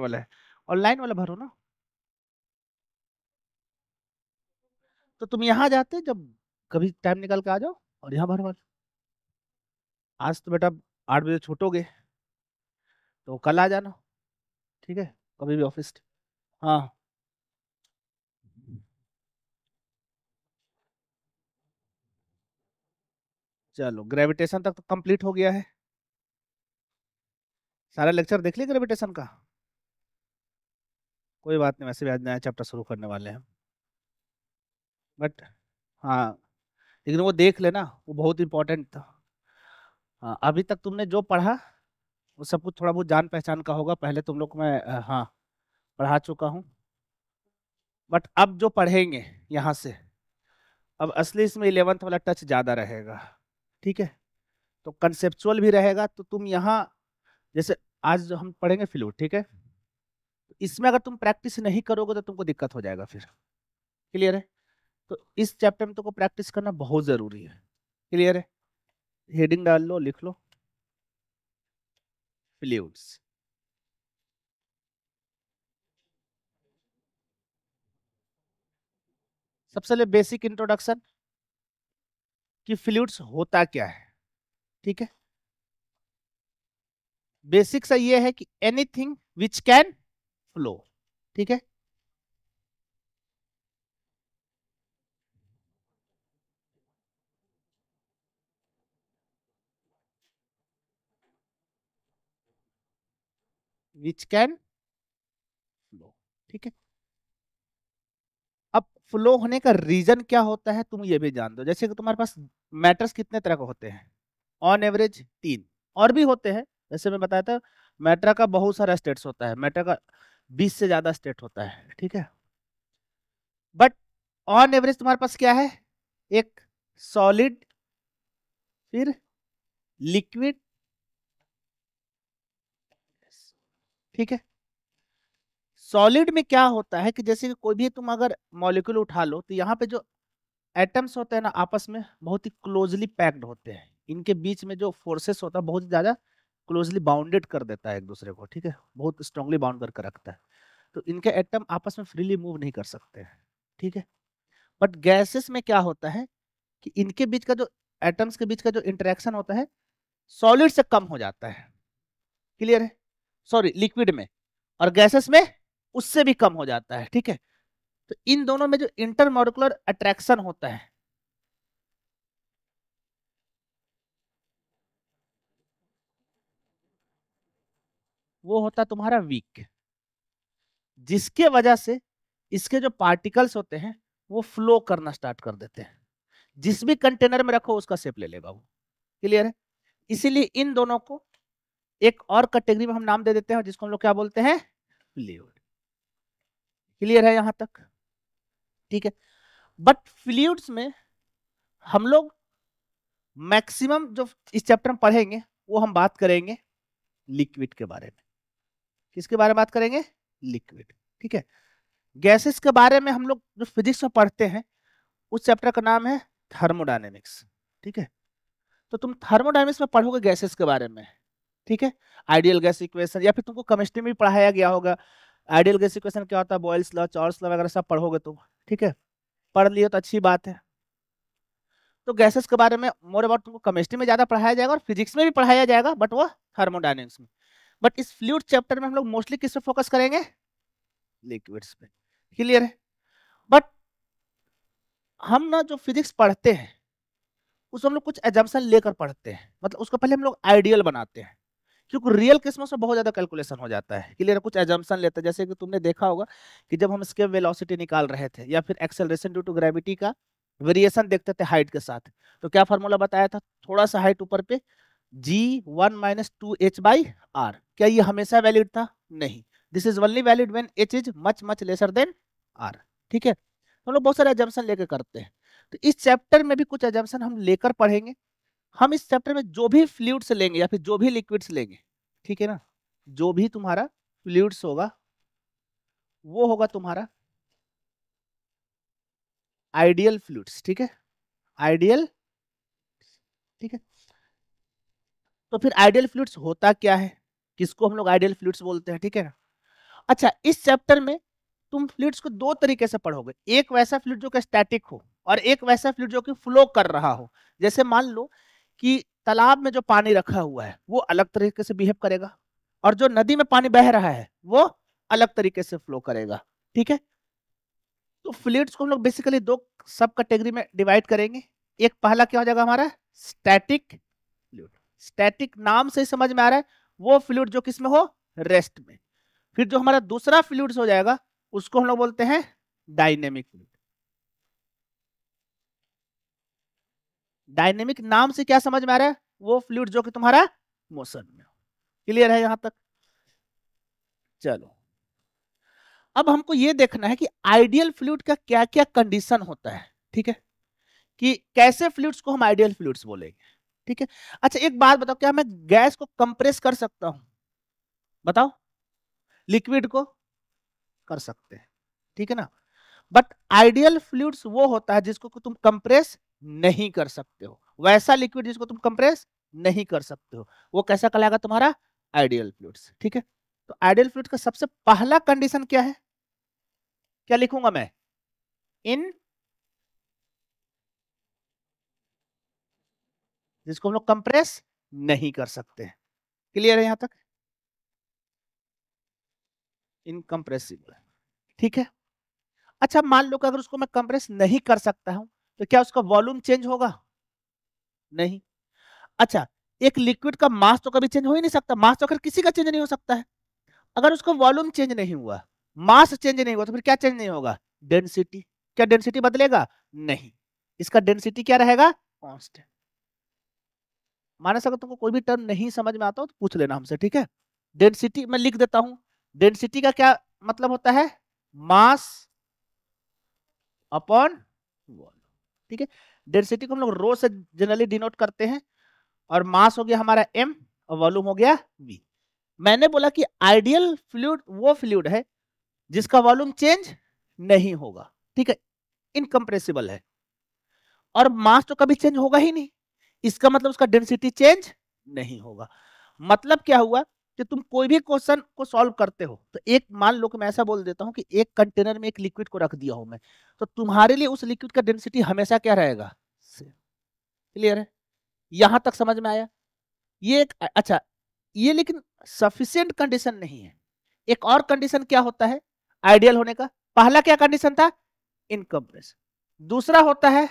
वाला है, ऑनलाइन वाला भरो ना। तो तुम यहाँ जाते जब कभी टाइम निकाल के आ जाओ और यहाँ भरवा लो। आज तो बेटा 8 बजे छूटोगे तो कल आ जाना, ठीक है, कभी भी ऑफिस। हाँ चलो, ग्रेविटेशन तक तो कंप्लीट हो गया है। सारा लेक्चर देख लिया ग्रेविटेशन का? कोई बात नहीं, वैसे भी आज नया चैप्टर शुरू करने वाले हैं, बट हाँ, लेकिन वो देख लेना, वो बहुत इंपॉर्टेंट था। हाँ, अभी तक तुमने जो पढ़ा वो सब कुछ थोड़ा बहुत जान पहचान का होगा, पहले तुम लोग को मैं हाँ पढ़ा चुका हूँ। बट अब जो पढ़ेंगे यहाँ से, अब असली इसमें 11th वाला टच ज़्यादा रहेगा, ठीक है। तो कंसेप्चुअल भी रहेगा, तो तुम यहाँ जैसे आज जो हम पढ़ेंगे फ्लूइड, ठीक है, इसमें अगर तुम प्रैक्टिस नहीं करोगे तो तुमको दिक्कत हो जाएगा फिर। क्लियर है? तो इस चैप्टर में तुमको प्रैक्टिस करना बहुत जरूरी है। क्लियर है? हेडिंग डाल लो, लिख लो फ्लूइड्स। सबसे पहले बेसिक इंट्रोडक्शन कि फ्लूइड्स होता क्या है, ठीक है। बेसिक सा ये है कि एनीथिंग विच कैन फ्लो, ठीक है। विच कैन फ्लो, ठीक है। अब फ्लो होने का रीजन क्या होता है तुम ये भी जान दो। जैसे कि तुम्हारे पास मैटर्स कितने तरह के होते हैं? ऑन एवरेज 3, और भी होते हैं, जैसे मैं बताया था मैटर का बहुत सारा स्टेट्स होता है, मैटर का 20 से ज्यादा स्टेट होता है, ठीक है। बट ऑन एवरेज तुम्हारे पास क्या है? एक सॉलिड, फिर लिक्विड, ठीक है। सॉलिड में क्या होता है कि जैसे कि कोई भी तुम अगर मॉलिक्यूल उठा लो तो यहाँ पे जो एटम्स होते हैं ना आपस में बहुत ही क्लोजली पैक्ड होते हैं, इनके बीच में जो फोर्सेस होता है बहुत ज्यादा क्लोजली बाउंडेड कर देता है एक दूसरे को, ठीक है, बहुत स्ट्रांगली बाउंड करके रखता है। तो इनके एटम आपस में फ्रीली मूव नहीं कर सकते हैं, ठीक है। बट गैसेस में क्या होता है कि इनके बीच का जो एटम्स के बीच का जो इंटरेक्शन होता है सॉलिड से कम हो जाता है। क्लियर है? सॉरी, लिक्विड में, और गैसेस में उससे भी कम हो जाता है, ठीक है। तो इन दोनों में जो इंटरमॉलिक्यूलर अट्रैक्शन होता है वो होता है तुम्हारा वीक, जिसके वजह से इसके जो पार्टिकल्स होते हैं वो फ्लो करना स्टार्ट कर देते हैं, जिस भी कंटेनर में रखो उसका शेप ले लेगा वो। क्लियर है? इसीलिए इन दोनों को एक और कैटेगरी में हम नाम दे देते हैं जिसको हम लोग क्या बोलते हैं? फ्लूइड। क्लियर है यहां तक? ठीक है। बट फ्लूइड्स में हम लोग मैक्सिमम जो इस चैप्टर में पढ़ेंगे वो हम बात करेंगे लिक्विड के बारे में। किसके बारे में बात करेंगे? लिक्विड, ठीक है। गैसेस के बारे में हम लोग जो फिजिक्स में पढ़ते हैं उस चैप्टर का नाम है थर्मोडायनेमिक्स, ठीक है। तो तुम थर्मोडायनेमिक्स में पढ़ोगे गैसेस के बारे में, ठीक है। आइडियल गैस इक्वेशन, या फिर तुमको केमिस्ट्री में भी पढ़ाया गया होगा आइडियल गैस इक्वेशन क्या होता है, बॉयल्स लॉ, चॉर्स लॉ वगैरह सब पढ़ोगे तुम, ठीक है। पढ़ लिए तो अच्छी बात है। तो गैसेस के बारे में मोर अबाउट तुमको केमिस्ट्री में ज्यादा पढ़ाया जाएगा और फिजिक्स में भी पढ़ाया जाएगा, बट वो थर्मोडायनेमिक्स में। बट इस फ्लूइड चैप्टर में हम लोग मोस्टली किस पे फोकस करेंगे? लिक्विड्स पे। क्लियर है? बट हम ना जो फिजिक्स पढ़ते हैं उसमें हम लोग कुछ एजम्पशन लेकर पढ़ते हैं, मतलब उसको पहले हम लोग आइडियल बनाते हैं, क्योंकि रियल केस में उसमें बहुत ज्यादा कैलकुलेशन हो जाता है। क्लियर? कुछ एजम्पशन लेते हैं, जैसे कि तुमने देखा होगा कि जब हम स्केप वेलोसिटी निकाल रहे थे या फिर एक्सेलरेशन ड्यू टू ग्रेविटी का वेरिएशन देखते थे हाइट के साथ, तो क्या फॉर्मूला बताया था? थोड़ा सा हाइट ऊपर पे g1 - 2h/r। क्या ये हमेशा वैलिड था? नहीं। This is only valid when h is much much lesser than r, ठीक है। तो हम लोग बहुत सारे एजम्पशन लेकर करते हैं। तो इस चैप्टर में भी कुछ एजम्पशन हम लेकर पढ़ेंगे। हम इस चैप्टर में जो भी फ्लूइड्स लेंगे या फिर जो भी लिक्विड्स लेंगे, ठीक है ना, जो भी तुम्हारा फ्लूइड्स होगा वो होगा तुम्हारा आइडियल फ्लूइड्स, ठीक है। आइडियल, ठीक है। तो फिर आइडियल फ्लूइड्स होता क्या है, किसको हम लोग आइडियल फ्लूइड्स बोलते हैं, ठीक है ना। अच्छा, इस चैप्टर में तुम फ्लूइड्स को दो तरीके से पढ़ोगे, एक वैसा फ्लूइड जो कि स्टैटिक हो और एक वैसा फ्लूइड जो कि फ्लो कर रहा हो। जैसे मान लो कि तालाब में जो पानी रखा हुआ है वो अलग तरीके से बिहेव करेगा, और जो नदी में पानी बह रहा है वो अलग तरीके से फ्लो करेगा। ठीक है, तो फ्लूइड्स को हम लोग बेसिकली दो सब कैटेगरी में डिवाइड करेंगे। एक पहला क्या हो जाएगा हमारा, स्टैटिक फ्लूइड। स्टैटिक नाम से समझ में आ रहा है, वो फ्लूइड जो किसमें हो, रेस्ट में। फिर जो हमारा दूसरा फ्लूइड हो जाएगा उसको हम लोग बोलते हैं डायनेमिक फ्लूइड। डायनेमिक नाम से क्या समझ में आ रहा है, वो फ्लूइड जो कि तुम्हारा मोशन में हो। क्लियर है यहां तक? चलो, अब हमको ये देखना है कि आइडियल फ्लूइड का क्या क्या कंडीशन होता है। ठीक है, कि कैसे फ्लूइड्स को हम आइडियल फ्लूइड्स बोलेंगे। ठीक है, अच्छा एक बात बताओ, क्या मैं गैस को कंप्रेस कर सकता हूं? बताओ। लिक्विड को कर सकते हैं, ठीक है ना। बट आइडियल फ्लूइड्स वो होता है जिसको तुम कंप्रेस नहीं कर सकते हो। वैसा लिक्विड जिसको तुम कंप्रेस नहीं कर सकते हो, वो कैसा कहलाएगा तुम्हारा, आइडियल फ्लूइड्स। ठीक है, तो आइडियल फ्लूइड का सबसे पहला कंडीशन क्या है, क्या लिखूंगा मैं, इन, जिसको हम लोग कंप्रेस नहीं कर सकते। क्लियर है यहां तक, इनकंप्रेसिबल। ठीक है, अच्छा मान लो कि अगर उसको मैं कंप्रेस नहीं कर सकता हूं तो क्या उसका वॉल्यूम चेंज होगा? नहीं। अच्छा, एक लिक्विड का मास तो कभी चेंज हो ही नहीं सकता, मास तो अगर किसी का चेंज नहीं हो सकता है। अगर उसका वॉल्यूम चेंज नहीं हुआ, मास चेंज नहीं हुआ, तो फिर क्या चेंज नहीं होगा, डेंसिटी। क्या डेंसिटी बदलेगा? नहीं, इसका डेंसिटी क्या रहेगा, कांस्टेंट। माना अगर तुमको कोई भी टर्म नहीं समझ में आता हो तो पूछ लेना हमसे, ठीक है। डेंसिटी मैं लिख देता हूं, डेंसिटी का क्या मतलब होता है, मास अपॉन वॉल्यूम। ठीक है, डेंसिटी को हम लोग रो से जनरली डिनोट करते हैं, और मास हो गया हमारा m और वॉल्यूम हो गया v। मैंने बोला कि आइडियल फ्लूइड वो फ्लूइड है जिसका वॉल्यूम चेंज नहीं होगा, ठीक है, इनकंप्रेसिबल है, और मास तो कभी चेंज होगा ही नहीं, इसका मतलब उसका डेंसिटी चेंज नहीं होगा। मतलब क्या हुआ कि तुम कोई भी क्वेश्चन को सॉल्व करते हो तो एक मान लो कि मैं ऐसा बोल देता हूं कि एक कंटेनर में एक लिक्विड को रख दिया हूं मैं, तो तुम्हारे लिए उस लिक्विड का डेंसिटी हमेशा क्या रहेगा, क्लियर है, यहां तक समझ में आया? ये एक अच्छा, ये लेकिन सफिशिएंट कंडीशन नहीं है। एक और कंडीशन क्या होता है आइडियल होने का, पहला क्या कंडीशन था, इनकम्प्रेस, दूसरा होता है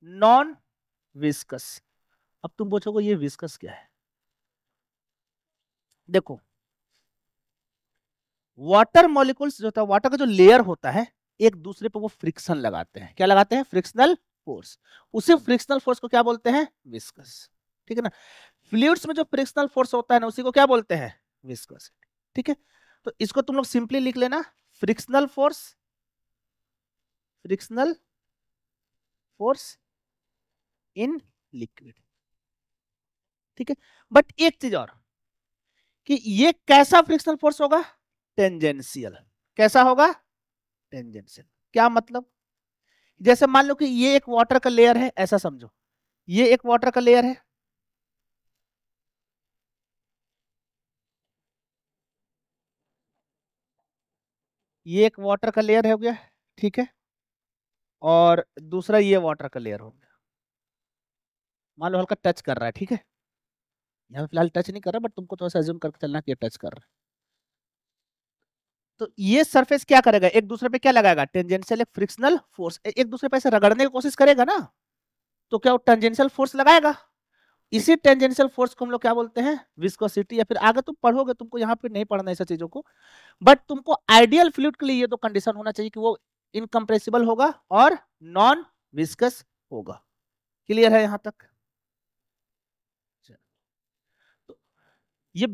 नॉन विस्कस। अब तुम पूछोगे ये विस्कस क्या है, देखो वाटर मॉलिक्यूल्स जो होता है, वाटर का जो लेयर होता है, एक दूसरे पर वो फ्रिक्शन लगाते हैं, क्या लगाते हैं, फ्रिक्शनल फोर्स। उसी फ्रिक्शनल फोर्स को क्या बोलते हैं, विस्कस। ठीक है ना, फ्लूइड्स में जो फ्रिक्शनल फोर्स होता है ना उसी को क्या बोलते हैं, विस्कस। ठीक है, तो इसको तुम लोग सिंपली लिख लेना, frictional force, frictional force in liquid. ठीक है, बट एक चीज और, कि ये कैसा फ्रिक्शनल फोर्स होगा, टेंजेंशियल। कैसा होगा, टेंजेंशियल। क्या मतलब, जैसे मान लो कि ये एक वाटर का लेयर है, ऐसा समझो, ये एक वाटर का लेयर है, ये एक वाटर का लेयर हो गया, ठीक है, और दूसरा ये वाटर का लेयर हो गया। मान लो हल्का टच कर रहा है, ठीक है, यहाँ फिलहाल टच नहीं कर रहा, बट तुमको थोड़ा सा अज्यूम करके चलना कि ये टच कर रहा है। तो ये सरफेस क्या करेगा, एक दूसरे पे क्या लगाएगा, टेंजेंशियल एक फ्रिक्शनल फोर्स, एक दूसरे पे ऐसे रगड़ने की कोशिश करेगा ना, तो क्या वो टेंजेंशियल फोर्स लगाएगा। इसी टेंजेंशियल फोर्स को हम लोग क्या बोलते हैं, विस्कोसिटी, या फिर आगे तुम पढ़ोगे, तुमको यहाँ पे नहीं पढ़ना ऐसा चीजों को, बट तुमको आइडियल फ्लूइड के लिए ये तो कंडीशन होना चाहिए कि वो इनकंप्रेसिबल होगा और नॉन विस्कस होगा। क्लियर है यहां तक? तो ये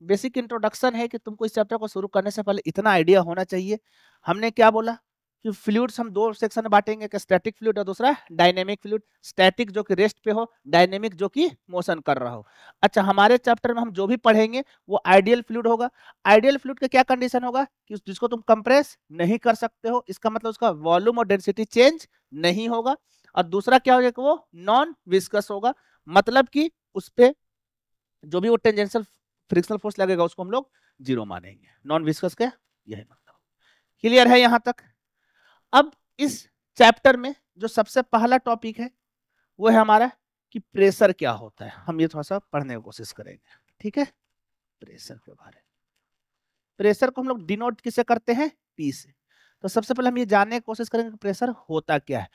बेसिक इंट्रोडक्शन है कि तुमको इस चैप्टर को शुरू करने से पहले इतना आइडिया होना चाहिए। हमने क्या बोला कि फ्लूइड्स हम दो सेक्शन में बांटेंगे, एक स्टैटिक फ्लूइड और दूसरा डायनेमिक फ्लूइड। स्टैटिक जो कि रेस्ट पे हो, डायनेमिक जो कि मोशन कर रहा हो। अच्छा, हमारे चैप्टर में हम जो भी पढ़ेंगे वो आइडियल फ्लूइड होगा। आइडियल फ्लूइड का क्या कंडीशन होगा कि जिसको तुम कंप्रेस नहीं कर सकते हो, इसका मतलब उसका वॉल्यूम और डेंसिटी चेंज नहीं होगा। और दूसरा क्या हो जाएगा, वो नॉन विस्कस होगा, मतलब कि उस पे जो भी वो टेंजेंशियल फ्रिक्शनल फोर्स लगेगा उसको हम लोग 0 मानेंगे। नॉन विस्कस का यही मतलब। क्लियर है यहां तक? अब इस चैप्टर में जो सबसे पहला टॉपिक है वो है हमारा कि प्रेशर क्या होता है। हम ये थोड़ा सा पढ़ने की कोशिश करेंगे, ठीक है। प्रेशर के बारे में, प्रेशर को हम लोग डिनोट किसे करते हैं? पी से। तो सबसे पहले हम ये जानने की कोशिश करेंगे कि प्रेशर होता क्या है।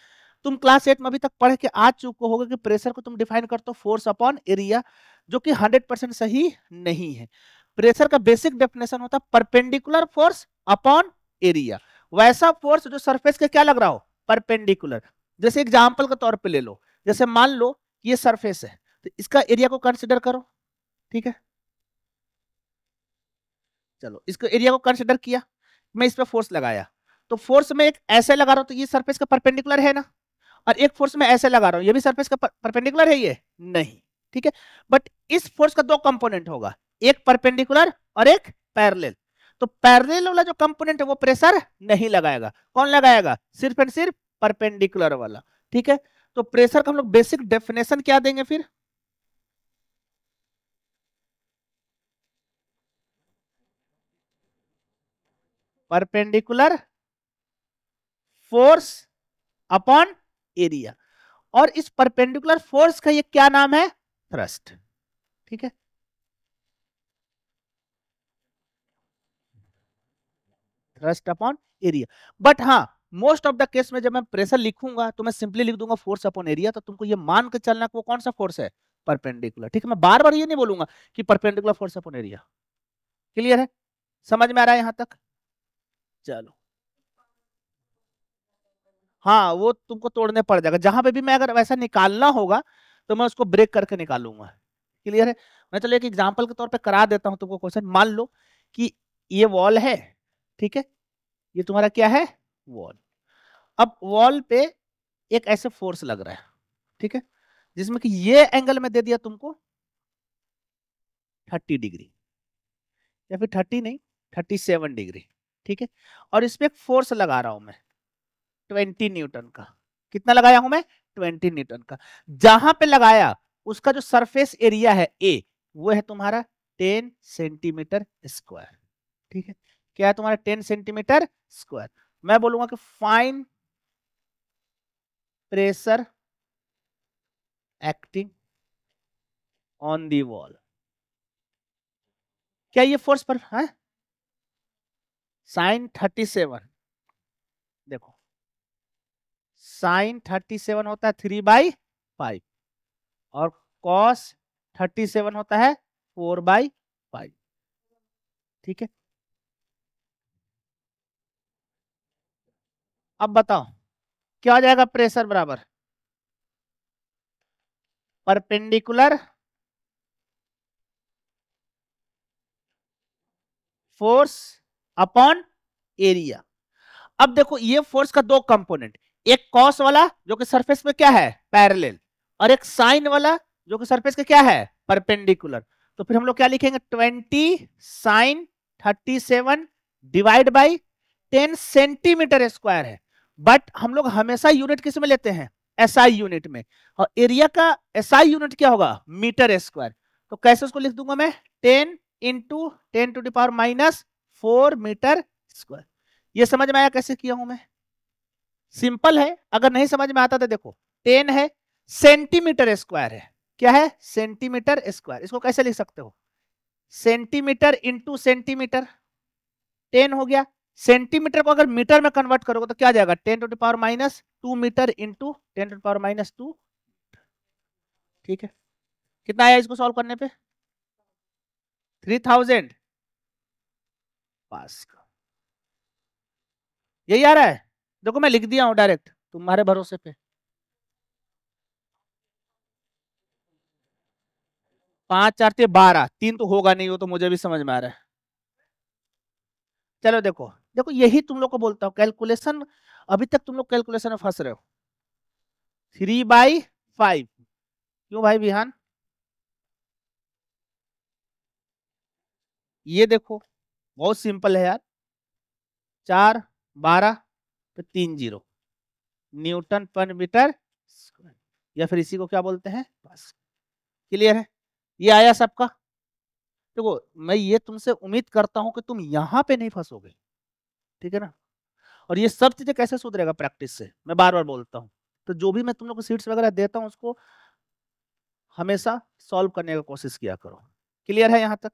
तुम क्लास 8 में अभी तक पढ़ के आ चुके होगे कि प्रेशर को तुम डिफाइन करते हो फोर्स अपॉन एरिया, जो कि 100% सही नहीं है। प्रेशर का बेसिक डेफिनेशन होता है परपेंडिकुलर फोर्स अपॉन एरिया, वैसा फोर्स जो सरफेस के क्या लग रहा हो? परपेंडिकुलर। जैसे एग्जांपल के तौर पे ले लो, जैसे मान लो कि ये सरफेस है, तो इसका एरिया को कंसिडर करो, ठीक है। चलो इसको एरिया को कंसिडर किया, मैं इस पे फोर्स लगाया, तो फोर्स में एक ऐसे लगा रहा हूं तो ये सरफेस का परपेंडिकुलर है ना, और एक फोर्स में ऐसे लगा रहा हूं, ये भी सरफेस का परपेंडिकुलर है, ये नहीं, ठीक है। बट इस फोर्स का दो कंपोनेंट होगा, एक परपेंडिकुलर और एक पैरेलल। तो पैरेलल वाला जो कंपोनेंट है वो प्रेशर नहीं लगाएगा, कौन लगाएगा? सिर्फ एंड सिर्फ परपेंडिकुलर वाला, ठीक है। तो प्रेशर का हम लोग बेसिक डेफिनेशन क्या देंगे फिर? Perpendicular force upon area. और इस परपेंडिकुलर फोर्स का ये क्या नाम है? थ्रस्ट, ठीक है। Thrust upon area. बट हाँ, मोस्ट ऑफ द केस में जब मैं प्रेशर लिखूंगा तो मैं सिंपली लिख दूंगा फोर्स अपॉन एरिया, तो तुमको ये मान के चलना कि वो कौन सा फोर्स है? परपेंडिकुलर, ठीक है। मैं बार बार ये नहीं बोलूंगा कि perpendicular force upon area. Clear है? समझ में आ रहा है यहां तक? चलो, हाँ वो तुमको तोड़ने पड़ जाएगा, जहां पे भी मैं अगर वैसा निकालना होगा तो मैं उसको ब्रेक करके निकालूंगा। क्लियर है? मैं चलो एक एग्जांपल के तौर पे करा देता हूं तुमको क्वेश्चन। मान लो कि ये वॉल है, ठीक है, ये तुम्हारा क्या है? वॉल। अब वॉल पे एक ऐसे फोर्स लग रहा है, ठीक है, जिसमें कि ये एंगल में दे दिया तुमको 30 डिग्री, या फिर 30 नहीं, 37 डिग्री, ठीक है। और इस पे एक फोर्स लगा रहा हूं मैं 20 न्यूटन का। कितना लगाया हूं मैं? 20 न्यूटन का। जहां पे लगाया उसका जो सरफेस एरिया है ए, वो है तुम्हारा 10 सेंटीमीटर स्क्वायर, ठीक है। क्या है तुम्हारा? 10 सेंटीमीटर स्क्वायर। मैं बोलूंगा कि fine pressure acting on the wall. क्या ये फोर्स पर है? साइन 37, देखो साइन 37 होता है 3/5, और कॉस 37 होता है 4/5, ठीक है। अब बताओ क्या हो जाएगा? प्रेशर बराबर परपेंडिकुलर फोर्स अपॉन एरिया। अब देखो ये फोर्स का दो कंपोनेंट, एक कॉस वाला जो कि सरफेस में क्या है? पैरेलल, और एक साइन वाला जो कि सरफेस के क्या है? परपेंडिकुलर। तो फिर हम लोग क्या लिखेंगे? 20 sin 37 divide by 10 centimetre square है। बट हम लोग हमेशा यूनिट किस में लेते हैं? एसआई यूनिट में। और एरिया का एसआई यूनिट क्या होगा? Metre square. तो कैसे उसको लिख दूंगा मैं? 10 × 10⁻⁴ मीटर स्क्वायर। ये समझ में आया कैसे किया हूं मैं? सिंपल है, अगर नहीं समझ में आता तो देखो, 10 है, सेंटीमीटर स्क्वायर है, क्या है? Centimetre square. इसको कैसे लिख सकते हो? सेंटीमीटर इंटू सेंटीमीटर, 10 हो गया। सेंटीमीटर को अगर मीटर में कन्वर्ट करोगे तो क्या आ जाएगा? 10⁻²मीटर इंटू 10⁻², ठीक है। कितना आया इसको सॉल्व करने पे? 3000 पास का, यही आ रहा है। देखो मैं लिख दिया हूं डायरेक्ट तुम्हारे भरोसे पे। 5 × 4 = 12, 3 तो होगा नहीं, वो तो मुझे भी समझ में आ रहा है। चलो देखो देखो, यही तुम लोग को बोलता हूँ कैलकुलेशन, अभी तक तुम लोग कैलकुलेशन में फंस रहे हो। 3/5, क्यों भाई विहान? ये देखो बहुत सिंपल है यार, 4 12 तो 30 न्यूटन पर मीटर स्क्वायर, या फिर इसी को क्या बोलते हैं? पास। क्लियर है? ये आया सबका? देखो मैं ये तुमसे उम्मीद करता हूं कि तुम यहां पे नहीं फंसोगे, ठीक है ना। और ये सब चीजें कैसे सुधरेगा, प्रैक्टिस से, मैं बार बार बोलता हूँ। तो जो भी मैं तुम लोग को सीट्स वगैरह देता हूँ उसको हमेशा सॉल्व करने का कोशिश किया करो। क्लियर है यहाँ तक?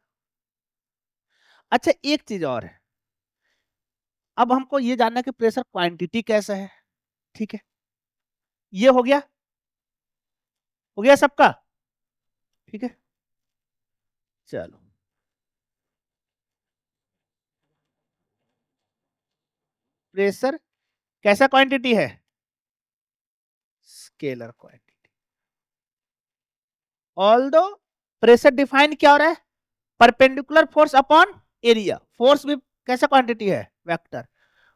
अच्छा एक चीज और है, अब हमको ये जानना है कि प्रेशर क्वांटिटी कैसा है, ठीक है। ये हो गया सबका, ठीक है। चलो प्रेशर कैसा क्वांटिटी है, scalar quantity. Although pressure define क्या हो रहा है, perpendicular force upon area. Force भी कैसा क्वांटिटी है, वेक्टर।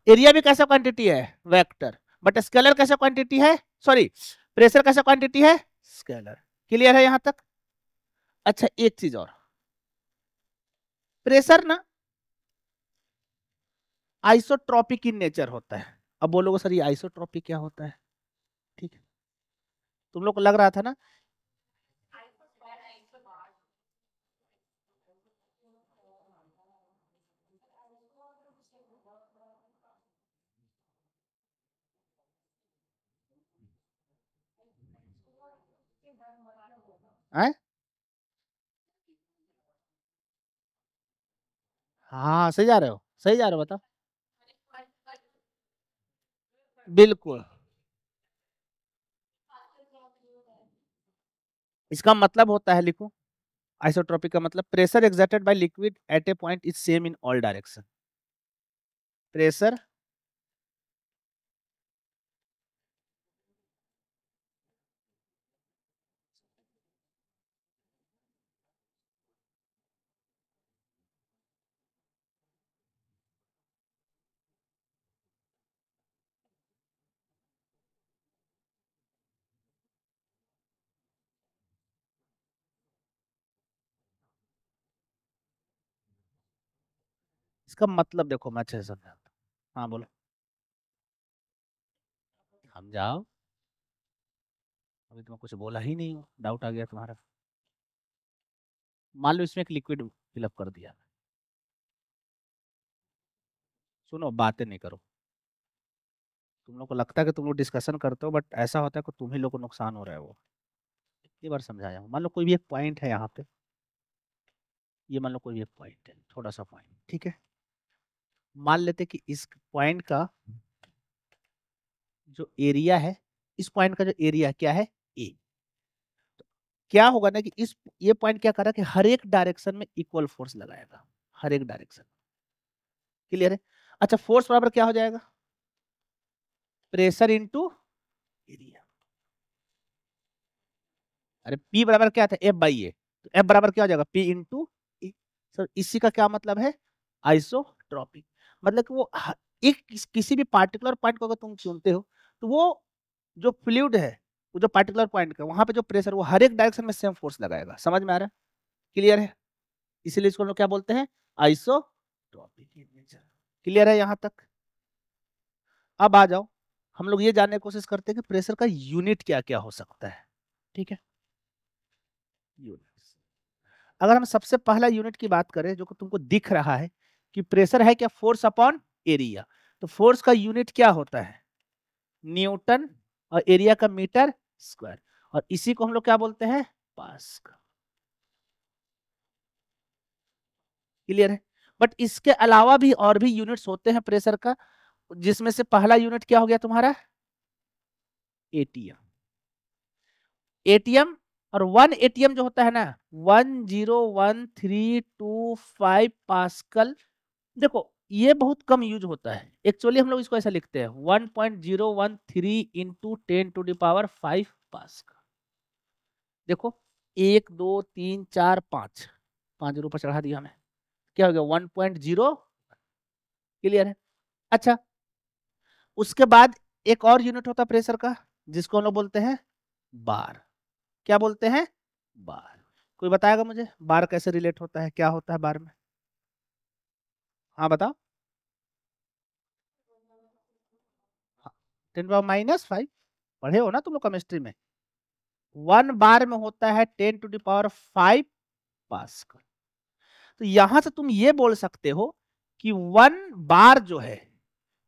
एरिया भी कैसा क्वांटिटी है, वेक्टर। बट स्केलर कैसा क्वांटिटी है, सॉरी प्रेशर कैसा क्वांटिटी है, स्केलर। क्लियर है यहां तक? अच्छा एक चीज और, प्रेशर ना आइसोट्रॉपिक इन नेचर होता है। अब बोलोगे सर ये आइसोट्रॉपिक क्या होता है, ठीक है। तुम लोग को लग रहा था ना, है? हाँ सही जा रहे हो, सही जा रहे हो, बताओ। बिल्कुल, इसका मतलब होता है, लिखो, आइसोट्रोपिक का मतलब pressure exerted by liquid at A point is same in all direction. Pressure इसका मतलब देखो मैं अच्छे से समझाता हूँ। हाँ बोलो, समझाओ। अभी तो मैं कुछ बोला ही नहीं हूँ, डाउट आ गया तुम्हारा। मान लो इसमें एक लिक्विड फिलअप कर दिया, सुनो बातें नहीं करो। तुम लोग को लगता है कि तुम लोग डिस्कशन करते हो, बट ऐसा होता है कि तुम ही लोग को नुकसान हो रहा है वो। इतनी बार समझाया हूँ। मान लो कोई भी एक पॉइंट है यहाँ पे, ये मान लो कोई भी एक पॉइंट है, छोटा सा पॉइंट, ठीक है। मान लेते कि इस पॉइंट का जो एरिया है, इस पॉइंट का जो एरिया क्या है, ए। क्या होगा ना कि इस ये पॉइंट क्या कर रहा है कि हर एक डायरेक्शन में इक्वल फोर्स लगाएगा, हर एक डायरेक्शन। क्लियर है? अच्छा फोर्स बराबर क्या हो जाएगा, प्रेशर इनटू एरिया। अरे पी बराबर क्या था, एफ बाई ए, तो एफ बराबर क्या हो जाएगा, पी इंटू ए। सर इसी का क्या मतलब है, आइसोट्रॉपिक। मतलब कि वो एक किसी भी पार्टिकुलर पॉइंट को अगर तुम चुनते हो, तो वो जो फ्लूइड है, वो जो पार्टिकुलर पॉइंट का वहां पे जो प्रेशर, वो हर एक डायरेक्शन में सेम फोर्स लगाएगा। समझ में आ रहा है? क्लियर है? इसीलिए इसको हम लोग क्या बोलते हैं, आइसोट्रॉपिक इन नेचर। क्लियर है यहाँ तक? अब आ जाओ, हम लोग ये जानने की कोशिश करते हैं कि प्रेशर का यूनिट क्या क्या हो सकता है, ठीक है। यूनिट, अगर हम सबसे पहला यूनिट की बात करें जो कि तुमको दिख रहा है कि प्रेशर है क्या, फोर्स अपॉन एरिया। तो फोर्स का यूनिट क्या होता है, न्यूटन, और एरिया का मीटर स्क्वायर, और इसी को हम लोग क्या बोलते हैं, पास्कल। क्लियर है? बट इसके अलावा भी और भी यूनिट्स होते हैं प्रेशर का, जिसमें से पहला यूनिट क्या हो गया तुम्हारा, एटीएम। एटीएम, और 1 एटीएम जो होता है ना, 101325 पास्कल। देखो ये बहुत कम यूज होता है एक्चुअली, हम लोग इसको ऐसा लिखते हैं 1.013 इंटू 10⁵ पास्कल। देखो 1 2 3 4 5, 5 ऊपर चढ़ा दिया हमें, क्या हो गया 1.0। क्लियर है? अच्छा उसके बाद एक और यूनिट होता है प्रेशर का, जिसको हम लोग बोलते हैं बार। क्या बोलते हैं, बार। कोई बताएगा मुझे बार कैसे रिलेट होता है, क्या होता है बार में? हाँ बताओ। 10⁻⁵ पढ़े हो ना तुम लोग केमिस्ट्री में। 1 बार में होता है 10⁵ पास्कल। तो यहां से तुम ये बोल सकते हो कि 1 बार जो है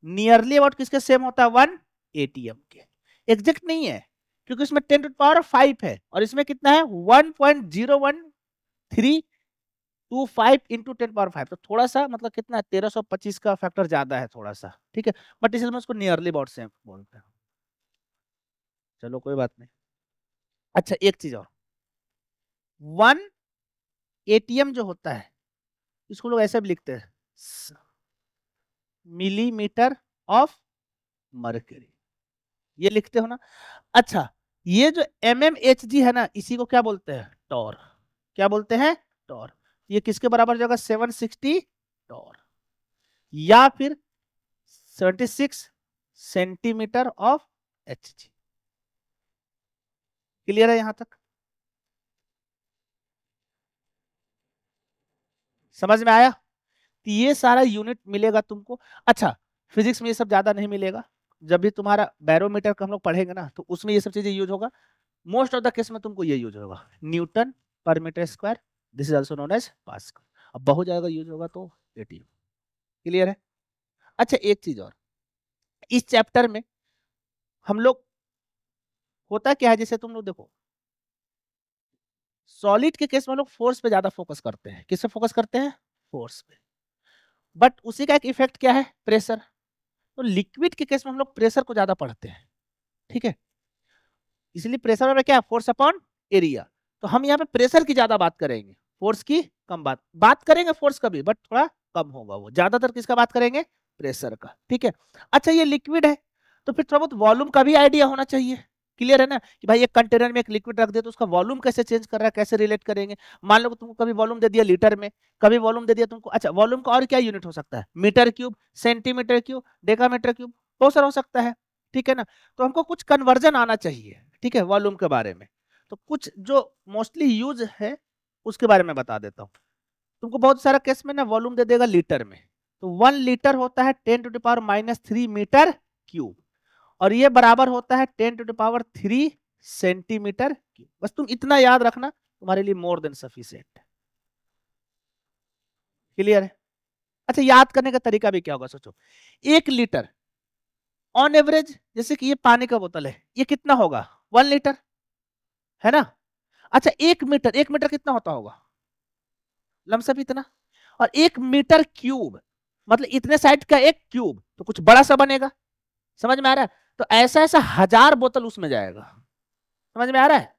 नियरली अबाउट किसके सेम होता है, 1 ATM के। एग्जैक्ट नहीं है क्योंकि इसमें 10⁵ है और इसमें कितना है 1.01325 इंटू 10⁵, तो थोड़ा सा मतलब कितना 1325 का फैक्टर ज्यादा है थोड़ा सा, ठीक है, बट इसलिए मैं उसको नियरली अबाउट सेम बोलते हैं। चलो कोई बात नहीं। अच्छा एक चीज और, 1 ATM जो होता है इसको लोग ऐसे भी लिखते हैं मिलीमीटर ऑफ मर्क्यूरी, ये लिखते हो ना। अच्छा ये जो mmHg है ना इसी को क्या बोलते हैं, टॉर। क्या बोलते हैं, टॉर। ये किसके बराबर हो जाएगा, 760 टॉर या फिर 76 सेंटीमीटर ऑफ Hg। क्लियर है यहां तक, समझ में आया। तो ये सारा यूनिट मिलेगा तुमको। अच्छा फिजिक्स में ये सब ज्यादा नहीं मिलेगा, जब भी तुम्हारा बैरोमीटर का हम लोग पढ़ेंगे ना तो उसमें ये सब चीजें यूज होगा। मोस्ट ऑफ द केस में तुमको ये यूज होगा, newton per metre square, this is also known as pascal. अब बहुत ज्यादा यूज होगा तो एटीएम। क्लियर है। अच्छा एक चीज और, इस चैप्टर में हम लोग होता क्या है, जैसे तुम लोग देखो सॉलिड के केस में हम लोग फोर्स पे ज्यादा फोकस करते हैं। किस पे फोकस करते हैं, फोर्स पे। बट उसी का एक इफेक्ट क्या है, प्रेशर। तो लिक्विड के केस में हम लोग प्रेशर को ज्यादा पढ़ते हैं, ठीक है। इसलिए प्रेशर में क्या है, फोर्स अपॉन एरिया। तो हम यहाँ पे प्रेशर की ज्यादा बात करेंगे, फोर्स की कम बात करेंगे, फोर्स का भी बट थोड़ा कम होगा वो, ज्यादातर किसका बात करेंगे, प्रेशर का, ठीक है। अच्छा ये लिक्विड है तो फिर थोड़ा बहुत वॉल्यूम का भी आइडिया होना चाहिए। क्लियर है ना, कि भाई एक कंटेनर में एक लिक्विड रख दे तो उसका वॉल्यूम कैसे चेंज कर रहा है, कैसे रिलेट करेंगे। मान लो तुमको कभी वॉल्यूम दे दिया लीटर में, कभी वॉल्यूम दे दिया तुमको, अच्छा वॉल्यूम का और क्या यूनिट हो सकता है, metre cube, centimetre cube, decametre cube, बहुत सारा हो सकता है, ठीक है ना। तो हमको कुछ कन्वर्जन आना चाहिए, ठीक है, वॉल्यूम के बारे में। तो कुछ जो मोस्टली यूज है उसके बारे में बता देता हूँ तुमको। बहुत सारा केस में ना वॉल्यूम दे देगा लीटर में, तो 1 लीटर होता है 10⁻³ मीटर क्यूब, और ये बराबर होता है 10⁻³ सेंटीमीटर क्यूब। बस तुम इतना याद रखना, तुम्हारे लिए मोर देन सफिशिएंट। क्लियर है। अच्छा याद करने का तरीका भी क्या होगा, सोचो 1 लीटर ऑन एवरेज, जैसे कि ये पानी का बोतल है, ये कितना होगा 1 लीटर, है ना। अच्छा 1 मीटर कितना होता होगा, लमसम इतना। और 1 मीटर क्यूब मतलब इतने साइड का एक क्यूब, तो कुछ बड़ा सा बनेगा, समझ में आ रहा है। तो ऐसा ऐसा 1000 बोतल उसमें जाएगा, समझ में आ रहा है।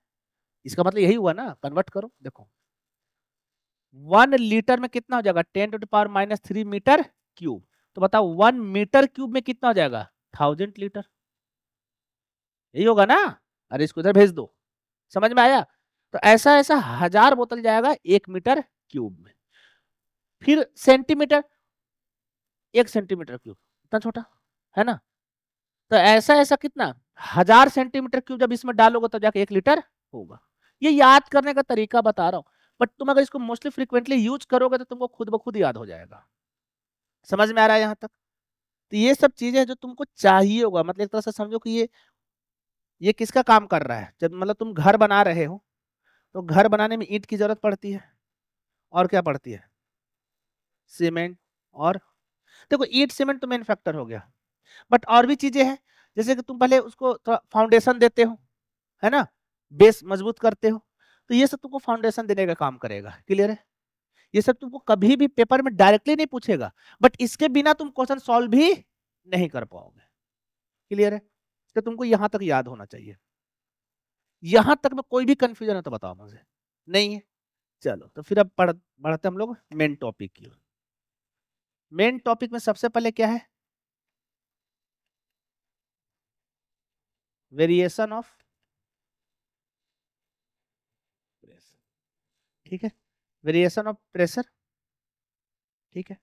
इसका मतलब यही हुआ ना, कन्वर्ट करो देखो 1 लीटर में कितना हो जाएगा 10⁻³ मीटर क्यूब। तो बताओ 1 मीटर क्यूब में कितना हो जाएगा 1000 लीटर, यही होगा ना। अरे इसको इधर भेज दो, समझ में आया। तो ऐसा ऐसा 1000 बोतल जाएगा 1 मीटर क्यूब में। फिर सेंटीमीटर, 1 सेंटीमीटर क्यूब इतना छोटा, है ना। तो ऐसा ऐसा कितना 1000 सेंटीमीटर क्यूब जब इसमें डालोगे तो जाके 1 लीटर होगा। ये याद करने का तरीका बता रहा हूँ, बट तुम अगर इसको मोस्टली फ्रीक्वेंटली यूज करोगे तो तुमको खुद ब खुद याद हो जाएगा। समझ में आ रहा है यहाँ तक। तो ये सब चीजें जो तुमको चाहिए होगा, मतलब एक तरह से समझो कि ये किसका काम कर रहा है, जब मतलब तुम घर बना रहे हो तो घर बनाने में ईंट की जरूरत पड़ती है, और क्या पड़ती है, सीमेंट। और देखो ईंट सीमेंट तो मेन फैक्टर हो गया, बट और भी चीजें हैं, जैसे कि तुम पहले उसको थोड़ा फाउंडेशन देते हो, है ना, बेस मजबूत करते हो, तो ये सब तुमको फाउंडेशन देने का काम करेगा। क्लियर है। ये सब तुमको कभी भी पेपर में डायरेक्टली नहीं पूछेगा, बट इसके बिना तुम क्वेश्चन सॉल्व भी नहीं कर पाओगे। क्लियर है। तो तुमको यहां तक याद होना चाहिए। यहां तक में कोई भी कंफ्यूजन है तो बताओ मुझे, नहीं है। चलो तो फिर अब बढ़ते हम लोग मेन टॉपिक की। मेन टॉपिक में सबसे पहले क्या है, वेरिएशन ऑफ प्रेशर, ठीक है, वेरिएशन ऑफ प्रेशर, ठीक है,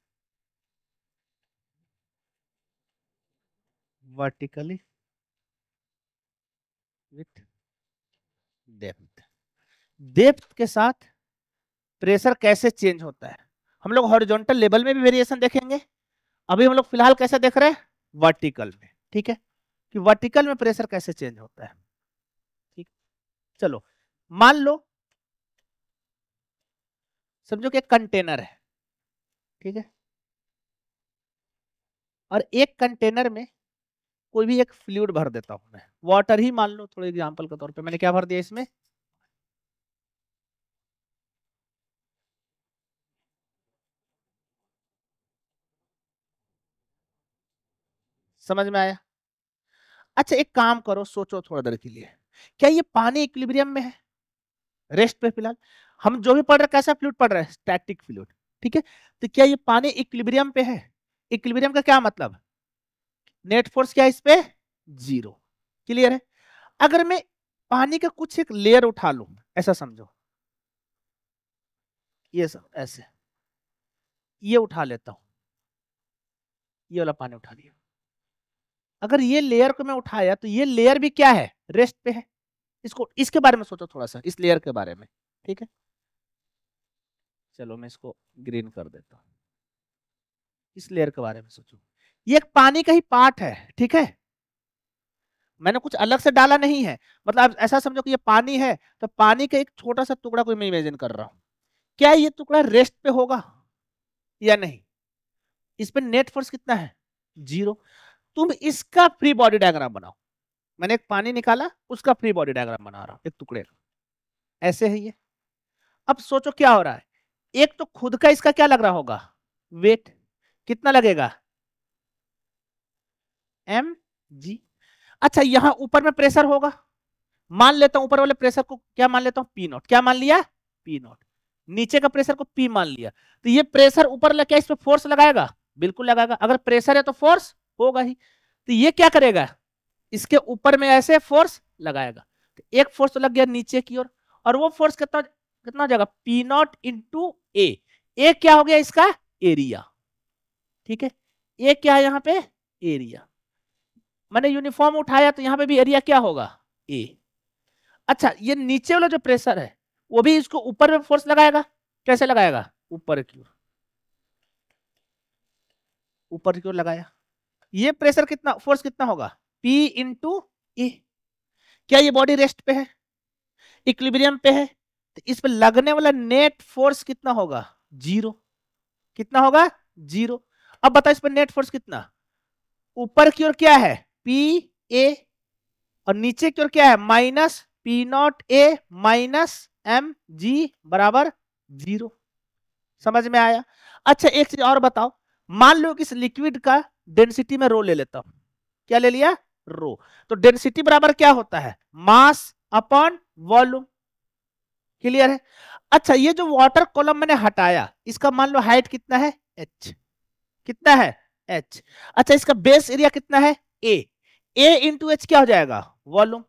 वर्टिकली विथ डेप्थ। डेप्थ के साथ प्रेशर कैसे चेंज होता है, हम लोग हॉरिजॉन्टल लेवल में भी वेरिएशन देखेंगे। अभी हम लोग फिलहाल कैसे देख रहे हैं, वर्टिकल में, ठीक है, कि वर्टिकल में प्रेशर कैसे चेंज होता है। ठीक, चलो मान लो समझो कि एक कंटेनर है, ठीक है। और एक कंटेनर में कोई भी एक फ्लूइड भर देता हूं मैं, वाटर ही मान लो, थोड़े एग्जांपल के तौर पे मैंने क्या भर दिया इसमें, समझ में आया? अच्छा एक काम करो, सोचो थोड़ा देर के लिए, क्या ये पानी इक्विलिब्रियम में है? रेस्ट पे फिलहाल हम जो भी पढ़ रहे हैं कैसा फ्लूइड पढ़ रहे हैं, स्टैटिक फ्लूइड, ठीक है। तो क्या ये पानी इक्विलिब्रियम पे है? इक्विलिब्रियम का क्या मतलब, नेट फोर्स क्या है इस पे, जीरो। क्लियर है? अगर मैं पानी का कुछ एक लेयर उठा लूं, ऐसा समझो, ये सब ऐसे, ये उठा लेता हूं, ये वाला पानी उठा लिया, अगर ये लेयर को मैं उठाया तो ये लेयर भी क्या है, रेस्ट पे है। इसको, इसके बारे में सोचो थोड़ा सा, इस लेयर के बारे में, ठीक है। चलो मैं इसको ग्रीन कर देता हूं, इस लेयर के बारे में सोचो, ये एक पानी का ही पार्ट है, ठीक है। मैंने कुछ अलग से डाला नहीं है, मतलब आप ऐसा समझो कि ये पानी है, तो पानी का एक छोटा सा टुकड़ा कोई मैं इमेजिन कर रहा हूं, क्या ये टुकड़ा रेस्ट पे होगा या नहीं? इस पे नेट फोर्स कितना है, जीरो। तुम इसका फ्री बॉडी डायग्राम बनाओ, मैंने एक पानी निकाला, उसका फ्री बॉडी डायग्राम बना रहा हूं एक टुकड़े का, ऐसे है ये। अब सोचो क्या हो रहा है, एक तो खुद का इसका क्या लग रहा होगा, वेट, कितना लगेगा, एम जी। अच्छा यहां ऊपर में प्रेशर होगा, मान लेता हूं ऊपर वाले प्रेशर को क्या मान लेता हूं, पी नॉट, क्या मान लिया, पी नॉट। नीचे का प्रेशर को पी मान लिया, तो ये प्रेशर ऊपर लग, क्या इस पे फोर्स लगाएगा, बिल्कुल लगाएगा, अगर प्रेशर है तो फोर्स होगा ही। तो ये क्या करेगा, इसके ऊपर में ऐसे फोर्स लगाएगा, तो एक फोर्स तो लग गया नीचे की ओर, और वो फोर्स कितना कितना हो जाएगा, पी नॉट इंटू ए क्या हो गया इसका एरिया, ठीक है। ए क्या है यहाँ पे, एरिया, मैंने यूनिफॉर्म उठाया तो यहाँ पे भी एरिया क्या होगा, ए। अच्छा ये नीचे वाला जो प्रेशर है वो भी इसको ऊपर में फोर्स लगाएगा, कैसे लगाएगा, ऊपर की ओर, ऊपर की ओर लगाया, ये प्रेशर कितना, फोर्स कितना होगा, P इंटू ए। क्या ये बॉडी रेस्ट पे है, इक्विलिब्रियम पे है, तो इस पे लगने वाला नेट फोर्स कितना होगा, जीरो। कितना होगा, जीरो। अब बताओ इस पर नेट फोर्स कितना, ऊपर की ओर क्या है, पी ए, और नीचे की ओर क्या है, minus P naught A minus M G बराबर जीरो। समझ में आया? अच्छा एक चीज और बताओ, मान लो कि इस लिक्विड का डेंसिटी में रो ले लेता हूं, क्या ले लिया, रो। तो डेंसिटी बराबर क्या होता है, मास अपॉन वॉल्यूम। क्लियर है? अच्छा ये जो वाटर कॉलम मैंने हटाया, इसका मान लो हाइट कितना है, एच, कितना है, एच। अच्छा इसका बेस एरिया कितना है, ए इंटू एच क्या हो जाएगा, वॉल्यूम।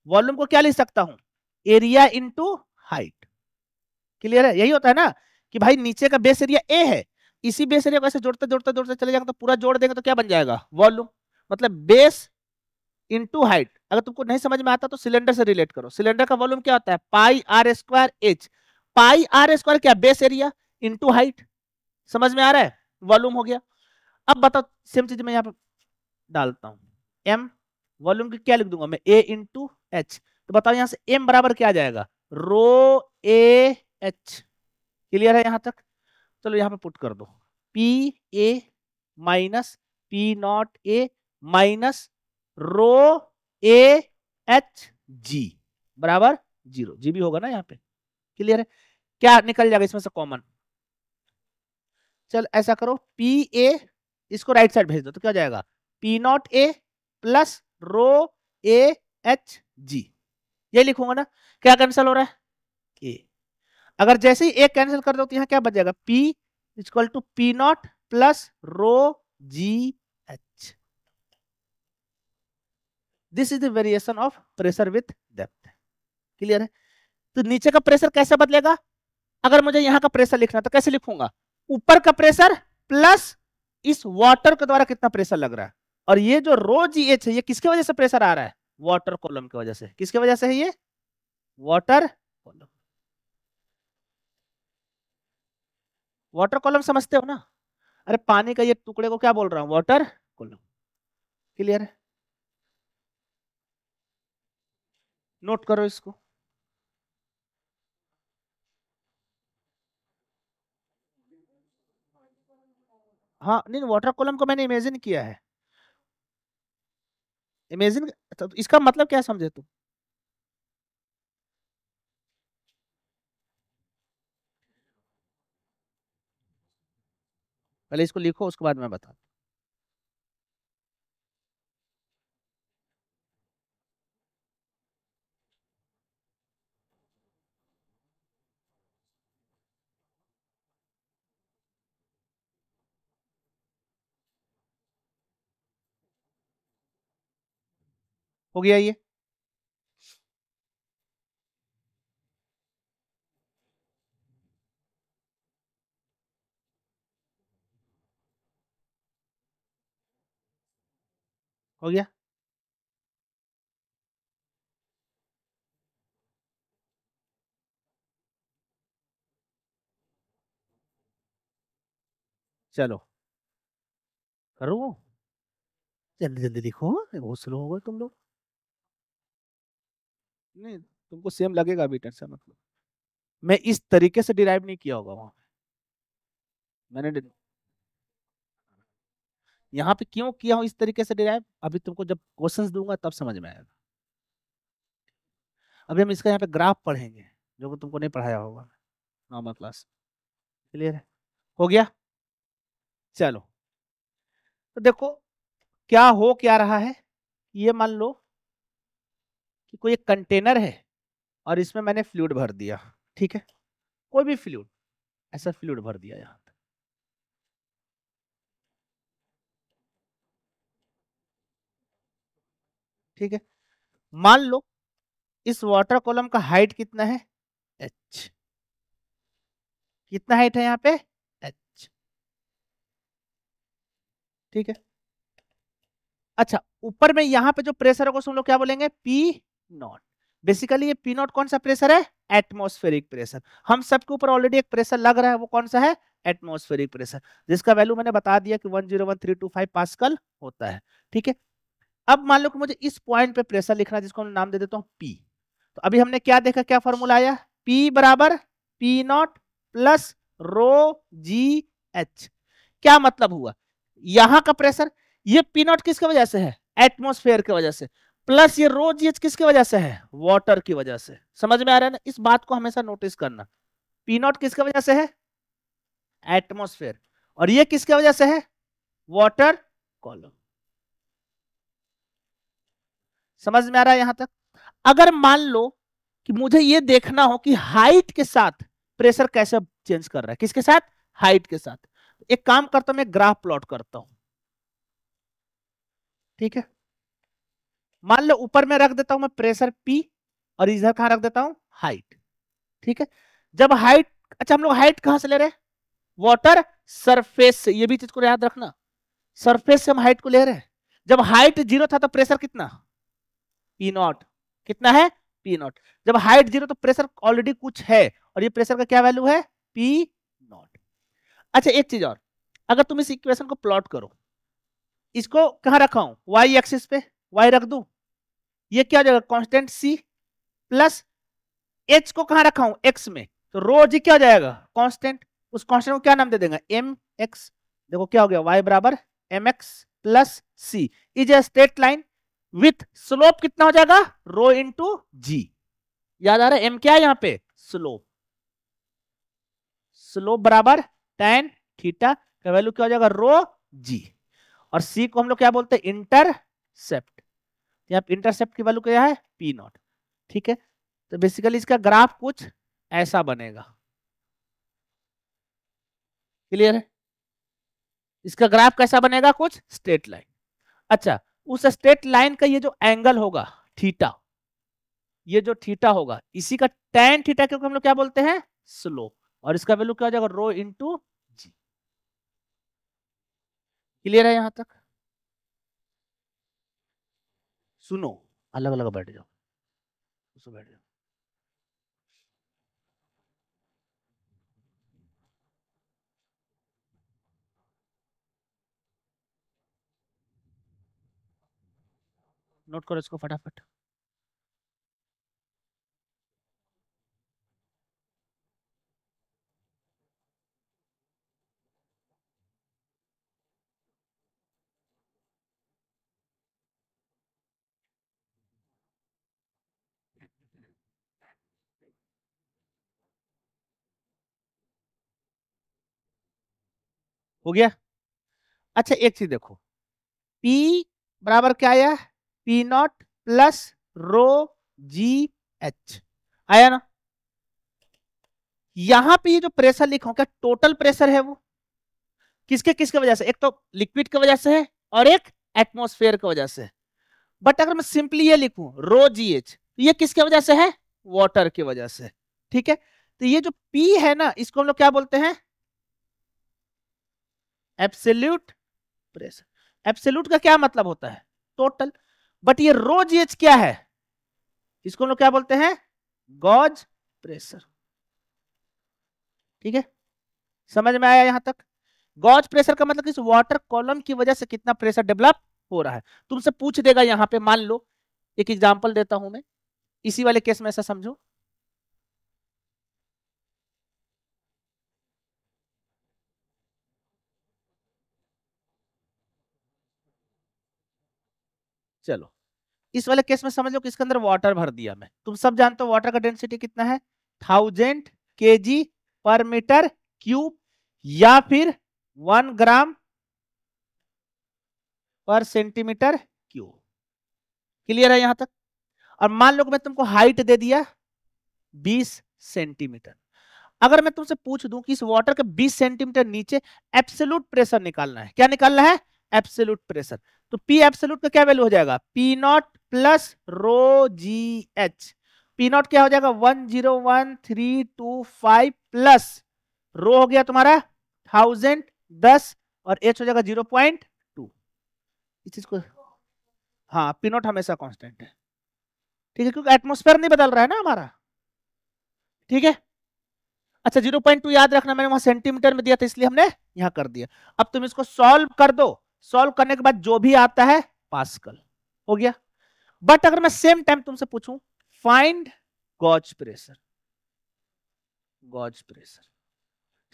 वॉल्यूम को क्या लिख सकता हूं, एरिया इंटू हाइट। क्लियर है? यही होता है ना कि भाई नीचे का बेस एरिया ए है, इसी बेस एरिया को ऐसे जोड़ते जोड़ते जोड़ते चले जाएंगे तो पूरा जोड़ देंगे तो क्या बन जाएगा, वॉल्यूम। मतलब बेस इंटू हाइट। अगर तुमको नहीं समझ में आता तो सिलेंडर से रिलेट करो, सिलेंडर का वॉल्यूम क्या होता है, pi R square H, pi R square क्या, बेस एरिया इंटू हाइट। समझ में आ रहा है, वॉल्यूम हो गया। अब बताओ सेम चीज मैं यहाँ पे डालता हूँ, एम, वॉल्यूम की क्या लिख दूंगा मैं, ए इंटू एच। तो बताओ यहाँ से एम बराबर क्या आ जाएगा, रो ए एच। क्लियर है यहाँ तक? चलो यहाँ पे पुट कर दो, P A minus P naught A minus rho A H जी बराबर जीरो, जी भी होगा ना यहाँ पे। क्लियर है? क्या निकल जाएगा इसमें से कॉमन, चल ऐसा करो, पी ए इसको राइट साइड भेज दो तो क्या हो जाएगा, P naught A plus row A H जी, ये लिखूंगा ना। क्या कैंसिल हो रहा है, ए। अगर जैसे ही एक कैंसिल कर दो तो यहाँ क्या बच जाएगा, P equal to P not plus rho G H. This is the variation of pressure with depth. Clear है? तो नीचे का प्रेशर कैसे बदलेगा, अगर मुझे यहाँ का प्रेशर लिखना तो कैसे लिखूंगा, ऊपर का प्रेशर प्लस इस वाटर के द्वारा कितना प्रेशर लग रहा है, और ये जो रो जी एच है ये किसकी वजह से प्रेशर आ रहा है, वाटर कॉलम की वजह से। किसकी वजह से है ये, वाटर कॉलम। वाटर कॉलम समझते हो ना, अरे पानी का ये टुकड़े को क्या बोल रहा हूँ, वाटर कॉलम। क्लियर है? नोट करो इसको। हाँ नहीं, वाटर कॉलम को मैंने इमेजिन किया है। इमेजिन, तो इसका मतलब क्या समझे तुम? पहले इसको लिखो, उसके बाद मैं बता। हो गया ये? हो गया। चलो करो, जल्दी जल्दी लिखो, बहुत स्लो हो गए तुम लोग। नहीं, तुमको सेम लगेगा अभी, टेंशन मत लो। मैं इस तरीके से डिराइव नहीं किया होगा वहां पे। मैंने यहाँ पे क्यों किया हूँ इस तरीके से डिराइव, अभी तुमको जब क्वेश्चंस दूंगा तब समझ में आएगा। अभी हम इसका यहाँ पे ग्राफ पढ़ेंगे, जो कि तुमको नहीं पढ़ाया होगा नॉर्मल क्लास। क्लियर है? हो गया। चलो, तो देखो क्या हो क्या रहा है। ये मान लो कि कोई एक कंटेनर है और इसमें मैंने फ्लूइड भर दिया। ठीक है, कोई भी फ्लूइड, ऐसा फ्लूइड भर दिया यहाँ पे। ठीक है, मान लो इस वाटर कॉलम का हाइट कितना है, एच। कितना हाइट है यहाँ पे, एच। ठीक है, अच्छा ऊपर में यहाँ पे जो प्रेशर होगा उसको हम लोग क्या बोलेंगे, पी नॉट। बेसिकली ये पी नॉट कौन सा प्रेशर है, एटमॉस्फेरिक प्रेशर। हम सबके ऊपर ऑलरेडी एक प्रेशर लग रहा है, वो कौन सा है, एटमॉस्फेरिक प्रेशर, जिसका वैल्यू मैंने बता दिया कि 101,325 पास्कल होता है। ठीक है, अब मान लो कि मुझे इस पॉइंट पे प्रेशर लिखना है, जिसको मैं नाम दे देता हूँ पी। तो अभी हमने क्या देखा, क्या फॉर्मूला आया, पी बराबर P not plus rho G H. क्या मतलब हुआ, यहां का प्रेशर, ये पी नॉट किसके वजह से है, एटमोस्फेयर की वजह से, प्लस ये रो जी एच किसकी वजह से है, वाटर की वजह से। समझ में आ रहा है ना, इस बात को हमेशा नोटिस करना। पी नॉट किसकी वजह से है, एटमोस्फेयर, और ये किसकी वजह से है, वाटर कॉलम। समझ में आ रहा है यहां तक? अगर मान लो कि मुझे ये देखना हो कि हाइट के साथ प्रेशर कैसे चेंज कर रहा है, किसके साथ, हाइट के साथ, एक काम करता हूं, मैं ग्राफ प्लॉट करता हूं। ठीक है, मान लो ऊपर में रख देता हूं मैं प्रेशर पी, और इधर कहां रख देता हूं, हाइट। ठीक है, जब हाइट, अच्छा हम लोग हाइट कहां से ले रहे हैं, वाटर सरफेस से, ये भी चीज को याद रखना, सरफेस से हम हाइट को ले रहे हैं। जब हाइट जीरो था तो प्रेशर कितना, पी नॉट। कितना है, पी नॉट। जब हाइट जीरो तो प्रेशर ऑलरेडी कुछ है, और ये प्रेशर का क्या वैल्यू है, पी नॉट। अच्छा एक चीज और, अगर तुम इस इक्वेशन को प्लॉट करो, इसको कहां रखा हूं, वाई एक्सिस पे, वाई रख दू, ये क्या हो जाएगा, कांस्टेंट सी, प्लस एच को कहां रखा हूं, एक्स में, तो रो जी क्या हो जाएगा, कांस्टेंट। उस कांस्टेंट को क्या नाम दे देंगे, एम एक्स। देखो क्या हो गया, वाई बराबर M X plus C is a straight line with slope कितना हो जाएगा, रो इंटू जी। याद आ रहा है, एम क्या है यहाँ पे, स्लोप। स्लोप बराबर tan थीटा का वैल्यू क्या हो जाएगा, रो जी। और सी को हम लोग क्या बोलते हैं, इंटरसेप्ट। यहाँ इंटरसेप्ट की वैल्यू क्या है, पी नॉट। ठीक है, तो बेसिकली इसका ग्राफ कुछ ऐसा बनेगा। क्लियर है, इसका ग्राफ कैसा बनेगा, कुछ स्ट्रेट लाइन। अच्छा, उस स्ट्रेट लाइन का ये जो एंगल होगा थीटा, ये जो थीटा होगा इसी का tan थीटा, क्योंकि हम लोग क्या बोलते हैं, स्लोप, और इसका वैल्यू क्या हो जाएगा, रो इंटू जी। क्लियर है यहां तक? सुनो, अलग अलग बैठ जाओ, उसको बैठ जाओ। नोट करो इसको फटाफट। हो गया। अच्छा एक चीज देखो, P बराबर क्या आया, P not plus rho G H आया ना। यहां पे ये जो प्रेशर लिखा हूं क्या टोटल प्रेशर है वो, किसके किसके वजह से, एक तो लिक्विड की वजह से है और एक एटमॉस्फेयर की वजह से। बट अगर मैं सिंपली ये लिखूं रो जी एच, ये किसके वजह से है, वाटर की वजह से। ठीक है, तो ये जो P है ना इसको हम लोग क्या बोलते हैं, एब्सोल्यूट प्रेशर। एब्सोल्यूट का क्या मतलब होता है, टोटल। बट ये रो जी एच क्या है, इसको हम लोग क्या बोलते हैं, गॉज प्रेशर। ठीक है, समझ में आया यहां तक। गॉज प्रेशर का मतलब इस वाटर कॉलम की वजह से कितना प्रेशर डेवलप हो रहा है। तुमसे पूछ देगा यहाँ पे, मान लो एक एग्जांपल देता हूं मैं, इसी वाले केस में ऐसा समझो। चलो इस वाले केस में समझ लो कि इसके अंदर वाटर भर दिया मैं, तुम सब जानते हो वाटर का डेंसिटी कितना है, 1000 kg पर मीटर क्यूब या फिर 1 ग्राम पर सेंटीमीटर क्यूब। क्लियर है यहां तक। और मान लो कि मैं तुमको हाइट दे दिया 20 सेंटीमीटर। अगर मैं तुमसे पूछ दूं कि इस वाटर के 20 सेंटीमीटर नीचे एब्सोल्यूट प्रेशर निकालना है, क्या निकालना है, एब्सोल्यूट प्रेशर। तो पी एब्सोल्यूट का क्या वैल्यू हो जाएगा, P not plus rho G H. P not क्या हो जाएगा 101,325 प्लस रो हो गया तुम्हारा 1010 और एच हो जाएगा 0.2। इस चीज को, हाँ पी नॉट हमेशा कांस्टेंट है। ठीक है, क्योंकि एटमोस्फेयर नहीं बदल रहा है ना हमारा। ठीक है, अच्छा 0.2 याद रखना, मैंने वहां सेंटीमीटर में दिया था इसलिए हमने यहां कर दिया। अब तुम इसको सॉल्व कर दो, सॉल्व करने के बाद जो भी आता है पास्कल हो गया। बट अगर मैं सेम टाइम तुमसे पूछूं find gauge pressure, gauge pressure,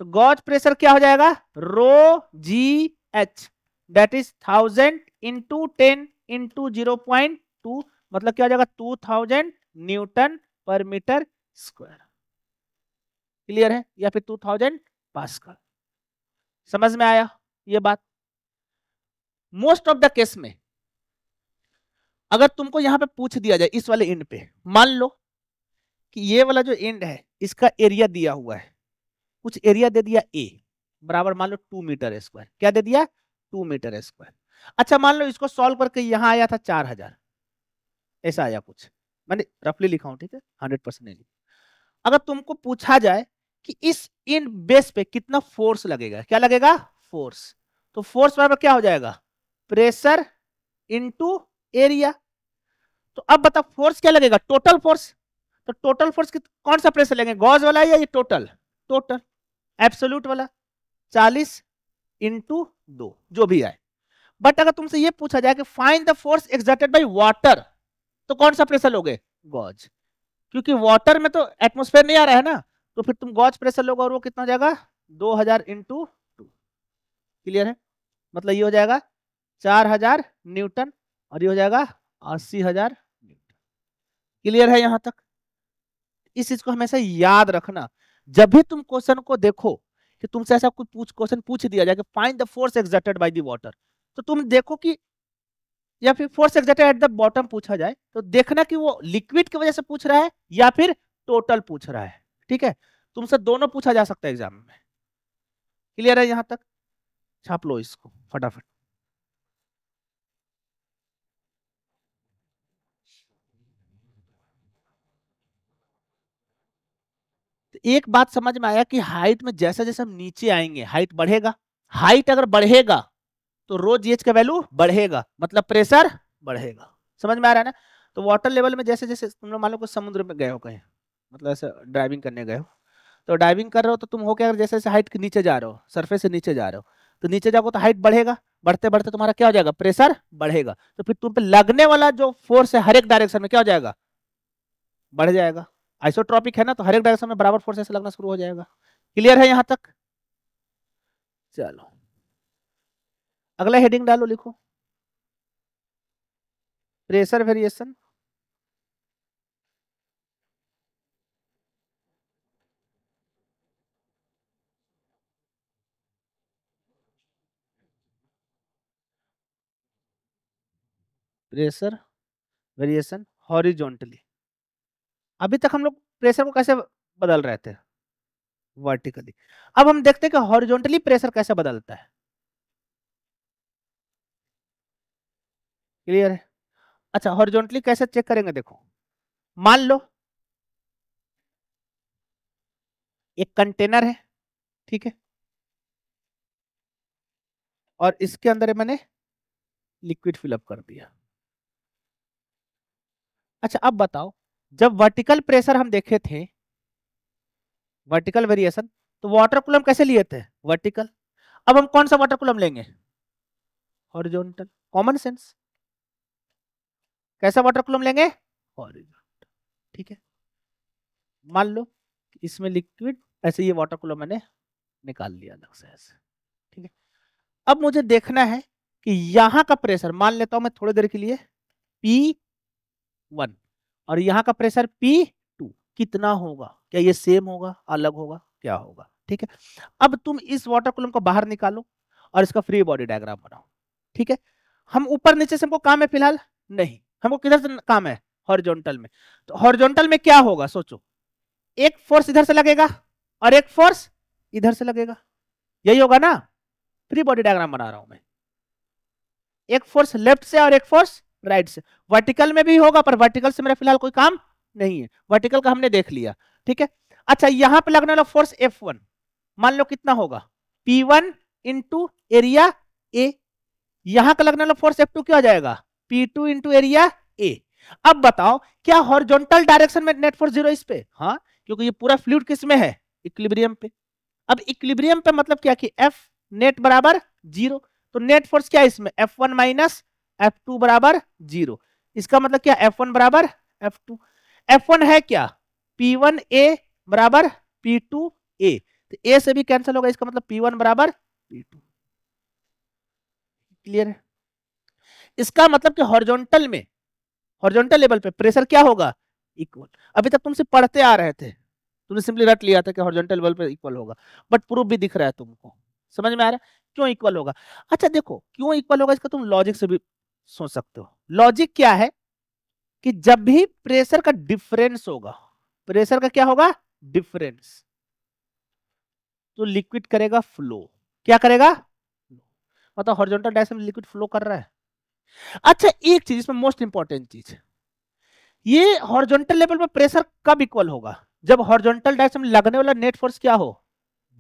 तो गॉज प्रेशर क्या हो जाएगा, rho G H that is 1000 × 10 × 0.2, मतलब क्या हो जाएगा 2000 Newton per metre square. Clear है, या फिर 2000 पास्कल। समझ में आया ये बात। मोस्ट ऑफ द केस में अगर तुमको यहां पे पूछ दिया जाए इस वाले एंड पे, मान लो कि ये वाला जो एंड है इसका एरिया दिया हुआ है, कुछ एरिया दे दिया ए बराबर मान लो 2 मीटर स्क्वायर, क्या दे दिया 2 मीटर स्क्वायर। अच्छा मान लो इसको सॉल्व करके यहां आया था 4000, ऐसा आया कुछ, मैंने रफली लिखा हूं, ठीक है 100% नहीं। अगर तुमको पूछा जाए कि इस इन बेस पे कितना फोर्स लगेगा, क्या लगेगा, फोर्स, तो फोर्स बराबर क्या हो जाएगा, प्रेशर इनटू एरिया। तो अब बता फोर्स क्या लगेगा, टोटल फोर्स। तो टोटल फोर्स कौन सा प्रेशर लेंगे, गॉज वाला या ये टोटल, टोटल एब्सोल्यूट वाला 40 × 2 जो भी आए। बट अगर तुमसे ये पूछा जाए कि find the force exerted by water, तो कौन सा प्रेशर लोगे, गॉज, क्योंकि वाटर में तो एटमोस्फेयर नहीं आ रहा है ना, तो फिर तुम गॉज प्रेशर लोगे और वो कितना हो जाएगा 2000 × 2। क्लियर है, मतलब ये हो जाएगा 4000 न्यूटन और ये हो जाएगा 80,000 न्यूटन। क्लियर है यहां तक। इस चीज को हमेशा याद रखना, जब भी तुम क्वेश्चन को देखो कि तुमसे ऐसा कुछ क्वेश्चन पूछ दिया जाए कि find the force exerted by the water, तो तुम देखो कि, या फिर force exerted at the bottom पूछा जाए तो देखना कि वो लिक्विड की वजह से पूछ रहा है या फिर टोटल पूछ रहा है। ठीक है, तुमसे दोनों पूछा जा सकता है एग्जाम में। क्लियर है यहां तक, छाप लो इसको फटाफट। तो एक बात समझ में आया कि हाइट में जैसे जैसे हम नीचे आएंगे हाइट बढ़ेगा, हाइट अगर बढ़ेगा तो रो जीएच का वैल्यू बढ़ेगा, मतलब प्रेशर बढ़ेगा। समझ में आ रहा है ना। तो वाटर लेवल में जैसे जैसे तुम लोग मान लो कुछ समुद्र में गए हो कहीं, मतलब ऐसे ड्राइविंग करने गए हो, तो ड्राइविंग कर रहे हो तो तुम हो क्या, अगर जैसे जैसे हाइट के नीचे जा रहे हो, सरफेस से नीचे जा रहे हो, तो नीचे जाओगे तो हाइट बढ़ेगा, बढ़ते बढ़ते तुम्हारा क्या हो जाएगा, प्रेशर बढ़ेगा, तो फिर तुम पे लगने वाला जो फोर्स है हर एक डायरेक्शन में क्या हो जाएगा, बढ़ जाएगा। आइसोट्रॉपिक है ना, तो हर एक डायरेक्शन में बराबर फोर्स ऐसे लगना शुरू हो जाएगा। क्लियर है यहां तक। चलो अगला हेडिंग डालो, लिखो pressure variation. Pressure variation horizontally. अभी तक हम लोग प्रेशर को कैसे बदल रहे थे, वर्टिकली। अब हम देखते हैं कि हॉरिजॉन्टली प्रेशर कैसे बदलता है। क्लियर है? अच्छा, हॉरिजॉन्टली कैसे चेक करेंगे, देखो मान लो एक कंटेनर है, ठीक है, और इसके अंदर मैंने लिक्विड फिलअप कर दिया। अच्छा अब बताओ, जब वर्टिकल प्रेशर हम देखे थे, वर्टिकल वेरिएशन, तो वाटर कूलम कैसे लिए थे, वर्टिकल। अब हम कौन सा वाटर कूलम लेंगे, हॉरिजॉन्टल। Common sense. कैसा वाटर कूलम लेंगे, हॉरिजॉन्टल, ठीक है। मान लो इसमें लिक्विड, ऐसे ये वाटर कूलम मैंने निकाल लिया अलग से ऐसे, ठीक है। अब मुझे देखना है कि यहां का प्रेशर, मान लेता हूं मैं थोड़ी देर के लिए, P1, और यहां का प्रेशर P2, कितना होगा, क्या ये सेम होगा, अलग होगा, क्या होगा, ठीक है। अब तुम इस वाटर कूलम को बाहर निकालो और इसका फ्री बॉडी डायग्राम बनाओ, ठीक है। हम ऊपर नीचे से हमको काम है फिलहाल नहीं, हमको किधर से काम है, हॉरिजॉन्टल में। तो हॉरिजॉन्टल में क्या होगा, सोचो, एक फोर्स इधर से लगेगा और एक फोर्स इधर से लगेगा, यही होगा ना। फ्री बॉडी डायग्राम बना रहा हूं मैं, एक फोर्स लेफ्ट से और एक फोर्स राइट से। वर्टिकल में भी होगा, पर वर्टिकल से मेरा फिलहाल कोई काम नहीं है, वर्टिकल का हमने देख लिया, ठीक है। अच्छा, यहां पे लगने वाला फोर्स F1 मान लो कितना होगा, P1 इंटू एरिया ए। यहां का लगने वाला फोर्स F2 क्या हो जाएगा, P2 इंटू एरिया ए। अब बताओ, क्या हॉरिजॉन्टल डायरेक्शन में नेट फोर्स जीरो इस पे, हाँ, क्योंकि ये पूरा फ्लूइड किस में है, इक्विलिब्रियम पे। अब इक्विलिब्रियम पे मतलब क्या कि F नेट बराबर जीरो, तो नेट फोर्स क्या है इसमें, F1 माइनस F2 बराबर जीरो। इसका मतलब क्या, F1 बराबर F2। F1 है क्या, P1A बराबर P2A, तो A से भी कैंसिल होगा, इसका मतलब P1 बराबर P2। क्लियर है? इसका मतलब कि हॉरिजॉन्टल में, हॉरिजॉन्टल लेवल पे प्रेशर क्या होगा, इक्वल। अभी तक तुमसे पढ़ते आ रहे थे, तुमने सिंपली रट लिया था कि हॉरिजॉन्टल लेवल पे इक्वल होगा, बट प्रूफ भी दिख रहा है तुमको, समझ में आ रहा है क्यों इक्वल होगा। अच्छा देखो, क्यों इक्वल होगा इसका तुम लॉजिक से भी सोच सकते हो। लॉजिक क्या है कि जब भी प्रेशर का डिफरेंस होगा, प्रेशर का क्या होगा, डिफरेंस, तो लिक्विड करेगा फ्लो। क्या करेगा, मतलब हॉरिजॉन्टल डायरेक्शन में लिक्विड फ्लो कर रहा है। अच्छा एक चीज इसमें मोस्ट इंपॉर्टेंट चीज, ये हॉरिजॉन्टल लेवल पर प्रेशर कब इक्वल होगा, जब हॉरिजॉन्टल डायरेक्शन में लगने वाला नेट फोर्स क्या हो,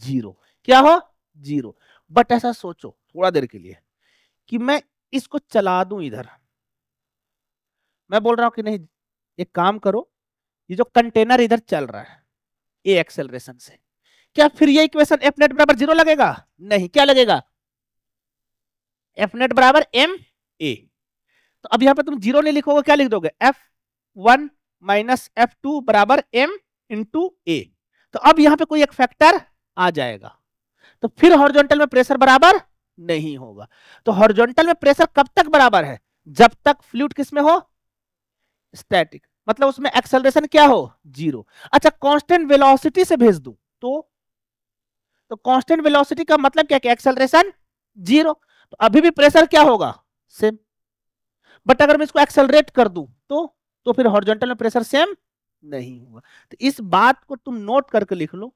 जीरो। क्या हो, जीरो। बट ऐसा सोचो थोड़ा देर के लिए कि मैं इसको चला दूं इधर, मैं बोल रहा हूं कि नहीं, एक काम करो, ये जो कंटेनर इधर चल रहा है ए एक्सेलरेशन से, क्या फिर ये इक्वेशन एफ नेट बराबर जीरो लगेगा, नहीं, क्या लगेगा, एफ नेट बराबर एम ए। तो अब यहां पर तुम जीरो नहीं लिखोगे, क्या लिख दोगे, F1 माइनस F2 बराबर M इंटू ए। तो अब यहां पे कोई एक फैक्टर आ जाएगा, तो फिर हॉरिजॉन्टल में प्रेशर बराबर नहीं होगा। तो हॉरिजॉन्टल में प्रेशर कब तक बराबर है, जब तक फ्लूइड किस में हो, स्टैटिक, मतलब उसमें एक्सेलरेशन क्या हो, जीरो। अच्छा कांस्टेंट वेलोसिटी से भेज दूं तो कांस्टेंट वेलोसिटी का मतलब क्या, एक्सेलरेशन जीरो, तो अभी भी प्रेशर क्या होगा, सेम। बट अगर मैं इसको एक्सेलरेट कर दूं तो फिर हॉरिजॉन्टल में प्रेशर सेम नहीं होगा। तो इस बात को तुम नोट करके लिख लो।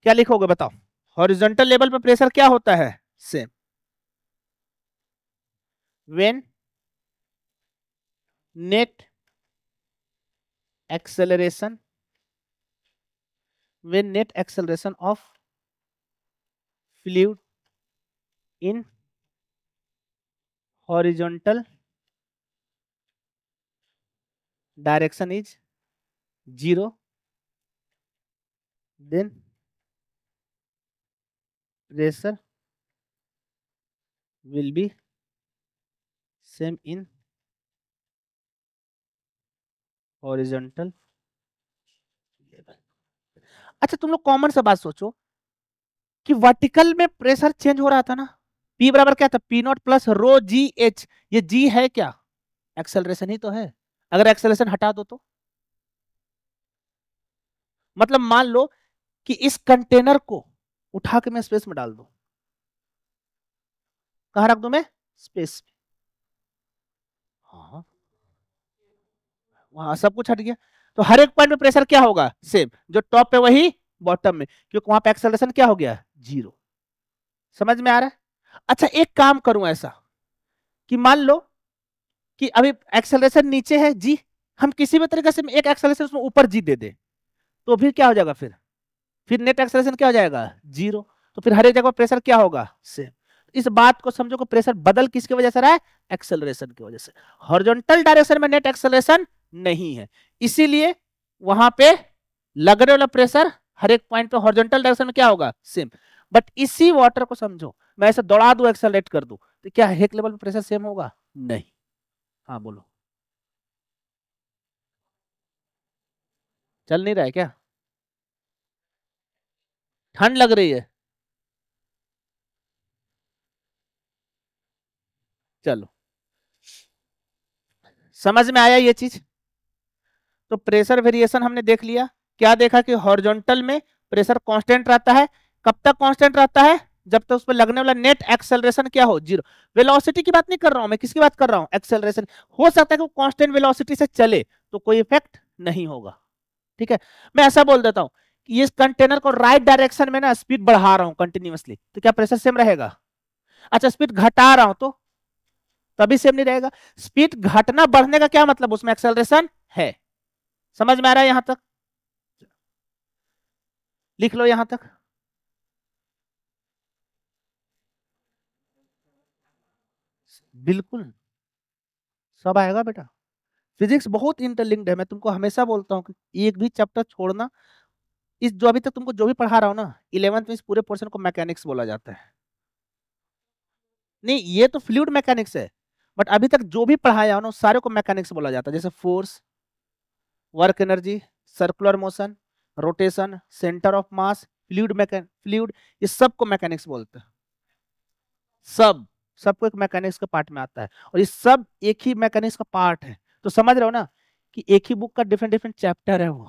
क्या लिखोगे बताओ, हॉरिजॉन्टल लेवल पे प्रेशर क्या होता है, same. When net acceleration, when net acceleration of fluid in horizontal direction is zero, then pressure will be same in horizontal level। अच्छा तुम लोग कॉमन सा बात सोचो कि वर्टिकल में प्रेशर चेंज हो रहा था ना, P बराबर क्या था, P not plus rho G H. ये G है क्या, एक्सेलरेशन ही तो है, अगर एक्सेलरेशन हटा दो तो, मतलब मान लो कि इस कंटेनर को उठा के मैं स्पेस में डाल दूं, कहाँ रख दूं मैं? स्पेस में। हाँ, वहां सब कुछ हट गया। तो हर एक पॉइंट में प्रेशर क्या होगा? सेम, जो टॉप पे वही बॉटम में, क्योंकि वहां पे एक्सेलरेशन क्या हो गया? जीरो। समझ में आ रहा है? अच्छा, एक काम करूं ऐसा कि मान लो कि अभी एक्सेलरेशन नीचे है जी, हम किसी भी तरीके से एक एक्सेलरेशन उसमें ऊपर जी दे दे, तो फिर क्या हो जाएगा? फिर नेट एक्सेलरेशन क्या हो जाएगा? जीरो। तो फिर हर एक जगह प्रेशर क्या होगा? सेम। इस बात को समझो कि प्रेशर बदल किसकी वजह से रहा है? एक्सेलरेशन की वजह से। हॉरिजॉन्टल डायरेक्शन में नेट एक्सेलरेशन नहीं है, इसीलिए वहां पे लगने वाला प्रेशर हर एक पॉइंट पे हॉरिजॉन्टल डायरेक्शन में क्या होगा? सेम। बट इसी वाटर को समझो, मैं ऐसे दौड़ा दूं, एक्सेलरेट कर दूं, तो क्या एक लेवल पे प्रेशर सेम होगा? नहीं। हाँ बोलो। चल नहीं रहा है क्या? ठंड लग रही है? चलो, समझ में आया ये चीज? तो प्रेशर वेरिएशन हमने देख लिया। क्या देखा कि हॉरिजॉन्टल में प्रेशर कांस्टेंट रहता है। कब तक कांस्टेंट रहता है? जब तक उस पर लगने वाला नेट एक्सेलरेशन क्या हो? जीरो। वेलोसिटी की बात नहीं कर रहा हूं मैं, किसकी बात कर रहा हूं? एक्सेलरेशन। हो सकता है कि वो कांस्टेंट वेलोसिटी से चले तो कोई इफेक्ट नहीं होगा। ठीक है, मैं ऐसा बोल देता हूं कि इस कंटेनर को राइट डायरेक्शन में ना स्पीड बढ़ा रहा हूं कंटिन्यूअसली, तो क्या प्रेशर सेम रहेगा? अच्छा, स्पीड घटा रहा हूं तो तभी सेम नहीं रहेगा। स्पीड घटना बढ़ने का क्या मतलब? उसमें एक्सेलरेशन है। समझ में आ रहा है यहां तक? लिख लो यहां तक। बिल्कुल, सब आएगा बेटा। फिजिक्स बहुत इंटरलिंक्ड है, मैं तुमको हमेशा बोलता हूँ कि एक भी चैप्टर छोड़ना। इस जो अभी तक तुमको जो भी पढ़ा रहा हूँ ना, 11th में इस पूरे पोर्शन को मैकेनिक्स बोला जाता है। नहीं, ये तो फ्लूइड मैकेनिक्स है, बट अभी तक जो भी पढ़ाया हो ना, उस सारे को मैकेनिक्स बोला जाता है। जैसे force, work energy, circular motion, rotation, centre of mass, fluid, ये सबको मैकेनिक्स बोलते हैं। सब सबको एक मैकेनिक्स के पार्ट में आता है, और ये सब एक ही मैकेनिक्स का पार्ट है। तो समझ रहे हो ना कि एक ही बुक का डिफरेंट डिफरेंट चैप्टर है वो।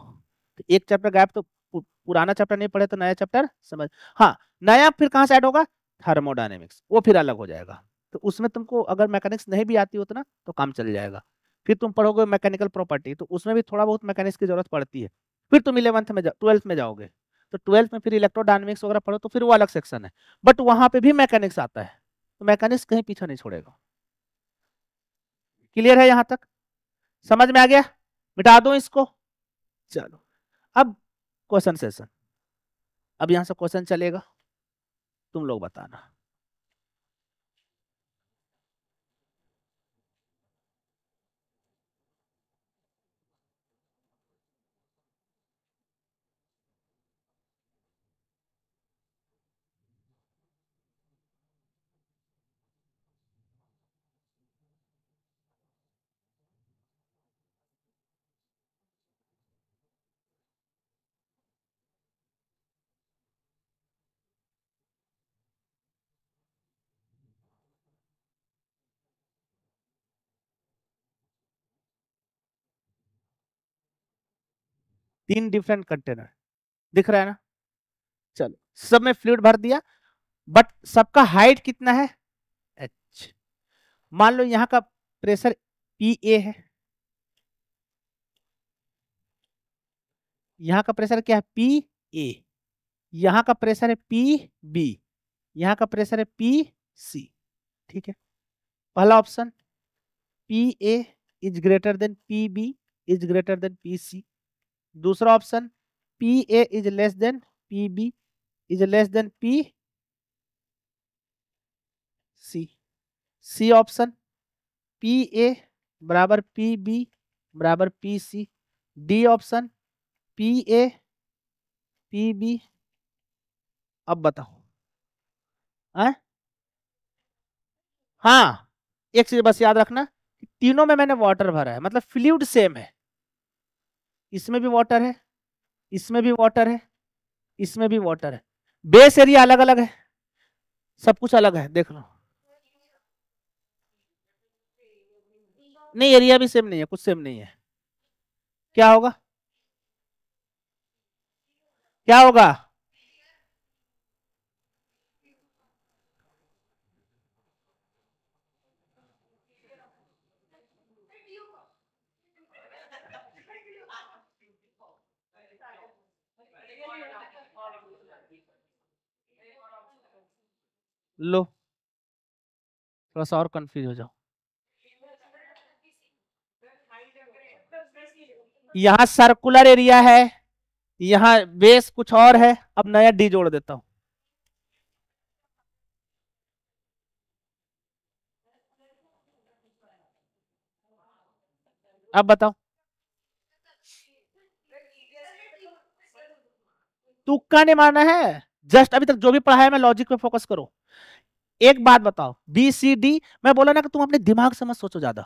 तो एक चैप्टर गायब तो पुराना चैप्टर नहीं पढ़े तो नया चैप्टर समझ। हाँ, नया फिर कहाँ से ऐड होगा? थर्मोडायनेमिक्स, वो फिर अलग हो जाएगा। तो उसमें तुमको अगर मैकेनिक्स नहीं भी आती हो तो ना, तो काम चल जाएगा। फिर तुम पढ़ोगे मैकेनिकल प्रॉपर्टी, तो उसमें भी थोड़ा बहुत मैकेनिक्स की जरूरत पड़ती है। फिर तुम 11th में 12th में जाओगे, तो 12th में फिर इलेक्ट्रोडायनेमिक्स वगैरह पढ़ो, तो फिर वो अलग सेक्शन है। बट वहां पे भी मैकेनिक्स आता है, तो मैकेनिक्स कहीं पीछा नहीं छोड़ेगा। क्लियर है यहां तक? समझ में आ गया? मिटा दो इसको। चलो, अब क्वेश्चन सेशन। अब यहां से क्वेश्चन चलेगा, तुम लोग बताना। 3 डिफरेंट कंटेनर दिख रहा है ना? चलो, सब में फ्लूइड भर दिया, बट सबका हाइट कितना है? एच। मान लो यहाँ का प्रेशर पी ए है, यहाँ का प्रेशर क्या है? पी ए। यहाँ का प्रेशर है पी बी, यहाँ का प्रेशर है पी सी। ठीक है, पहला option P A is greater than P B is greater than P C. दूसरा option P A is less than P B is less than P C. C option P A बराबर P B बराबर P C. D option P A P B. अब बताओ। है? हाँ, एक चीज बस याद रखना, तीनों में मैंने वाटर भरा है, मतलब फ्लूइड सेम है। इसमें भी वाटर है, इसमें भी वाटर है, इसमें भी वाटर है। बेस एरिया अलग अलग है, सब कुछ अलग है, देख लो। नहीं, एरिया भी सेम नहीं है, कुछ सेम नहीं है। क्या होगा? क्या होगा? लो थोड़ा सा और कंफ्यूज हो जाओ। यहाँ सर्कुलर एरिया है, यहाँ बेस कुछ और है, अब नया डी जोड़ देता हूं। अब बताओ, तुक्का नहीं मारना है, जस्ट अभी तक जो भी पढ़ा है मैं लॉजिक पे फोकस करो। एक बात बताओ, बी सी डी, मैं बोला ना कि तुम अपने दिमाग से मत सोचो ज्यादा,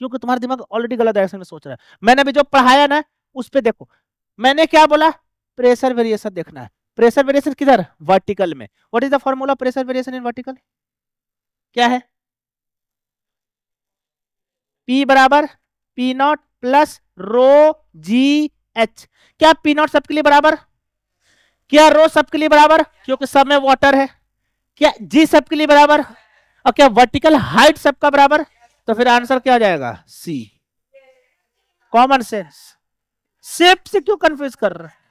क्योंकि तुम्हारा दिमाग ऑलरेडी गलत डायरेक्शन में सोच रहा है। मैंने अभी जो पढ़ाया ना उस पे देखो, मैंने क्या बोला, प्रेशर वेरिएशन देखना है। प्रेशर वेरिएशन किधर, वर्टिकल में। What is the formula pressure variation in vertical, क्या है, P बराबर P not plus rho G H. क्या पी नॉट सबके लिए बराबर, क्या रो सबके लिए बराबर, क्योंकि सब में वाटर है, क्या जी सबके लिए बराबर, और क्या वर्टिकल हाइट सबका बराबर, तो फिर आंसर क्या आ जाएगा, सी। कॉमन सेंस, शेप से क्यों कंफ्यूज कर रहे हैं।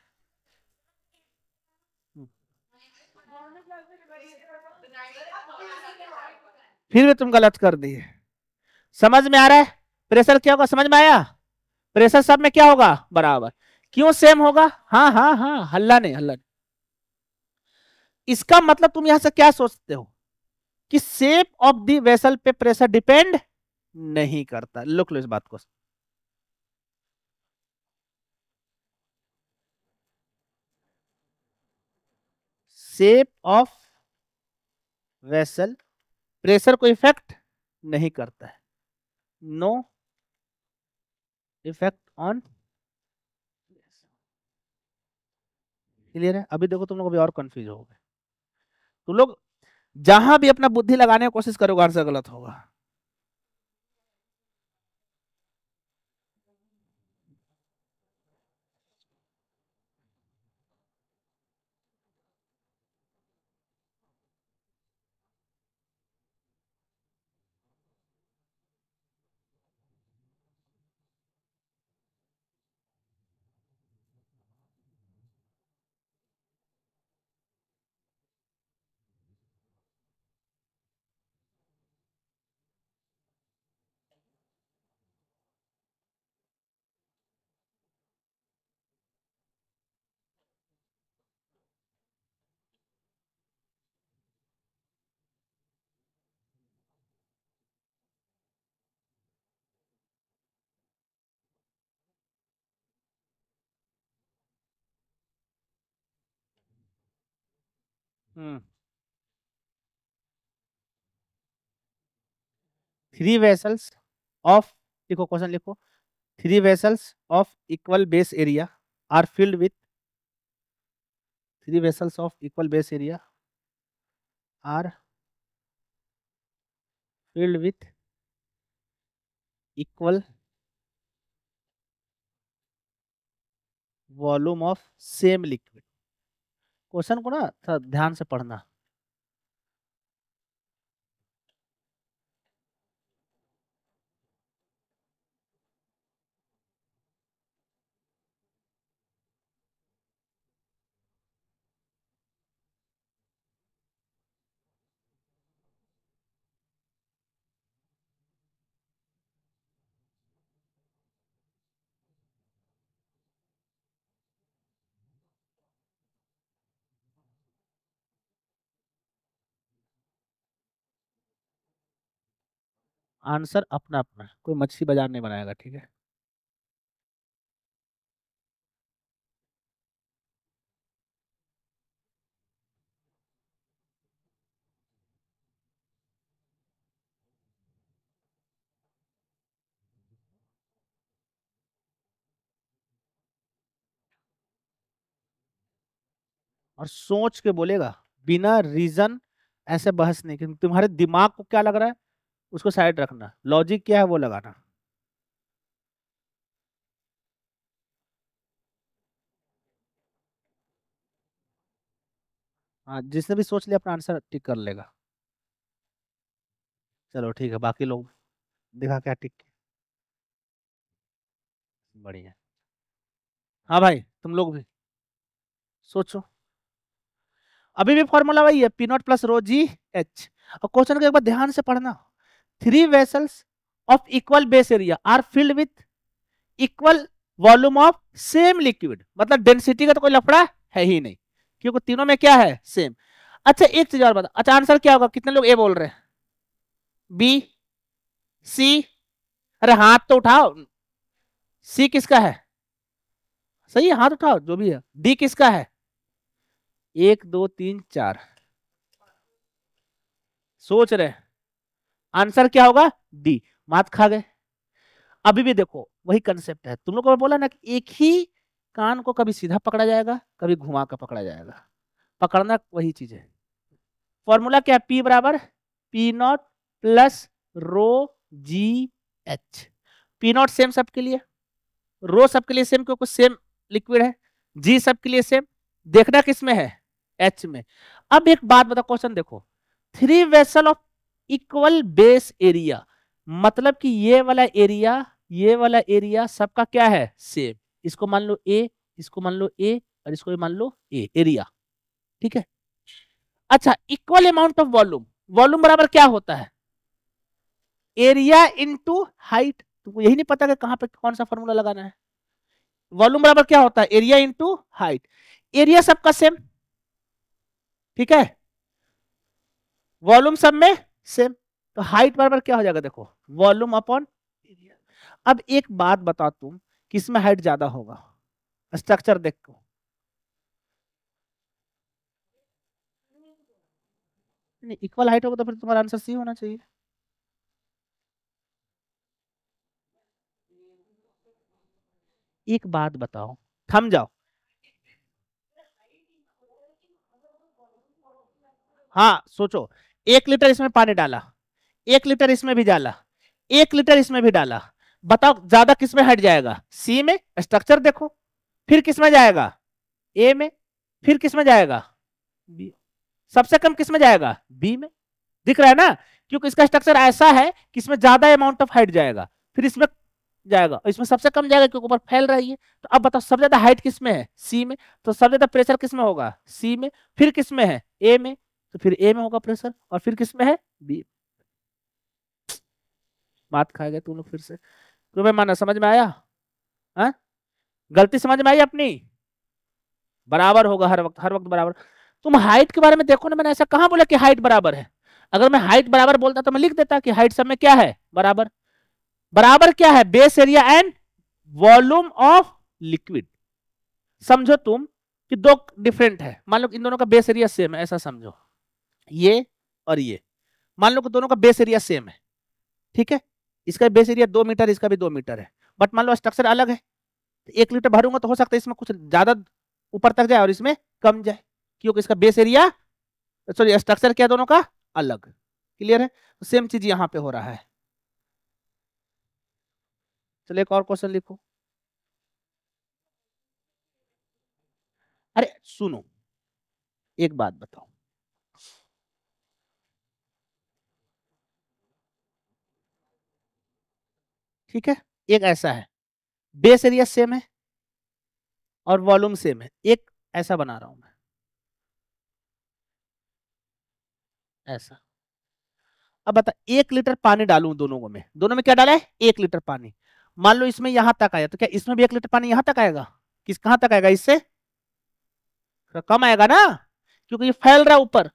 फिर भी तुम गलत कर दिए। समझ में आ रहा है, प्रेशर क्या होगा, समझ में आया, प्रेशर सब में क्या होगा, बराबर। क्यों सेम होगा, हाँ हाँ हाँ, हल्ला नहीं हल्ला नहीं। इसका मतलब तुम यहां से क्या सोचते हो कि शेप ऑफ द वेसल पे प्रेशर डिपेंड नहीं करता। लुक लो इस बात को, शेप ऑफ वेसल प्रेशर को इफेक्ट नहीं करता है, नो इफेक्ट ऑन। क्लियर है, अभी देखो तुम लोग अभी और कंफ्यूज हो गए। तुम लोग जहां भी अपना बुद्धि लगाने की कोशिश करोगे आंसर गलत होगा। हम्म, थ्री वेसल्स ऑफ, लिखो क्वेश्चन लिखो, three vessels of equal base area are filled with, three vessels of equal base area are filled with equal volume of same liquid. Question को ना थोड़ा ध्यान से पढ़ना। आंसर अपना अपना, कोई मच्छी बाजार नहीं बनाएगा, ठीक है। और सोच के बोलेगा, बिना रीजन ऐसे बहस नहीं, क्योंकि तुम्हारे दिमाग को क्या लग रहा है उसको साइड रखना, लॉजिक क्या है वो लगाना। हाँ, जिसने भी सोच लिया अपना आंसर टिक कर लेगा। चलो ठीक है, बाकी लोग दिखा क्या टिक किए। बढ़िया। हाँ भाई तुम लोग भी सोचो। अभी भी फॉर्मूला वही है, P not plus rho G H. और क्वेश्चन को एक बार ध्यान से पढ़ना, 3 vessels of equal base area are filled with equal volume of same liquid, मतलब डेंसिटी का तो कोई लफड़ा है ही नहीं, क्योंकि तीनों में क्या है, सेम। अच्छा एक चीज और बता, अच्छा आंसर क्या होगा, कितने लोग ए बोल रहे हैं, बी, सी, अरे हाथ तो उठाओ, सी किसका है, सही है, हाथ उठाओ जो भी है, डी किसका है, 1 2 3 4, सोच रहे, आंसर क्या होगा, डी, मात खा गए। अभी भी देखो वही कंसेप्ट है, तुम लोग को बोला ना कि एक ही कान को कभी सीधा पकड़ा जाएगा, कभी घुमा कर पकड़ा जाएगा, पकड़ना वही चीज है। फॉर्मूला क्या है, पी बराबर P not plus rho G H. P not same सबके लिए, रो सबके लिए सेम क्योंकि सेम लिक्विड है, जी सबके लिए सेम, देखना किस में है, एच में। अब एक बात बता, क्वेश्चन देखो, 3 vessel of equal base area, मतलब कि ये वाला एरिया सबका क्या है, सेम। इसको मान लो ए, इसको मान लो ए, और इसको भी मान लो ए, एरिया, ठीक है। अच्छा equal amount of volume, volume बराबर क्या होता है, एरिया इनटू हाइट। तुमको यही नहीं पता कि कहां पे कौन सा फॉर्मूला लगाना है, वॉल्यूम बराबर क्या होता है, एरिया इनटू हाइट। एरिया सबका सेम, ठीक है, वॉल्यूम सब में सेम, तो हाइट बराबर क्या हो जाएगा, देखो वॉल्यूम अपॉन एरिया। अब एक बात बता तुम, किसमें हाइट ज्यादा होगा, स्ट्रक्चर देखो, नहीं इक्वल हाइट होगा तो फिर तुम्हारा आंसर सी होना चाहिए। एक बात बताओ, थम जाओ, हाँ सोचो, 1 लीटर इसमें पानी डाला, 1 लीटर इसमें भी डाला, 1 लीटर इसमें भी डाला, बताओ ज्यादा किसमें हट जाएगा, सी में, स्ट्रक्चर देखो, फिर किसमें जाएगा, ए में, फिर किसमें जाएगा, बी, सबसे कम किसमें जाएगा, बी में। दिख रहा है ना, क्योंकि इसका स्ट्रक्चर ऐसा है कि इसमें ज्यादा अमाउंट ऑफ हाइट जाएगा, फिर इसमें जाएगा, इसमें सबसे कम जाएगा क्योंकि ऊपर फैल रही है। तो अब बताओ सबसे ज्यादा हाइट किसमें है, सी में, तो सबसे ज्यादा प्रेशर किसमें होगा, सी में, फिर किसमें है, ए में, तो फिर ए में होगा प्रेशर, और फिर किसमें है, बी। मात खा गए तुम लोग फिर से, तुम्हें माना समझ में आया, हाँ, गलती समझ में आई अपनी, बराबर होगा हर वक्त, हर वक्त बराबर। तुम हाइट के बारे में देखो ना, मैंने ऐसा कहां बोला कि हाइट बराबर है, अगर मैं हाइट बराबर बोलता तो मैं लिख देता कि हाइट सब में क्या है, बराबर। बराबर क्या है, base area and volume of liquid. समझो तुम कि दो डिफरेंट है, मान लो इन दोनों का बेस एरिया सेम है, ऐसा समझो, ये और ये, मान लो कि दोनों का बेस एरिया सेम है, ठीक है, इसका बेस एरिया 2 मीटर, इसका भी 2 मीटर है, बट मान लो स्ट्रक्चर अलग है, तो 1 लीटर भरूंगा तो हो सकता है इसमें कुछ ज्यादा ऊपर तक जाए और इसमें कम जाए, क्योंकि इसका बेस एरिया, सॉरी स्ट्रक्चर क्या दोनों का अलग, क्लियर है, तो सेम चीज यहाँ पे हो रहा है। चलिए एक और क्वेश्चन लिखो, अरे सुनो, एक बात बताओ, ठीक है, एक ऐसा है, बेस एरिया सेम है और वॉल्यूम सेम है, एक ऐसा बना रहा हूं मैं, ऐसा। अब बता, 1 लीटर पानी डालूं दोनों में क्या डाला है, 1 लीटर पानी, मान लो इसमें यहां तक आया, तो क्या इसमें भी 1 लीटर पानी यहां तक आएगा, किस कहां तक आएगा, इससे थोड़ा कम आएगा ना, क्योंकि ये फैल रहा है ऊपर,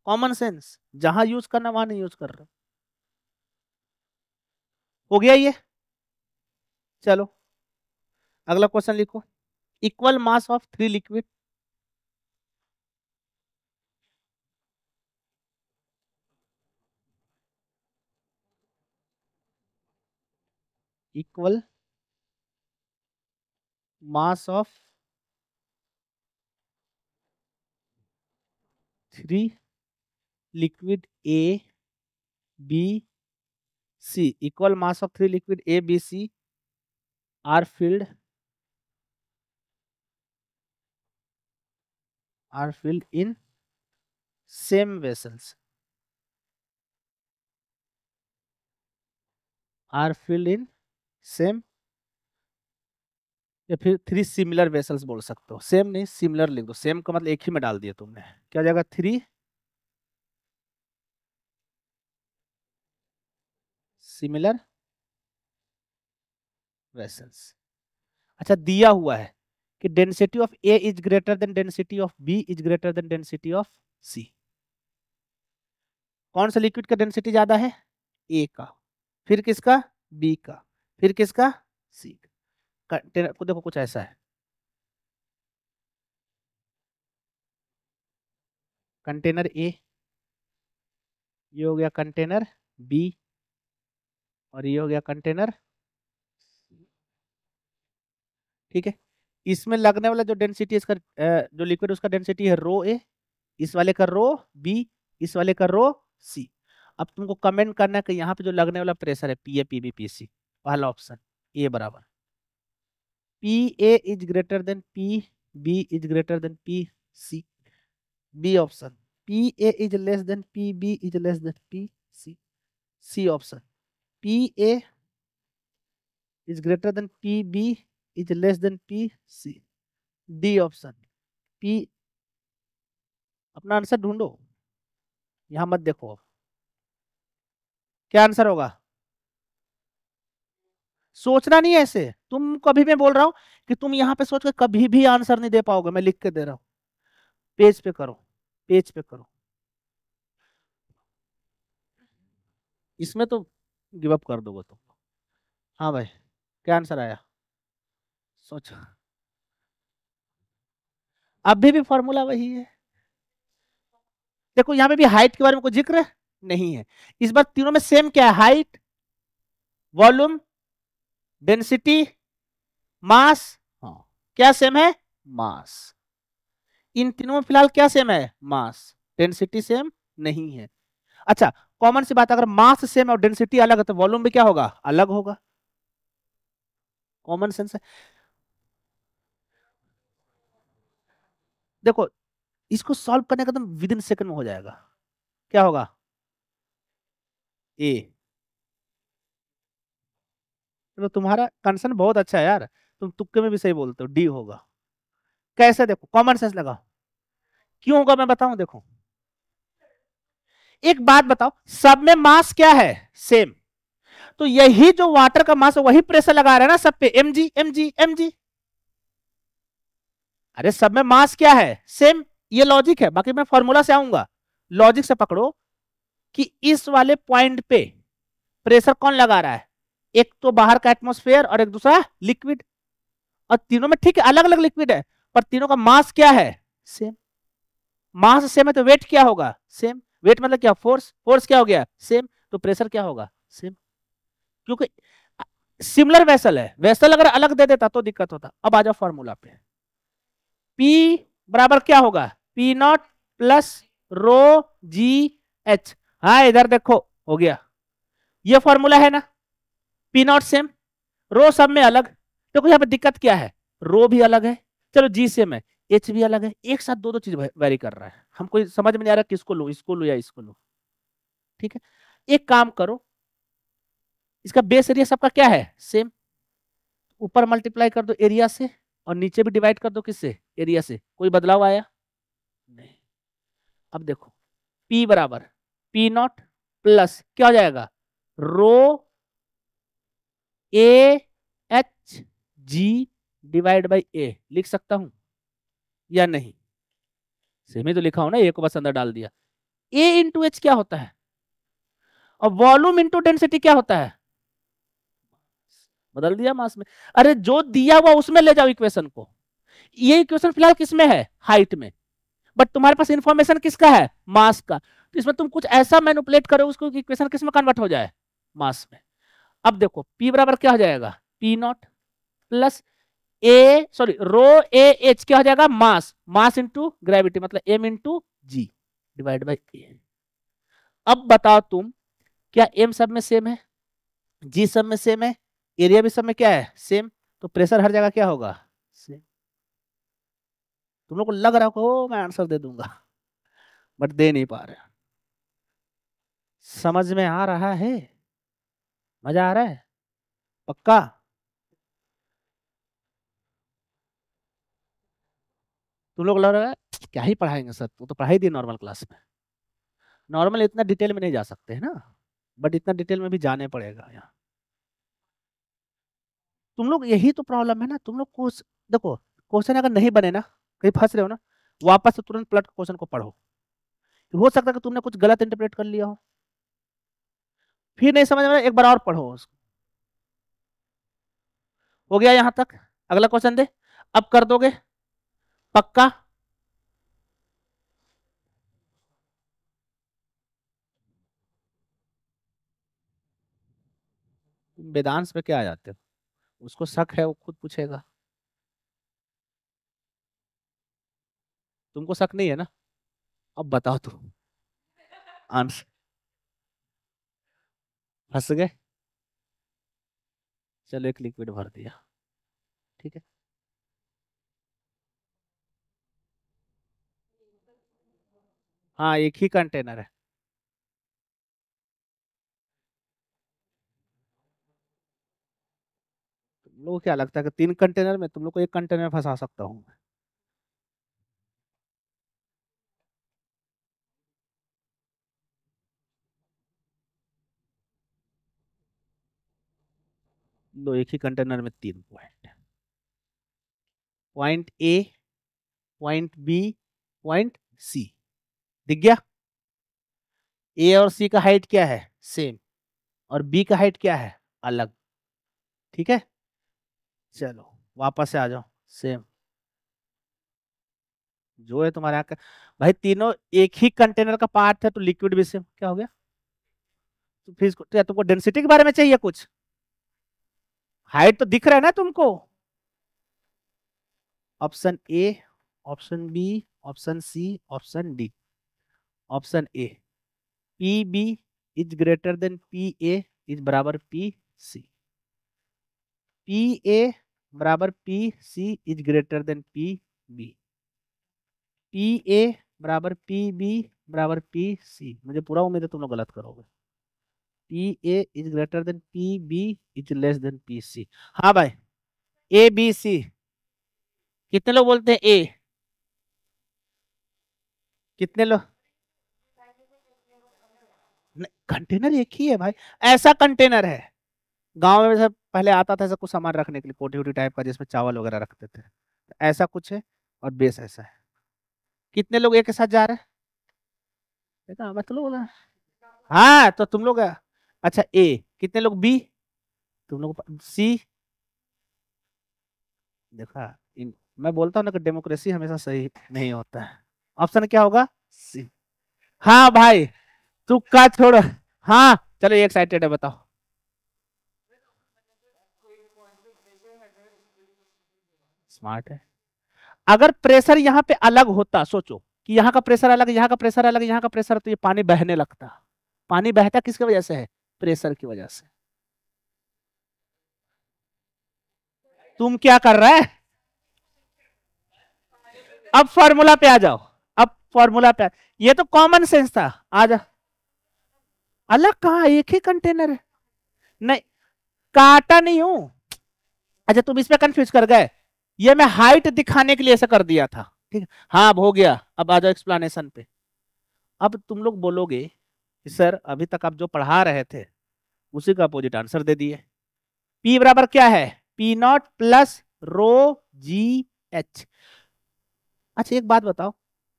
कॉमन सेंस, जहां यूज करना वहां नहीं यूज कर रहे, हो गया ये। चलो अगला क्वेश्चन लिखो, equal mass of 3 liquid, equal mass of 3 liquid A B C, equal mass of 3 liquid A B C are filled, in same vessels, are filled in same या फिर 3 सिमिलर वेसल्स बोल सकते हो। सेम नहीं, similar लिख दो। Same का मतलब एक ही में डाल दिया तुमने, क्या हो जाएगा? 3 सिमिलर वेसल्स। अच्छा, दिया हुआ है कि density of A is greater than density of B is greater than density of C. कौन सा लिक्विड का डेंसिटी ज्यादा है? ए का, फिर किसका? बी का, फिर किसका? सी का। कंटेनर को देखो कुछ ऐसा है, कंटेनर ए, ये हो गया कंटेनर बी, और ये हो गया कंटेनर, ठीक है। इसमें लगने वाला जो डेंसिटी इसका जो लिक्विड उसका डेंसिटी है रो ए, इस वाले का रो बी, इस वाले का रो सी। अब तुमको कमेंट करना है कि यहाँ पे जो लगने वाला प्रेशर है P A P B P C, पहला ऑप्शन ए बराबर P A is greater than P B is greater than P C. B option P A is less than P B is less than P C. C option P A is greater than P B is less than P C. D option P. अपना answer ढूंढो, यहां मत देखो। क्या answer होगा? सोचना नहीं है ऐसे, तुम कभी मैं बोल रहा हूं कि तुम यहां पे सोच के कभी भी आंसर नहीं दे पाओगे, मैं लिख के दे रहा हूं। पेज पे करो, पेज पे करो। इसमें तो गिव अप कर दोगे तुम। हाँ भाई, क्या आंसर आया? सोचो। अभी भी फॉर्मूला वही है। देखो यहाँ पे भी हाइट के बारे में कोई जिक्र नहीं है। इस बार तीनों में सेम क्या है? हाइट, वॉल्यूम, डेंसिटी, मास। हाँ, क्या सेम है? मास। इन तीनों में फिलहाल क्या सेम है? मास। डेंसिटी सेम नहीं है। अच्छा, कॉमन सी बात, अगर मास सेम और डेंसिटी अलग है तो वॉल्यूम भी क्या होगा? अलग होगा। कॉमन सेंस है। देखो, इसको सॉल्व करने का तो विद इन सेकंड में हो जाएगा। क्या होगा? ए। तो तुम्हारा कंसर्न बहुत अच्छा है यार, तुम तुक्के में भी सही बोलते हो, डी होगा। कैसे? देखो, कॉमन सेंस लगा। क्यों होगा मैं बताऊं, देखो। एक बात बताओ, सब में मास क्या है? सेम। तो यही जो वाटर का मास है वही प्रेशर लगा रहा है ना सब पे, M G M G M G. अरे सब में मास क्या है? सेम। ये लॉजिक है, बाकी मैं फॉर्मूला से आऊंगा। लॉजिक से पकड़ो कि इस वाले पॉइंट पे प्रेशर कौन लगा रहा है? एक तो बाहर का एटमॉस्फेयर और एक दूसरा लिक्विड। और तीनों में ठीक है, अलग अलग लिक्विड है, पर तीनों का मास क्या है? सेम। मास सेम है तो वेट क्या होगा? सेम। वेट मतलब क्या? फोर्स। फोर्स क्या हो गया? सेम। तो प्रेशर क्या होगा? सेम। क्योंकि सिमिलर वेसल है, वेसल अगर अलग दे देता तो दिक्कत होता। अब आ जाओ फॉर्मूला पे। P बराबर क्या होगा? P not plus rho G H. हाँ, इधर देखो, हो गया। ये फॉर्मूला है ना? पी नॉट सेम, रो सब में अलग। देखो यहाँ पे दिक्कत क्या है? रो भी अलग है, चलो जी सेम है, एच भी अलग है, एक साथ दो दो चीज वेरी कर रहा है, हमको समझ में नहीं आ रहा किसको लो, इसको लो या इसको लो। ठीक है, एक काम करो, इसका बेस एरिया सबका क्या है? सेम। ऊपर मल्टीप्लाई कर दो एरिया से, और नीचे भी डिवाइड कर दो किससे? एरिया से। कोई बदलाव आया? नहीं। अब देखो, P बराबर पी नॉट प्लस क्या हो जाएगा? Rho A H G divide by A. लिख सकता हूं या नहीं? सेम ही तो लिखा हो ना, ए को बस अंदर डाल दिया। ए इंटू एच क्या होता है? और वॉल्यूम इंटू डेंसिटी क्या होता है? बदल दिया मास में। अरे जो दिया हुआ उसमें ले जाओ इक्वेशन को। ये इक्वेशन फिलहाल किसमें है? हाइट में। बट तुम्हारे पास इंफॉर्मेशन किसका है? मास का। तो इसमें तुम कुछ ऐसा मैनिपुलेट करो उसको कि इक्वेशन किस में कन्वर्ट हो जाए? मास में। अब देखो, P बराबर क्या हो जाएगा? P not plus A sorry rho A H क्या हो जाएगा? मास। मास इंटू ग्रेविटी मतलब M into G divide by A. अब बताओ तुम, क्या एम सब में सेम है, जी सब में सेम है, एरिया भी सब में क्या है? सेम। तो प्रेशर हर जगह क्या होगा? सेम। तुम लोग को लग रहा हो मैं आंसर दे दूंगा, बट दे नहीं पा रहे। समझ में आ रहा है? मजा आ रहा है? पक्का? तुम लोग लग रहा है क्या ही पढ़ाएंगे सर, वो तो पढ़ाई दिए नॉर्मल क्लास में। नॉर्मल इतना डिटेल में नहीं जा सकते है ना, बट इतना डिटेल में भी जाने पड़ेगा यहाँ। तुम लोग यही तो प्रॉब्लम है ना, तुम लोग को देखो, क्वेश्चन अगर नहीं बने ना, कहीं फंस रहे हो ना, वापस से तुरंत पलट क्वेश्चन को पढ़ो। हो सकता है कि तुमने कुछ गलत इंटरप्रेट कर लिया हो, फिर नहीं समझ में, एक बार और पढ़ो उसको। हो गया यहां तक, अगला क्वेश्चन दे, अब कर दोगे पक्का? वेदांश पे क्या आ जाते हो, उसको शक है वो खुद पूछेगा। तुमको शक नहीं है ना? अब बताओ तुम आंसर। फंस गए? चलो एक लिक्विड भर दिया, ठीक है। हाँ एक ही कंटेनर है। तुम लोग को क्या लगता है कि 3 कंटेनर में तुम लोग को एक कंटेनर फंसा सकता हूँ? लो एक ही कंटेनर में 3 point, point A, point B, point C, दिख गया? ए और सी का हाइट क्या है, सेम, और बी का हाइट क्या है, अलग, ठीक है। चलो वापस से आ जाओ, सेम जो है तुम्हारे यहाँ का। भाई तीनों एक ही कंटेनर का पार्ट है तो लिक्विड भी सेम, क्या हो गया? तो फिर क्या तुमको डेंसिटी के बारे में चाहिए कुछ? हाइट तो दिख रहा है ना तुमको? Option A, option B, option C, option D. Option A, P B is greater than P A is बराबर पी सी, पी ए बराबर P C is greater than P B, P A बराबर P B बराबर P C. मुझे पूरा उम्मीद है तुम लोग गलत करोगे। P A is greater than P B is less than P C. हाँ भाई, ए बी सी, कितने लोग बोलते हैं ए? कितने लोग? कंटेनर एक ही है भाई, ऐसा कंटेनर है, गांव में सब पहले आता था ऐसा कुछ सामान रखने के लिए, कोठी वोटी टाइप का जिसमें चावल वगैरह रखते थे, ऐसा कुछ है, और बेस ऐसा है। कितने लोग एक के साथ जा रहे हैं? देखा मतलब ना। हाँ तो तुम लोग, अच्छा ए, कितने लोग बी? तुम लोग सी, देखा मैं बोलता हूँ ना कि डेमोक्रेसी हमेशा सही नहीं होता है। ऑप्शन क्या होगा, सी। हाँ भाई, तुक्का छोड़ो। हाँ चलो एक साइडेड है, बताओ। स्मार्ट है। अगर प्रेशर यहाँ पे अलग होता, सोचो कि यहाँ का प्रेशर अलग, यहाँ का प्रेशर अलग, यहाँ का प्रेशर, तो ये पानी बहने लगता। पानी बहता किसकी वजह से है, प्रेशर की वजह से। तुम क्या कर रहा है? अब फॉर्मूला पे आ जाओ, अब फॉर्मूला पे ये तो कॉमन सेंस था, आ जा। अलग कहाँ, एक ही कंटेनर है। नहीं, काटा नहीं हूं। अच्छा तुम इसमें कंफ्यूज कर गए, ये मैं हाइट दिखाने के लिए ऐसा कर दिया था, ठीक है। हाँ अब हो गया, अब आ जाओ एक्सप्लेनेशन पे। अब तुम लोग बोलोगे कि सर अभी तक आप जो पढ़ा रहे थे उसी का अपोजिट आंसर दे दिए। पी बराबर क्या है, P not plus rho G H. अच्छा एक बात बताओ,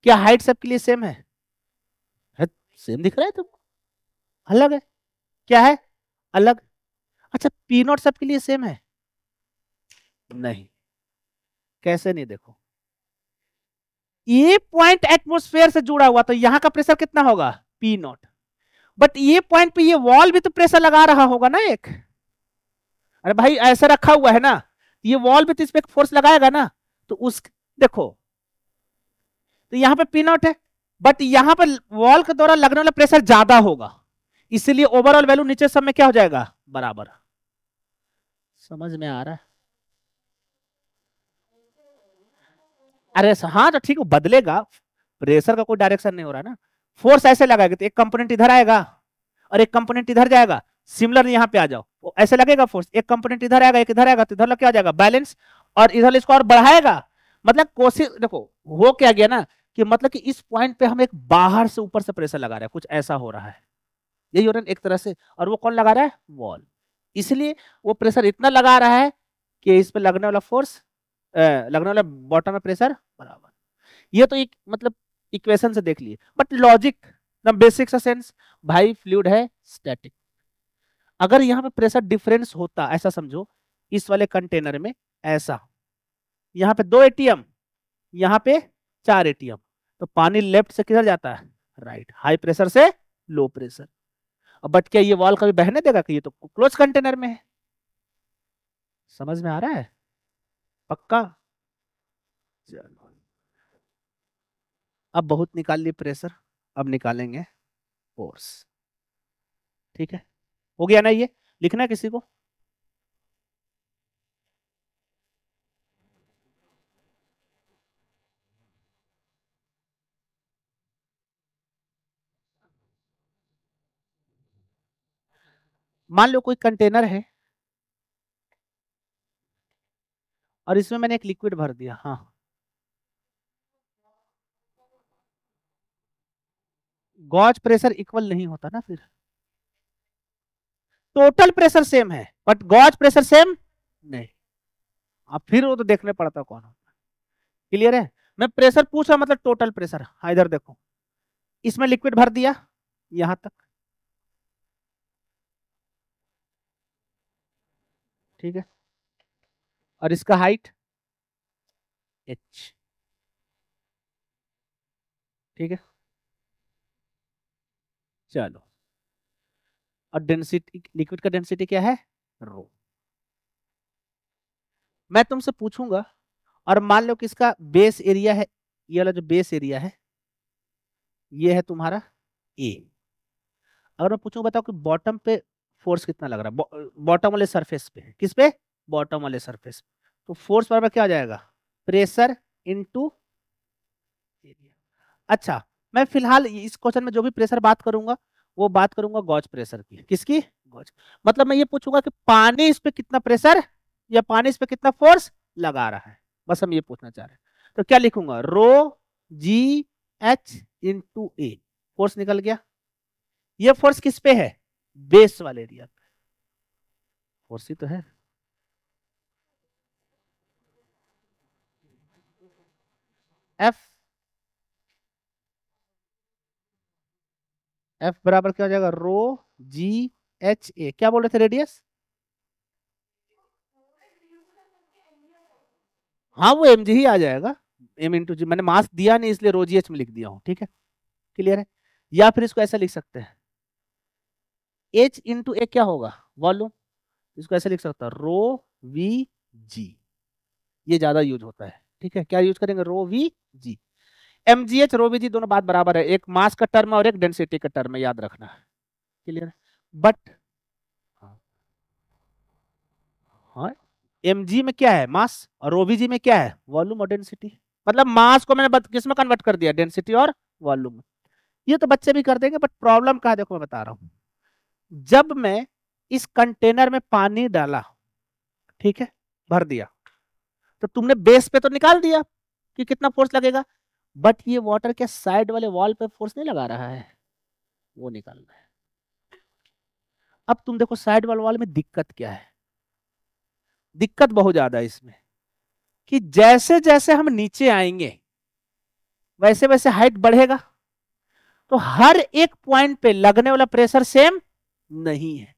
क्या हाइट सबके लिए सेम है? सेम दिख रहा है तुमको? अलग है, क्या है, अलग। अच्छा पी नॉट सबके लिए सेम है? नहीं। कैसे नहीं, देखो ये पॉइंट एटमॉस्फेयर से जुड़ा हुआ, तो यहाँ का प्रेशर कितना होगा, पी नॉट। बट ये पॉइंट पे ये वॉल भी तो प्रेशर लगा रहा होगा ना एक। अरे भाई ऐसा रखा हुआ है ना, ये वॉल भी तो इस पे फोर्स लगाएगा ना, तो उस, देखो, तो यहाँ पे पी नॉट है, बट यहाँ पे वॉल के द्वारा लगने वाला प्रेशर ज्यादा होगा, इसीलिए ओवरऑल वैल्यू नीचे सब में क्या हो जाएगा, बराबर। समझ में आ रहा है? अरे हाँ तो ठीक है, बदलेगा, प्रेशर का कोई डायरेक्शन नहीं हो रहा ना। फोर्स ऐसे लगाएगा तो एक कंपोनेंट इधर आएगा और एक कंपोनेंट इधर जाएगा। सिमिलर यहाँ पे आ जाओ, ऐसे लगेगा फोर्स, एक कंपोनेंट इधर आएगा एक इधर आएगा, तो इधर क्या हो जाएगा, बैलेंस। और इधर इसको और बढ़ाएगा, मतलब कोशिश देखो हो क्या गया ना कि मतलब कि इस पॉइंट पे हम एक बाहर से ऊपर से प्रेशर लगा रहे हैं, कुछ ऐसा हो रहा है, यही हो रहा है एक तरह से। और वो कौन लगा रहा है? वॉल। इसलिए वो प्रेशर इतना लगा रहा है कि इस पे लगने वाला फोर्स, लगने वाला बॉटम में प्रेशर बराबर। ये तो एक मतलब इक्वेशन से देख लिए, बट लॉजिक ना बेसिक सा सेंस, भाई फ्लूइड है स्टैटिक। अगर यहाँ पे प्रेशर डिफरेंस होता, ऐसा समझो इस वाले कंटेनर में ऐसा, यहाँ पे 2 एटीएम, यहाँ पे 4 एटीएम, तो पानी लेफ्ट से किधर जाता है? राइट, हाई प्रेशर से लो प्रेशर। अब बट क्या ये वॉल कभी बहने देगा? कि ये तो क्लोज कंटेनर में है। समझ में आ रहा है? पक्का? चलो, अब बहुत निकाल लिए प्रेशर, अब निकालेंगे फोर्स। ठीक है, हो गया ना? ये लिखना है किसी को? मान लो कोई कंटेनर है और इसमें मैंने एक लिक्विड भर दिया। हाँ, गॉज प्रेशर इक्वल नहीं होता ना फिर। टोटल प्रेशर सेम है बट गॉज प्रेशर सेम नहीं। अब फिर वो तो देखने पड़ता कौन होता। क्लियर है? मैं प्रेशर पूछ रहा मतलब टोटल प्रेशर। हाँ, इधर देखो, इसमें लिक्विड भर दिया यहां तक, ठीक है, और इसका हाइट h, ठीक है। चलो, और डेंसिटी, लिक्विड का डेंसिटी क्या है? रो। मैं तुमसे पूछूंगा, और मान लो कि इसका बेस एरिया है, ये वाला जो बेस एरिया है ये है तुम्हारा ए। अगर मैं पूछूं बताओ कि बॉटम पे फोर्स कितना लग रहा है, बॉटम वाले सरफेस पे, किस पे? बॉटम वाले सरफेस पे। तो फोर्स बराबर क्या आ जाएगा? Pressure into area. अच्छा, मैं फिलहाल इस क्वेश्चन में जो भी प्रेशर बात करूंगा वो बात करूंगा गॉज प्रेशर की। किसकी? गॉज। मतलब मैं ये पूछूंगा कि पानी इस पे कितना प्रेशर या पानी इस पे कितना फोर्स लगा रहा है, बस हम ये पूछना चाह रहे हैं। तो क्या लिखूंगा? रो जी एच इंटू ए। फोर्स निकल गया। ये फोर्स किस पे है? बेस वाले एरिया पे। फोर्स ही तो है। एफ, एफ बराबर क्या हो जाएगा? Rho G H A. क्या बोल रहे थे? रेडियस। हाँ, वो एम जी ही आ जाएगा। एम इंटू जी, मैंने मास दिया नहीं इसलिए रो जी एच में लिख दिया हूँ। ठीक है, क्लियर है? या फिर इसको ऐसा लिख सकते हैं, एच इंटू ए क्या होगा? वॉल्यूम। इसको ऐसे लिख सकता है, रो वी जी। ये ज्यादा यूज होता है। ठीक है, क्या यूज करेंगे? Rho V G. M G H rho V G दोनों बात बराबर है, एक मास का टर्म है और एक डेंसिटी का टर्म है, याद रखना है। क्लियर है? बट हाँ, एम जी में क्या है? मास, और रो वी जी में क्या है? वॉल्यूम और डेंसिटी। मतलब मास को मैंने किस में कन्वर्ट कर दिया? डेंसिटी और वॉल्यूम में। ये तो बच्चे भी कर देंगे, बट प्रॉब्लम क्या है देखो, मैं बता रहा हूं। जब मैं इस कंटेनर में पानी डाला, ठीक है, भर दिया, तो तुमने बेस पे तो निकाल दिया कि कितना फोर्स लगेगा, बट ये वाटर के साइड वाले वॉल पे फोर्स नहीं लगा रहा है, वो निकालना है। अब तुम देखो साइड वाले वॉल में दिक्कत क्या है? दिक्कत बहुत ज्यादा है इसमें, कि जैसे जैसे हम नीचे आएंगे वैसे वैसे हाइट बढ़ेगा, तो हर एक पॉइंट पे लगने वाला प्रेशर सेम नहीं है।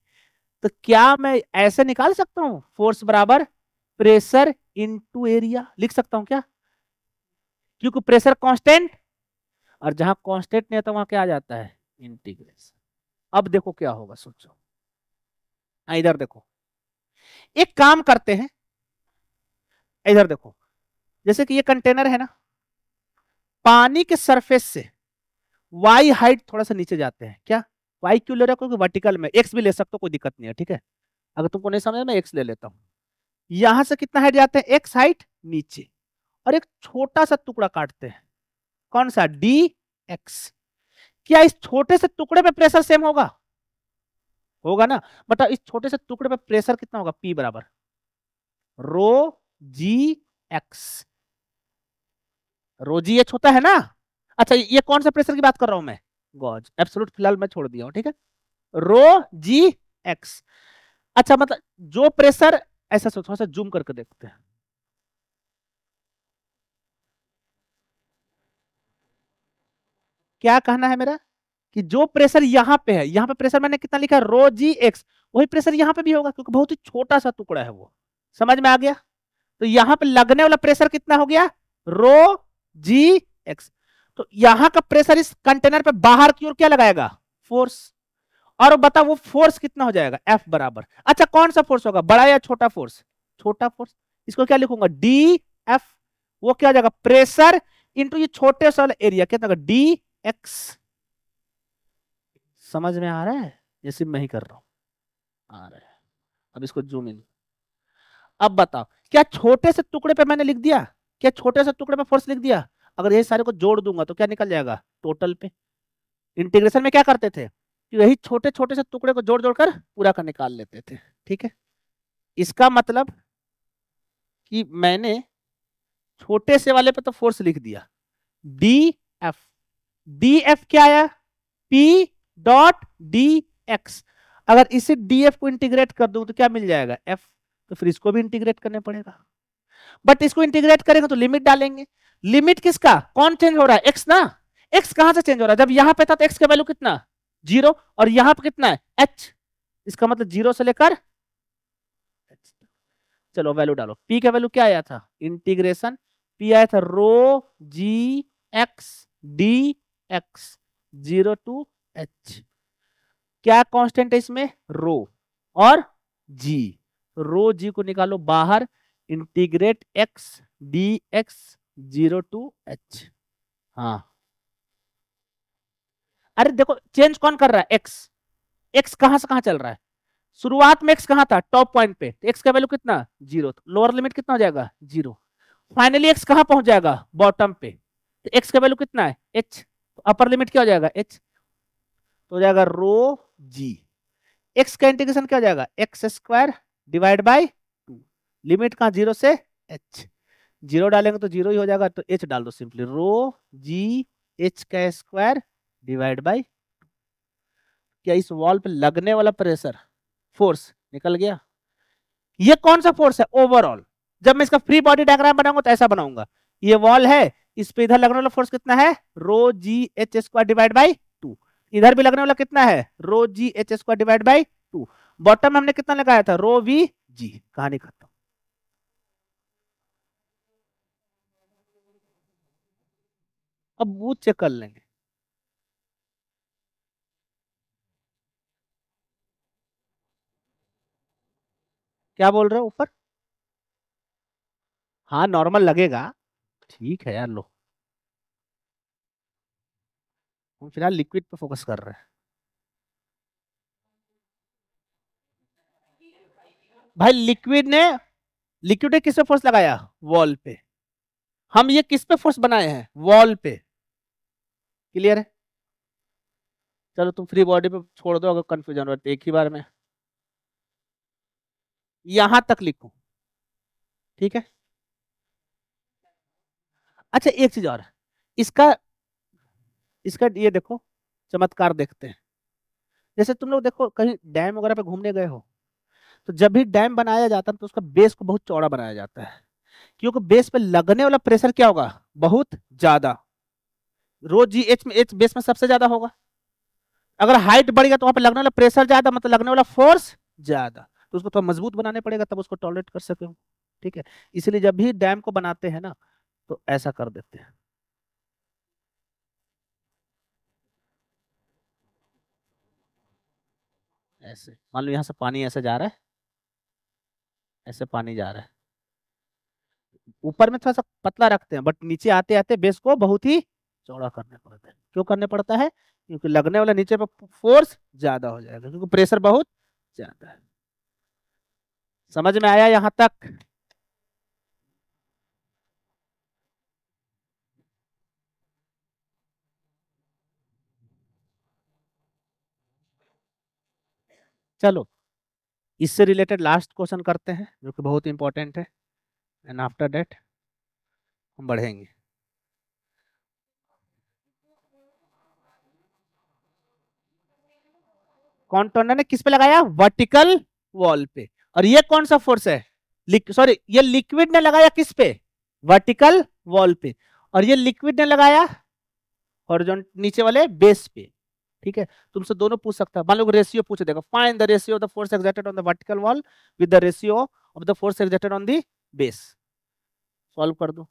तो क्या मैं ऐसे निकाल सकता हूं? फोर्स बराबर प्रेशर इनटू एरिया लिख सकता हूं क्या? क्योंकि प्रेशर कांस्टेंट, और जहां कांस्टेंट नहीं होता वहां क्या आ जाता है? इंटीग्रेशन। अब देखो क्या होगा, सोचो। इधर देखो, एक काम करते हैं, इधर देखो, जैसे कि ये कंटेनर है ना, पानी के सरफेस से वाई हाइट थोड़ा सा नीचे जाते हैं। क्या वाई क्यों ले रहा है? क्योंकि वर्टिकल में, एक्स भी ले सकते हो, कोई दिक्कत नहीं है। ठीक है, अगर तुमको नहीं समझ, मैं एक्स ले लेता हूं। यहां से कितना हाइट जाते हैं? एक्स हाइट नीचे, और एक छोटा सा टुकड़ा काटते हैं। कौन सा? D x. क्या इस छोटे से टुकड़े पे प्रेशर सेम होगा? होगा ना। मतलब इस छोटे से टुकड़े पे प्रेशर कितना होगा? पी बराबर रो जी एक्स। रो जी एच होता है ना। अच्छा ये कौन सा प्रेशर की बात कर रहा हूं मैं, गॉज एब्सोल्यूट फिलहाल मैं छोड़ दिया हूं, ठीक है। Rho G x. अच्छा मतलब जो प्रेशर, ऐसा थोड़ा सा जूम करके देखते हैं। क्या कहना है मेरा कि जो प्रेशर यहाँ पे है, यहाँ पे प्रेशर मैंने कितना लिखा है, रो जी एक्स, वही प्रेशर यहाँ पे भी होगा क्योंकि बहुत ही छोटा सा टुकड़ा है वो। समझ में आ गया। तो यहाँ पे लगने वाला प्रेशर कितना हो गया, रो जी एक्स। तो यहाँ का प्रेशर इस कंटेनर पे बाहर की ओर क्या लगाएगा, फोर्स। और बता वो फोर्स कितना हो जाएगा, एफ बराबर, अच्छा कौन सा फोर्स होगा, बड़ा या छोटा फोर्स, छोटा फोर्स। इसको क्या लिखूंगा, डी एफ। वो क्या हो जाएगा, प्रेशर इंटू ये छोटे सा एरिया, कितना होगा, डी एक्स। समझ में आ रहा है, जैसे मैं ही कर रहा हूं, आ रहा है। अब इसको जूम इन। अब बताओ क्या छोटे से टुकड़े पे मैंने लिख दिया, क्या छोटे से टुकड़े पे फोर्स लिख दिया, अगर ये सारे को जोड़ दूंगा तो क्या निकल जाएगा, टोटल पे। इंटीग्रेशन में क्या करते थे कि यही छोटे छोटे से टुकड़े को जोड़ जोड़कर पूरा का निकाल लेते थे, ठीक है। इसका मतलब कि मैंने छोटे से वाले पे तो फोर्स लिख दिया, डी एफ। डी एफ क्या आया, पी डॉट डी एक्स। अगर इसे डी एफ को इंटीग्रेट कर दूं तो क्या मिल जाएगा, एफ। तो फिर इसको भी इंटीग्रेट करने पड़ेगा, बट इसको इंटीग्रेट करेंगे तो लिमिट डालेंगे। लिमिट किसका, कौन चेंज हो रहा है, एक्स ना। एक्स कहां से चेंज हो रहा है, जब यहां पे था तो एक्स का वैल्यू कितना, जीरो, और यहां पे कितना है, एच। इसका मतलब जीरो से लेकर, चलो वैल्यू डालो, पी का वैल्यू क्या आया था, इंटीग्रेशन पी आया था rho G X D X, zero to H. क्या कांस्टेंट है इसमें, रो और जी। रो जी को निकालो बाहर, integrate X D X, zero to H. हाँ अरे देखो चेंज कौन कर रहा है, एक्स। एक्स कहां से कहां चल रहा है, शुरुआत में एक्स कहां था, टॉप पॉइंट पे, तो एक्स का वैल्यू कितना, जीरो, तो लोअर लिमिट कितना हो जाएगा, जीरो। फाइनली एक्स कहां पहुंच जाएगा, बॉटम पे, तो एक्स का वैल्यू कितना है, एच। तो अपर लिमिट क्या हो जाएगा, एच, तो हो जाएगा रो जी। एक्स का इंटीग्रेशन क्या हो जाएगा, x square divide by to, limit कहां, जीरो से एच। जीरो डालेंगे तो जीरो ही हो जाएगा, तो एच डाल दो सिंपली, रो जी एच का स्क्वायर डिवाइड बाई। क्या इस वॉल पे लगने वाला प्रेशर, फोर्स निकल गया। ये कौन सा फोर्स है, ओवरऑल। जब मैं इसका फ्री बॉडी डायग्राम बनाऊंगा तो ऐसा बनाऊंगा, ये वॉल है, इस पे इधर लगने वाला फोर्स कितना है, rho G H square divide by two. इधर भी लगने वाला कितना है, rho G H square divide by two. Bottom में हमने कितना लगाया था, रो वी जी। कहानी खत्म। अब वो चेक कर लेंगे। क्या बोल रहे हो ऊपर, हाँ नॉर्मल लगेगा, ठीक है यार लो। हम फिलहाल लिक्विड पे फोकस कर रहे हैं। भाई लिक्विड ने किस पे फोर्स लगाया, वॉल पे। हम ये किस पे फोर्स बनाए हैं, वॉल पे। क्लियर है, चलो तुम फ्री बॉडी पे छोड़ दो, अगर कंफ्यूजन हो तो एक ही बार में यहां तक लिखो, ठीक है। अच्छा एक चीज और, इसका इसका ये देखो, चमत्कार देखते हैं। जैसे तुम लोग देखो कहीं डैम वगैरह पे घूमने गए हो, तो जब भी डैम बनाया जाता है तो उसका बेस को बहुत चौड़ा बनाया जाता है, क्योंकि बेस पे लगने वाला प्रेशर क्या होगा, बहुत ज्यादा। रो जी एच में, एच बेस में सबसे ज्यादा होगा। अगर हाइट बढ़ेगा तो वहां पे लगने वाला प्रेशर ज्यादा, मतलब लगने वाला फोर्स ज्यादा, तो उसको थोड़ा मजबूत बनाने पड़ेगा तब उसको टॉलरेट कर सके, ठीक है। इसलिए जब भी डैम को बनाते हैं ना तो ऐसा कर देते हैं। ऐसे मान लो यहाँ से पानी ऐसे जा रहा है, ऐसे पानी जा रहा है, ऊपर में थोड़ा सा पतला रखते हैं, बट नीचे आते आते बेस को बहुत ही चौड़ा करने पड़ता है। क्यों करने पड़ता है, क्योंकि लगने वाला नीचे पे फोर्स ज्यादा हो जाएगा, क्योंकि प्रेशर बहुत ज्यादा है। समझ में आया यहाँ तक। चलो इससे रिलेटेड लास्ट क्वेश्चन करते हैं जो कि बहुत इंपॉर्टेंट है, एंड आफ्टर दैट हम बढ़ेंगे। कंटेनर ने किस पे लगाया? वर्टिकल वॉल पे। और ये कौन सा फोर्स है? सॉरी, ये लिक्विड ने लगाया किस पे? वर्टिकल वॉल पे। और ये लिक्विड ने लगाया हॉरिजॉन्टल नीचे वाले बेस पे। ठीक है, तुमसे दोनों पूछ सकता है। मान लो रेशियो पूछ देगा, find the ratio of the force exerted on the vertical wall with the ratio of the force exerted on the base. Solve कर दो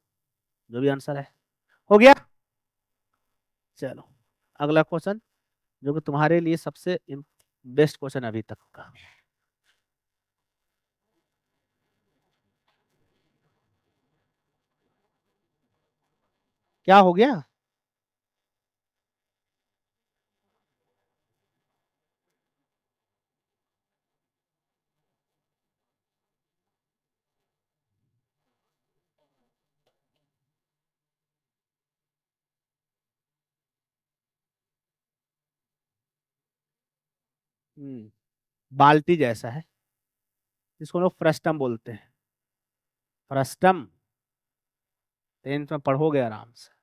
जो भी आंसर है। हो गया? चलो अगला क्वेश्चन, जो कि तुम्हारे लिए सबसे बेस्ट क्वेश्चन अभी तक का। क्या हो गया? बाल्टी जैसा है, जिसको लोग फ्रस्टम बोलते हैं। फ्रस्टम 10th में पढ़ोगे आराम से।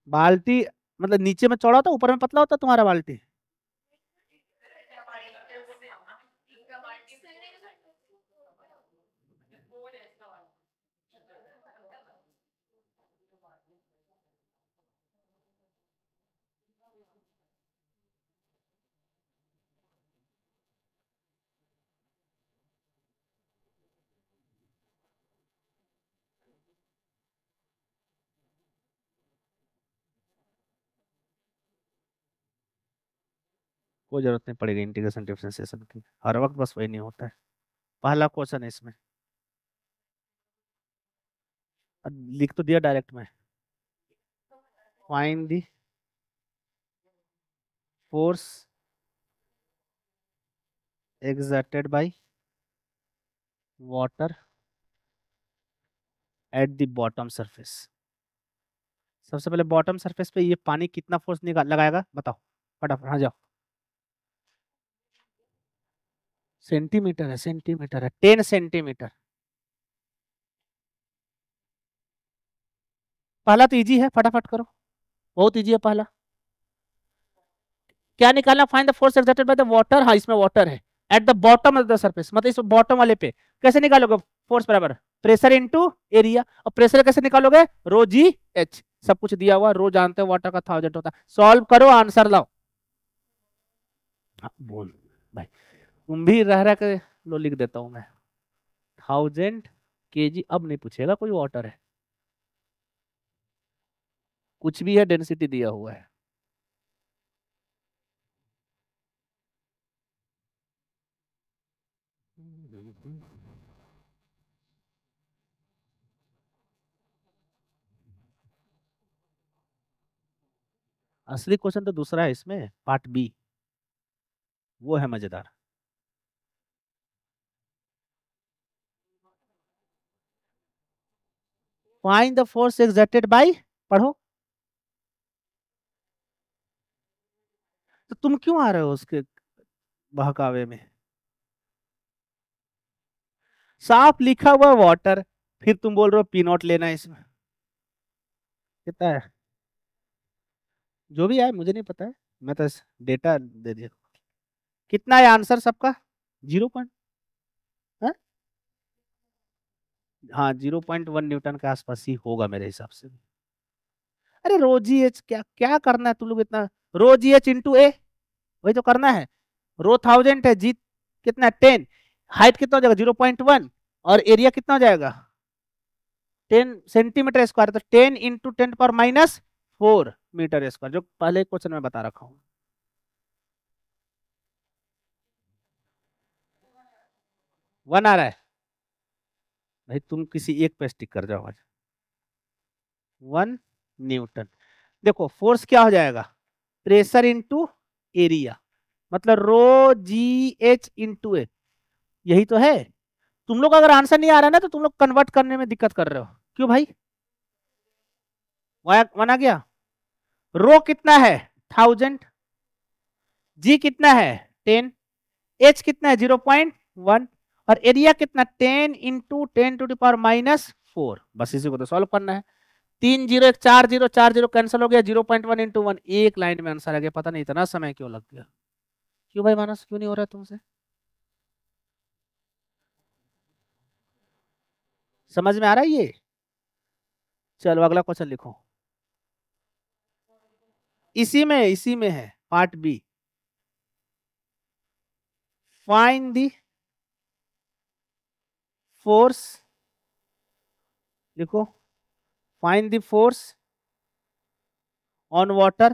बाल्टी मतलब नीचे में चौड़ा होता, ऊपर में पतला होता तुम्हारा बाल्टी। कोई जरूरत नहीं पड़ेगी इंटीग्रेशन डिफरेंशिएशन की, हर वक्त बस वही नहीं होता है। पहला क्वेश्चन है इसमें, अब लिख तो दिया डायरेक्ट में। Find the force exerted by water at the bottom surface। सबसे पहले बॉटम सरफेस पे ये पानी कितना फोर्स निकाल लगाएगा बताओ फटाफट। हाँ जाओ। सेंटीमीटर है, सेंटीमीटर है, 10 सेंटीमीटर। पहला तो इजी है, फटाफट करो, बहुत इजी है पहला। क्या निकालना? Find the force exerted by the water. हाँ इसमें वाटर है at the bottom of the surface, मतलब इस बॉटम वाले पे। कैसे निकालोगे? फोर्स बराबर प्रेशर इनटू एरिया। और प्रेशर कैसे निकालोगे? रो जी एच। सब कुछ दिया हुआ, रो जानते हो वाटर का 1000 होता है। सॉल्व करो, आंसर लाओ। बोल भाई, तुम भी रह रह के लो, लिख देता हूं मैं। 1000 kg। अब नहीं पूछेगा कोई, वाटर है, कुछ भी है, डेंसिटी दिया हुआ है। असली क्वेश्चन तो दूसरा है इसमें, पार्ट बी, वो है मजेदार। Find the force exerted by, पढ़ो। तो तुम क्यों आ रहे हो उसके बहकावे में? साफ लिखा हुआ वाटर, फिर तुम बोल रहे हो पी नॉट लेना है इसमें। कितना है? जो भी है मुझे नहीं पता है, मैं तो डेटा दे दिया। कितना है आंसर सबका? 0 हाँ 0.1 न्यूटन के आसपास ही होगा मेरे हिसाब से। अरे रो जी एच क्या क्या करना है तुम लोग इतना? रो जी एच इंटू ए, वही तो करना है। रो 1000 है, जी कितना? 10। हाइट कितना हो जाएगा? 0.1। और एरिया कितना हो जाएगा? 10 सेंटीमीटर स्क्वायर। तो 10 × 10⁻⁴ मीटर स्क्वायर, जो पहले क्वेश्चन में बता रखा हूँ। 1 आ रहा है भाई, तुम किसी एक पे स्टिक कर जाओ आज। 1 न्यूटन। देखो फोर्स क्या हो जाएगा? प्रेशर इंटू एरिया, मतलब रो जी एच इंटू ए। यही तो है। तुम लोग अगर आंसर नहीं आ रहा है ना, तो तुम लोग कन्वर्ट करने में दिक्कत कर रहे हो। क्यों भाई? 1 आ गया। रो कितना है? 1000। जी कितना है? 10। एच कितना है? 0.1। और एरिया कितना? 10 × 10⁻⁴। बस इसी को तो सॉल्व करना है। 3 0 1 4 0 4 0 कैंसिल हो गया, 0.1 इंटू 1, एक लाइन में आंसर आ गया। पता नहीं इतना समय क्यों लग गया। क्यों भाई मानस, क्यों नहीं हो रहा तुमसे? समझ में आ रहा है ये? चलो अगला क्वेश्चन लिखो। इसी में है part B. Find the force, लिखो, find the force on water,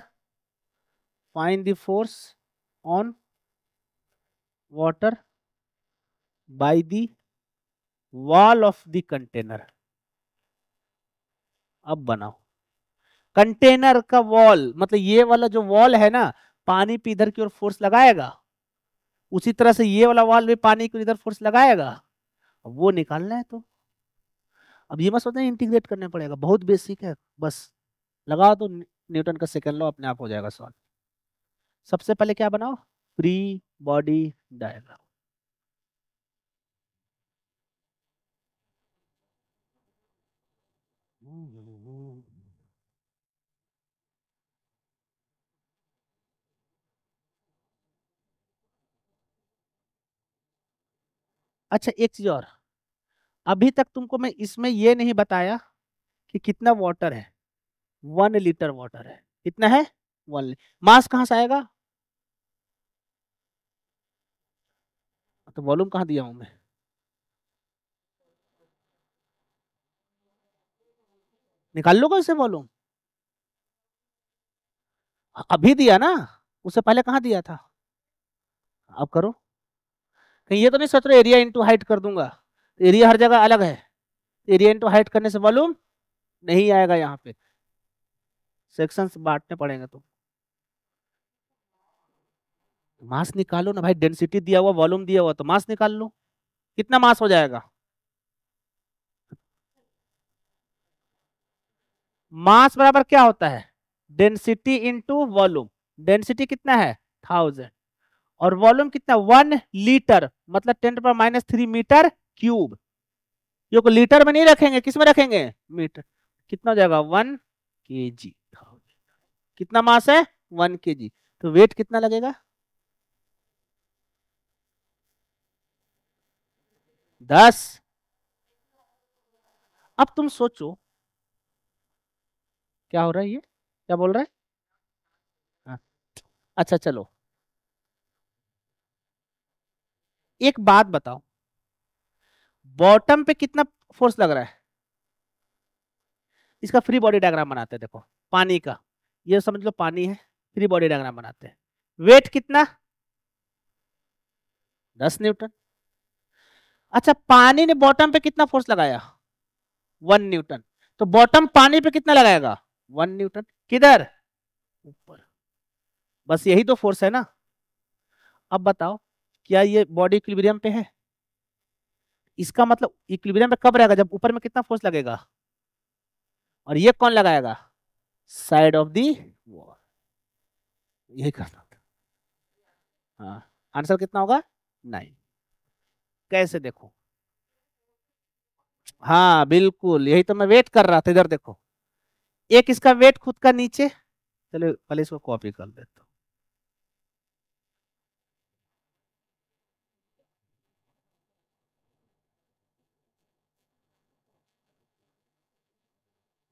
find the force on water by the wall of the container. अब बनाओ कंटेनर का वॉल, मतलब ये वाला जो वॉल है ना, पानी पे इधर की ओर फोर्स लगाएगा, उसी तरह से ये वाला वॉल भी पानी की इधर फोर्स लगाएगा। अब वो निकालना है तो अब ये मत सोचना इंटीग्रेट करना पड़ेगा, बहुत बेसिक है, बस लगा दो न्यूटन का सेकंड लॉ, अपने आप हो जाएगा सॉल्व। सबसे पहले क्या बनाओ, फ्री बॉडी डायग्राम। अच्छा एक चीज और, अभी तक तुमको मैं इसमें ये नहीं बताया कि कितना वाटर है। 1 लीटर वाटर है, कितना है? 1। मास कहाँ से आएगा? तो वॉल्यूम कहाँ दिया हूं मैं? निकाल लो कैसे वॉल्यूम? अभी दिया ना, उससे पहले कहाँ दिया था? अब करो, कहीं ये तो नहीं सोच रहे एरिया इंटू हाइट कर दूंगा। एरिया हर जगह अलग है, एरिया इंटू हाइट करने से वॉल्यूम नहीं आएगा। यहाँ पे सेक्शंस बांटने पड़ेंगे। तो मास निकालो ना भाई, डेंसिटी दिया हुआ, वॉल्यूम दिया हुआ, तो मास निकाल लो, कितना मास हो जाएगा? मास बराबर क्या होता है? Density into volume. डेंसिटी कितना है? 1000। और वॉल्यूम कितना? 1 लीटर, मतलब 10⁻³ मीटर क्यूब। ये को लीटर में नहीं रखेंगे, किस में रखेंगे? मीटर। कितना हो जाएगा? 1 kg। कितना मास है? 1 kg। तो वेट कितना लगेगा? 10। अब तुम सोचो क्या हो रहा है, ये क्या बोल रहा है? हाँ। अच्छा चलो, एक बात बताओ, बॉटम पे कितना फोर्स लग रहा है? इसका फ्री बॉडी डायग्राम बनाते हैं, देखो पानी का, ये समझ लो पानी है, फ्री बॉडी डायग्राम बनाते हैं। वेट कितना? 10 न्यूटन। अच्छा पानी ने बॉटम पे कितना फोर्स लगाया? 1 न्यूटन। तो बॉटम पानी पे कितना लगाएगा? 1 न्यूटन। किधर? ऊपर। बस यही तो फोर्स है ना। अब बताओ, क्या ये बॉडी इक्विलिब्रियम पे है? इसका मतलब इक्विलिब्रियम पे कब रहेगा? जब ऊपर में कितना फोर्स लगेगा, और ये कौन लगाएगा? Side of the wall. यही करना था। हाँ, आंसर कितना होगा? 9। कैसे देखो? हाँ बिल्कुल, यही तो मैं वेट कर रहा था। इधर देखो, एक इसका वेट खुद का नीचे, चलो पहले इसको कॉपी कर देता हूँ।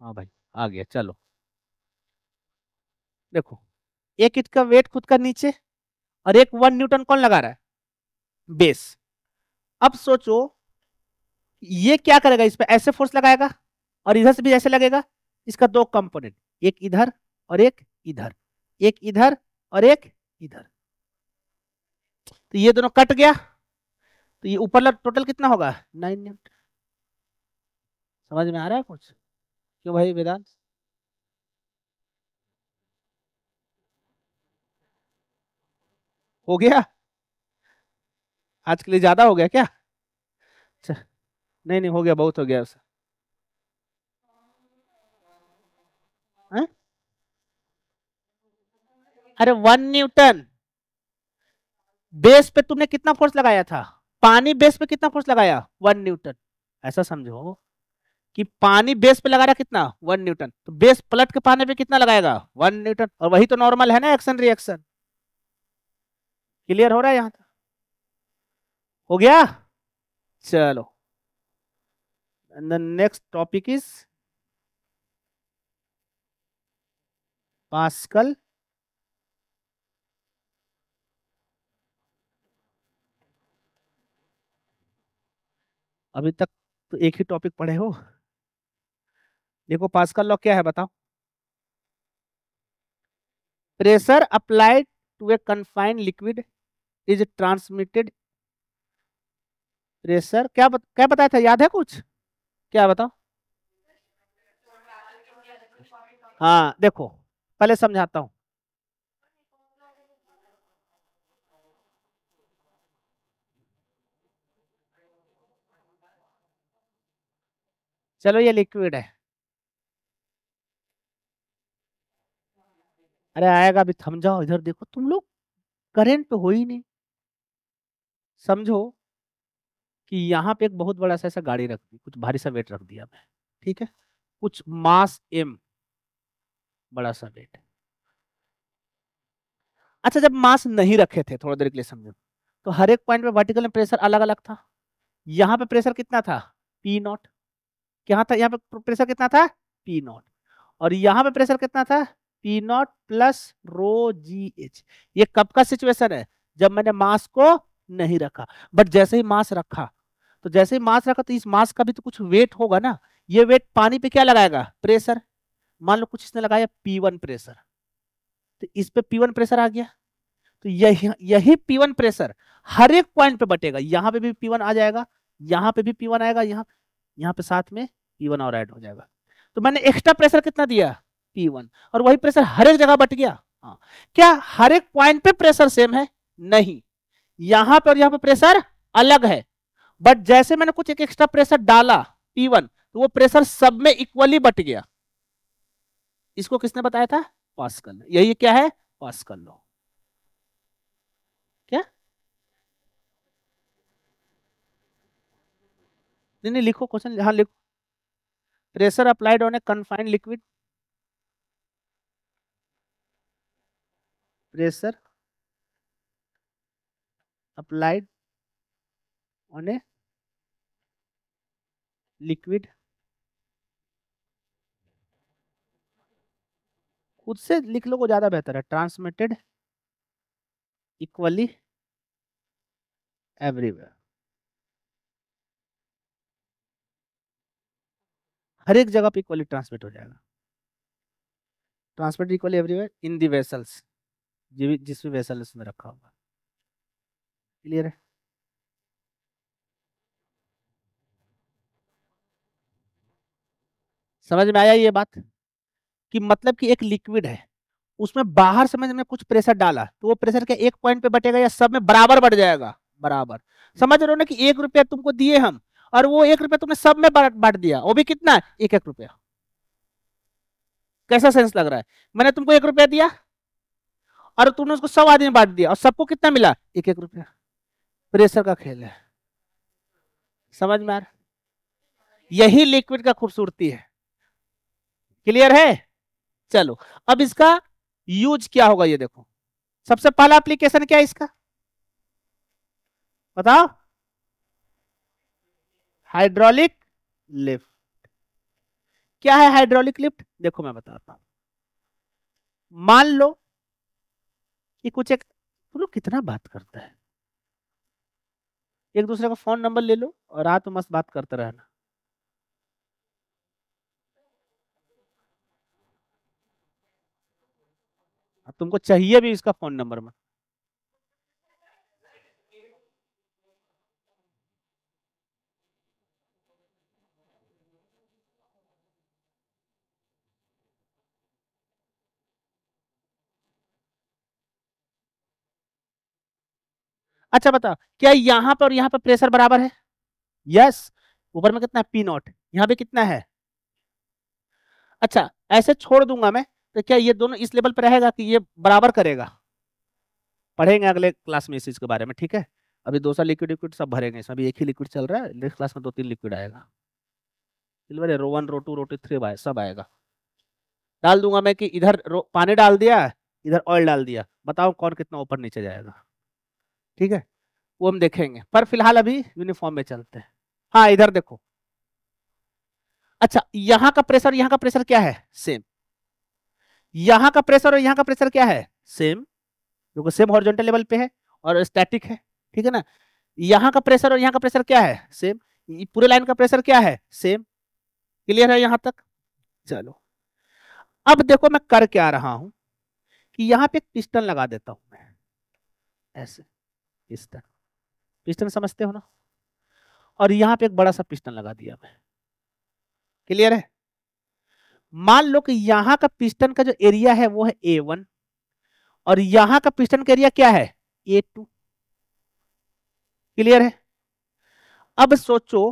हाँ भाई आ गया, चलो देखो, एक इसका वेट खुद का नीचे, और एक 1 न्यूटन कौन लगा रहा है? बेस। अब सोचो ये क्या करेगा, इस पे ऐसे फोर्स लगाएगा, और इधर से भी ऐसे लगेगा। इसका दो कंपोनेंट, एक इधर और एक इधर, एक इधर और एक इधर, तो ये दोनों कट गया, तो ये ऊपर टोटल कितना होगा? 9 न्यूटन। समझ में आ रहा है कुछ? क्यों भाई वेदांत? हो गया? आज के लिए ज्यादा हो गया क्या? अच्छा, नहीं नहीं हो गया, बहुत हो गया उसे। हैं? अरे 1 न्यूटन, बेस पे तुमने कितना फोर्स लगाया था? पानी बेस पे कितना फोर्स लगाया? 1 न्यूटन। ऐसा समझो, कि पानी बेस पे लगा रहा कितना 1 न्यूटन, तो बेस पलट के पानी पे कितना लगाएगा 1 न्यूटन, और वही तो नॉर्मल है ना एक्शन रिएक्शन। क्लियर हो रहा है यहां तक? हो गया? चलो, the next topic is pascal अभी तक तो एक ही टॉपिक पढ़े हो। देखो पास्कल लॉ क्या है बताओ। Pressure applied to a confined liquid is transmitted. Pressure क्या बताया था, याद है कुछ? क्या बताओ। हाँ देखो, पहले समझाता हूं। चलो ये लिक्विड है। अरे आएगा अभी, थम जाओ, इधर देखो तुम लोग, करंट पे हो ही नहीं। समझो कि यहाँ पे एक बहुत बड़ा सा ऐसा गाड़ी रख दी, कुछ भारी सा वेट रख दिया मैं, ठीक है, कुछ मास m, बड़ा सा वेट। अच्छा, जब मास नहीं रखे थे, थोड़ा देर के लिए समझो, तो हर एक पॉइंट पे वर्टिकल में प्रेशर अलग अलग था। यहाँ पे प्रेशर कितना था पी नॉट, यहाँ था, यहाँ पे प्रेशर कितना था पी नॉट, और यहाँ पे प्रेशर कितना था P not plus rho G H. ये कब का सिचुएशन है, जब मैंने मास को नहीं रखा। बट जैसे ही मास रखा, तो जैसे ही मास रखा तो इस मास का भी तो कुछ वेट होगा ना, ये वेट पानी पे क्या लगाएगा प्रेशर। मान लो कुछ इसने लगाया P1 प्रेशर, तो इस पे P1 प्रेशर आ गया, तो यही P1 प्रेशर हर एक पॉइंट पे बटेगा। यहाँ पे भी P1 आ जाएगा, यहाँ पे भी P1 आएगा, यहाँ पे साथ में P1 और ऐड हो जाएगा। तो मैंने एक्स्ट्रा प्रेशर कितना दिया P1, और वही प्रेशर हर एक जगह बट गया। हाँ, क्या हर एक पॉइंट पे प्रेशर सेम है? नहीं, यहाँ पे और यहाँ पे प्रेशर अलग है। बट जैसे मैंने कुछ एक एक्स्ट्रा प्रेशर डाला P1, तो वो प्रेशर सब में इक्वली बट गया। इसको किसने बताया था? पास्कल ने। यही क्या है? Pascal law. क्या? नहीं नहीं, लिखो क्वेश्चन, हाँ लिखो। Pressure applied on A confined liquid, pressure applied on a liquid, खुद से लिख लो, को ज्यादा बेहतर है। ट्रांसमिटेड इक्वली एवरीवेयर, हर एक जगह पे इक्वली ट्रांसमिट हो जाएगा। Transmit equally everywhere in the vessels, जिस भी वेसल उसमें रखा होगा। क्लियर है? समझ में आया ये बात? कि मतलब कि एक लिक्विड है, उसमें बाहर से मैंने कुछ प्रेशर डाला, तो वो प्रेशर के एक पॉइंट पे बटेगा या सब में बराबर बढ़ जाएगा? बराबर। समझ रहे हो ना कि 1 रुपया तुमको दिए हम, और वो 1 रुपया तुमने सब में बांट दिया, वो भी कितना, 1 1 रुपया। कैसा सेंस लग रहा है? मैंने तुमको 1 रुपया दिया और तुमने उसको 100 आदमी में बांट दिया, और सबको कितना मिला? 1 1 रुपया। प्रेशर का खेल है। समझ में आ रहा? यही लिक्विड का खूबसूरती है। क्लियर है? चलो, अब इसका यूज क्या होगा ये देखो। सबसे पहला एप्लीकेशन क्या है इसका, बताओ? Hydraulic lift. क्या है हाइड्रोलिक लिफ्ट? देखो मैं बताता हूं। मान लो कि कुछ एक, तुम लोग कितना बात करता है, एक दूसरे का फोन नंबर ले लो और रात में मस्त बात करते रहना। अब तुमको चाहिए भी इसका फोन नंबर में। अच्छा बता, क्या यहाँ पर और यहाँ पर प्रेशर बराबर है? यस। ऊपर में कितना है पी नॉट, यहाँ पे कितना है? अच्छा, ऐसे छोड़ दूंगा मैं, तो क्या ये दोनों इस लेवल पर रहेगा कि ये बराबर करेगा? पढ़ेंगे अगले क्लास में इस चीज के बारे में, ठीक है? अभी 2 साल लिक्विड लिक्विड सब भरेंगे इसमें, अभी एक ही लिक्विड चल रहा है, नेक्स्ट क्लास में 2 3 लिक्विड आएगा। सिल्वर है, रो 1 रो 2 रो 3 सब आएगा। डाल दूंगा मैं कि इधर पानी डाल दिया, इधर ऑयल डाल दिया, बताओ कौन कितना ऊपर नीचे जाएगा। ठीक है, वो हम देखेंगे, पर फिलहाल अभी यूनिफॉर्म में चलते हैं। हाँ इधर देखो, अच्छा यहाँ का प्रेशर यहाँ का प्रेशर क्या है, सेम। यहाँ का प्रेशर और यहाँ का प्रेशर क्या है, सेम, क्योंकि सेम हॉरिजॉन्टल लेवल पे है और स्टैटिक है, ठीक है ना। यहाँ का प्रेशर और यहाँ का प्रेशर क्या है, सेम। पूरे लाइन का प्रेशर क्या है, सेम। क्लियर है यहाँ तक। चलो अब देखो मैं कर क्या रहा हूं कि यहाँ पे एक पिस्टन लगा देता हूं मैं, ऐसे पिस्टन, पिस्टन समझते हो ना, और यहाँ पे एक बड़ा सा पिस्टन लगा दिया मैं। क्लियर है। मान लो कि यहाँ का पिस्टन का जो एरिया है वो है A1 और यहाँ का पिस्टन का एरिया क्या है, A2। क्लियर है। अब सोचो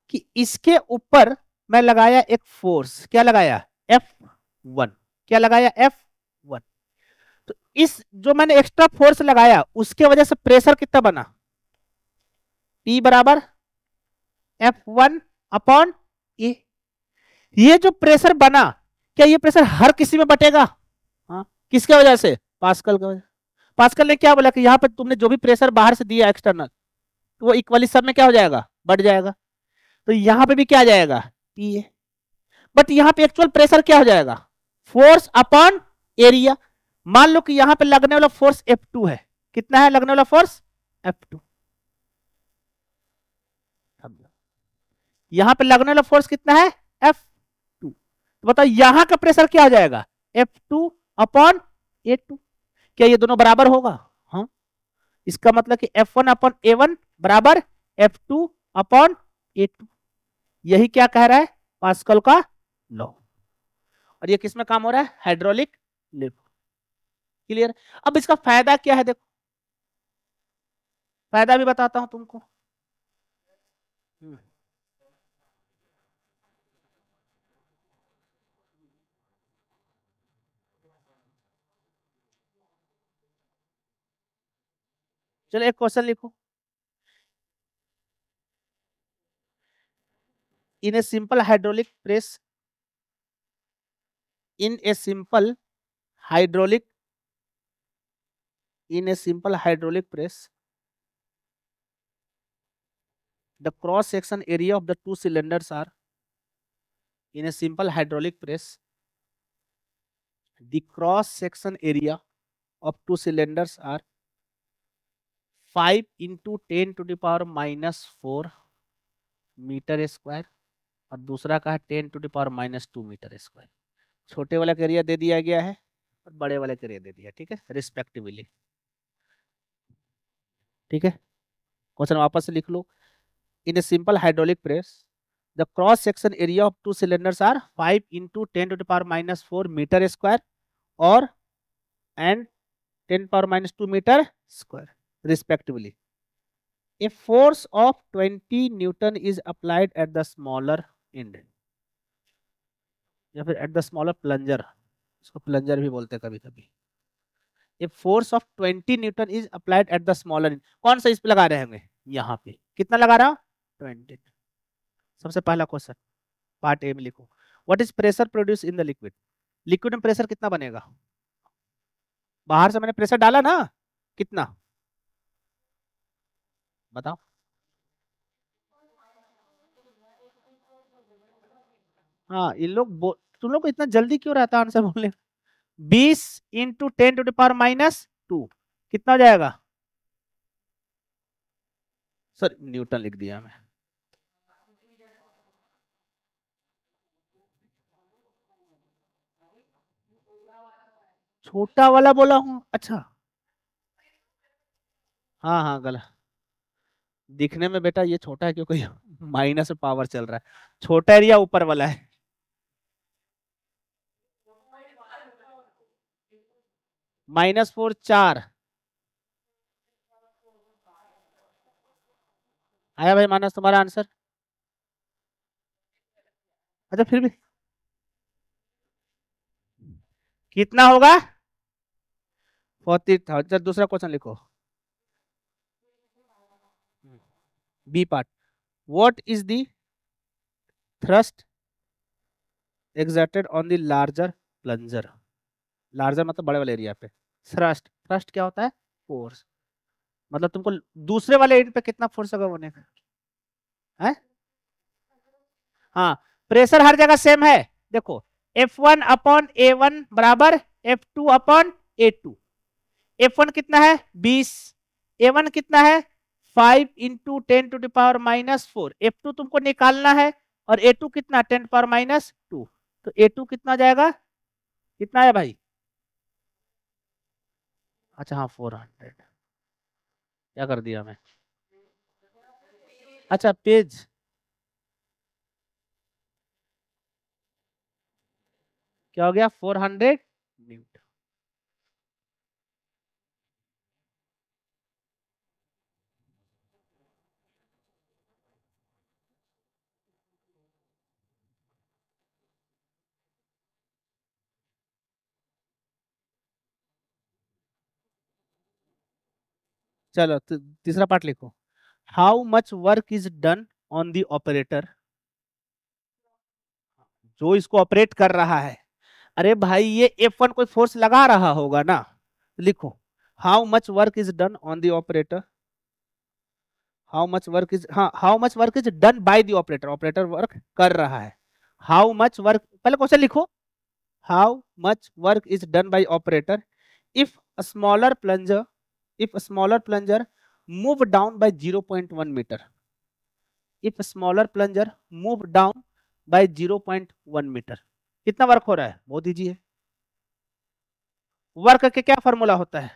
कि इसके ऊपर मैं लगाया एक फोर्स, क्या लगाया, F1। क्या लगाया, F1। तो इस जो मैंने एक्स्ट्रा फोर्स लगाया उसके वजह से प्रेशर कितना बना, P बराबर F1 अपॉन A। ये जो प्रेशर बना, क्या ये प्रेशर हर किसी में बटेगा, हाँ किसके वजह से, पास्कल की वजह। पास्कल ने क्या बोला कि यहाँ पे तुमने जो भी प्रेशर बाहर से दिया एक्सटर्नल, तो वो इक्वली सब में क्या हो जाएगा, बढ़ जाएगा। तो यहाँ पे भी क्या आ जाएगा, P। बट यहाँ पे एक्चुअल प्रेशर क्या हो जाएगा, फोर्स अपॉन एरिया। मान लो कि यहाँ पे लगने वाला फोर्स F2 है, कितना है लगने वाला फोर्स, F2। यहाँ पे लगने वाला फोर्स कितना है, F2। तो बताओ यहाँ का प्रेशर क्या हो जाएगा, F2 अपॉन A2। क्या ये दोनों बराबर होगा, हाँ। इसका मतलब कि F1 अपॉन A1 बराबर F2 अपॉन A2। यही क्या कह रहा है, पास्कल का लॉ। और ये किस में काम हो रहा है, हाइड्रोलिक लिफ्ट। क्लियर। अब इसका फायदा क्या है, देखो फायदा भी बताता हूं तुमको। चलो एक क्वेश्चन लिखो। In a simple hydraulic press, in a simple hydraulic, in a simple hydraulic press, the cross section area of the two cylinders are, in a simple hydraulic press, the cross section area of two cylinders are 5 into 10 to the power minus 4 metre square और दूसरा का है 10 to the power minus 2 metre square. छोटे वाला का area दे दिया गया है और बड़े वाले का एरिया दे दिया, ठीक है, रिस्पेक्टिवली। ठीक है, क्वेश्चन वापस से लिख लो। In a simple hydraulic press, the cross section area of two cylinders are 5 into 10 to the power minus 4 meter square or and 10 power minus 2 meter square respectively. A force of 20 Newton is applied at the smaller end या फिर at the smaller plunger, इसको plunger भी बोलते हैं कभी कभी। A force of 20 Newton is applied at the smaller end, कौन सा इस पे लगा रहे होंगे, यहाँ पे कितना लगा रहा हूँ, 20। सबसे पहला क्वेश्चन पार्ट ए में लिखो, what is pressure produce in the liquid. Liquid में प्रेशर कितना बनेगा, बाहर से मैंने प्रेशर डाला ना, कितना बताओ। हाँ इन लोग तुम लोग को इतना जल्दी क्यों रहता है आंसर बोलने। 20 into 10 to the power minus 2 कितना हो जाएगा, सर न्यूटन लिख दिया मैं। छोटा वाला बोला हूं, अच्छा हाँ हाँ गलत, दिखने में बेटा ये छोटा है क्योंकि माइनस पावर चल रहा है, छोटा एरिया ऊपर वाला है। -4 4 आया भाई मानस तुम्हारा आंसर। अच्छा फिर भी कितना होगा, 40,000। दूसरा क्वेश्चन लिखो, B part, what is the thrust exerted on the larger plunger, larger मतलब बड़े वाले एरिया पे। थ्रस्ट, थ्रस्ट क्या होता है? फोर्स, मतलब तुमको दूसरे वाले एरिया पे कितना फोर्स होगा होने का है। हाँ, प्रेशर हर जगह सेम है। देखो F1 अपॉन A1 बराबर F2 अपॉन A2। F1 कितना है 20, A1 कितना है 5 इंटू 10⁻⁻⁴। F2 तुमको निकालना है और A2 कितना 10⁻⁻2। तो A2 कितना जाएगा, कितना है भाई? अच्छा हाँ 400, क्या कर दिया मैं? अच्छा पेज, क्या हो गया 400 न्यूटन। चलो तीसरा पार्ट लिखो। How much work is done on the operator, जो इसको ऑपरेट कर रहा है। अरे भाई ये F1 कोई फोर्स लगा रहा होगा ना, लिखो how much work is done on the operator. How much work is, हाँ how much work is done by the operator, operator work कर रहा है। हाउ मच वर्क, पहले क्वेश्चन लिखो, how much work is done by operator if smaller plunger, if a smaller plunger move down by 0.1 meter, if a smaller plunger move down by 0.1 meter, कितना work हो रहा है वो दीजिए। Work के क्या फॉर्मूला होता है?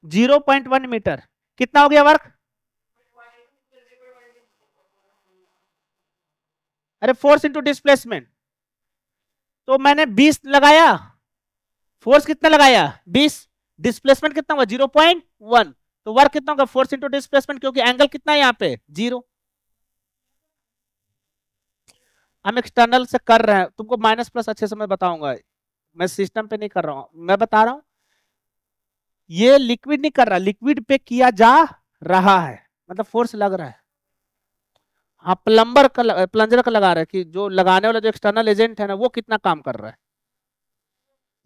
0.1 मीटर, कितना हो गया वर्क? अरे फोर्स इंटू डिस्प्लेसमेंट, तो मैंने 20 लगाया, फोर्स कितना लगाया 20, डिस्प्लेसमेंट कितना हुआ 0.1, तो वर्क कितना होगा फोर्स इंटू डिस्प्लेसमेंट, क्योंकि एंगल कितना है यहाँ पे 0। हम एक्सटर्नल से कर रहे हैं, तुमको माइनस प्लस अच्छे से मैं बताऊंगा, मैं सिस्टम पे नहीं कर रहा हूं, मैं बता रहा हूं ये लिक्विड नहीं कर रहा, लिक्विड पे किया जा रहा है, मतलब फोर्स लग रहा है। हाँ प्लम्बर का, प्लंजर का लगा रहा है कि जो लगाने वाला जो एक्सटर्नल एजेंट है ना वो कितना काम कर रहा है।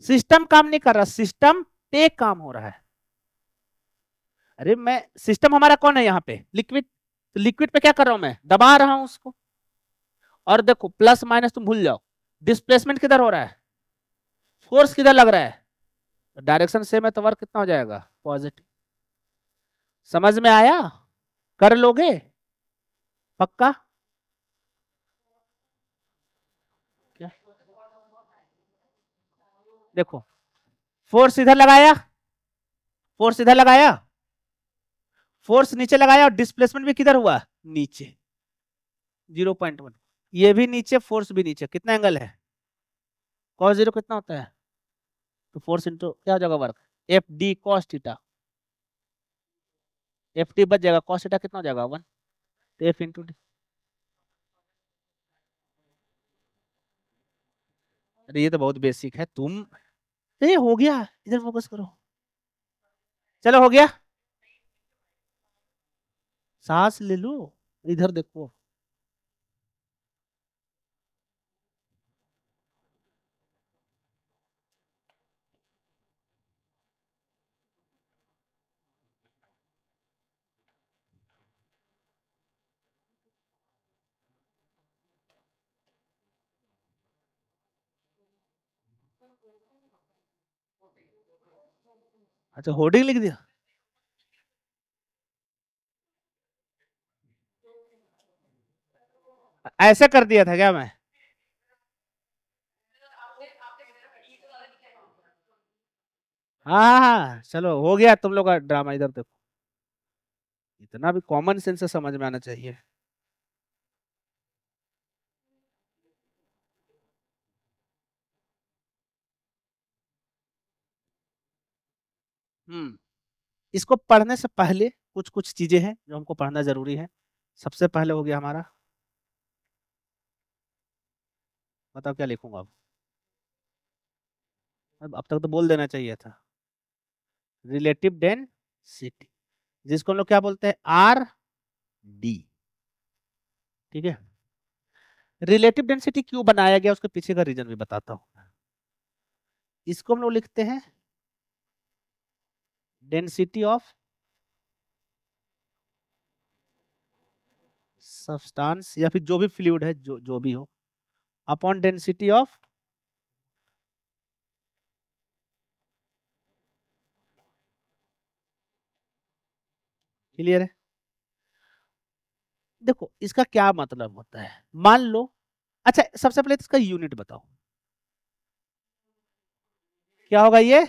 सिस्टम काम नहीं कर रहा, सिस्टम पे काम हो रहा है। अरे मैं सिस्टम हमारा कौन है यहाँ पे लिक्विड, तो लिक्विड पे क्या कर रहा हूं मैं दबा रहा हूं उसको। और देखो प्लस माइनस तुम भूल जाओ, डिस्प्लेसमेंट किधर हो रहा है, फोर्स किधर लग रहा है, डायरेक्शन सेम है तो वर्क कितना हो जाएगा पॉजिटिव। समझ में आया? कर लोगे पक्का? क्या देखो, फोर्स इधर लगाया, फोर्स इधर लगाया, फोर्स नीचे लगाया और डिस्प्लेसमेंट भी किधर हुआ नीचे 0.1, ये भी नीचे फोर्स भी नीचे, कितना एंगल है cos 0 कितना होता है, तो फोर्स इंटू क्या हो जाएगा work F D cos theta, F T बच जाएगा, कॉस थीटा कितना हो जाएगा 1, तो एफ इंटू डी। अरे ये तो बहुत बेसिक है तुम, ये हो गया, इधर फोकस करो। चलो हो गया, सांस ले लो, इधर देखो। अच्छा होर्डिंग लिख दिया, ऐसे कर दिया था क्या मैं? हाँ हाँ हाँ चलो हो गया तुम लोग का ड्रामा, इधर देखो, इतना भी कॉमन सेंस से समझ में आना चाहिए। इसको पढ़ने से पहले कुछ कुछ चीजें हैं जो हमको पढ़ना जरूरी है। सबसे पहले हो गया हमारा, बताओ क्या लिखूंगा अब तक तो बोल देना चाहिए था, रिलेटिव डेंसिटी, जिसको हम लोग क्या बोलते हैं आर डी। ठीक है। रिलेटिव डेंसिटी क्यों बनाया गया उसके पीछे का रीजन भी बताता हूं। इसको हम लोग लिखते हैं डेंसिटी ऑफ सब्सटेंस या फिर जो भी फ्लूइड है, जो जो भी हो, अपॉन डेंसिटी ऑफ क्लियर है। देखो इसका क्या मतलब होता है, मान लो, अच्छा सबसे पहले तो इसका यूनिट बताओ क्या होगा ये,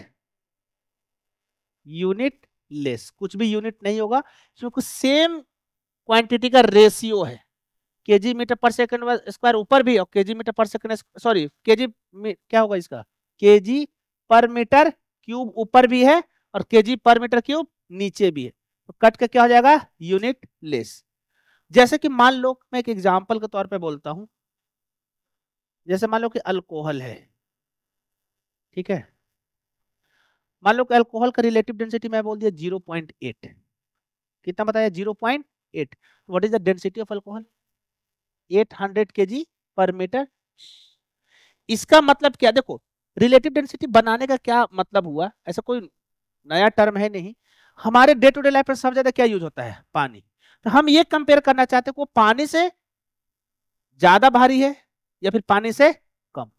यूनिट लेस, कुछ भी यूनिट नहीं होगा, इसमें कुछ सेम क्वांटिटी का रेशियो है, केजी मीटर पर सेकंड स्क्वायर ऊपर भी और केजी मीटर पर सेकंड, सॉरी केजी क्या होगा इसका, केजी पर मीटर क्यूब ऊपर भी है और केजी पर मीटर क्यूब नीचे भी है, तो कट के क्या हो जाएगा, यूनिट लेस। जैसे कि मान लो मैं एक एग्जांपल के तौर पे बोलता हूं, जैसे मान लो कि अल्कोहल है, ठीक है, मान लो कि अल्कोहल का रिलेटिव डेंसिटी मैं बोल दिया 0.8, कितना बताया 0.8, what is the density of alcohol 800 KG पर मीटर। इसका मतलब क्या, देखो रिलेटिव डेंसिटी बनाने का क्या मतलब हुआ, ऐसा कोई नया टर्म है नहीं, हमारे डे टू डे लाइफ में सबसे ज्यादा क्या यूज होता है, पानी, तो हम ये कंपेयर करना चाहते हैं वो पानी से ज्यादा भारी है या फिर पानी से कम।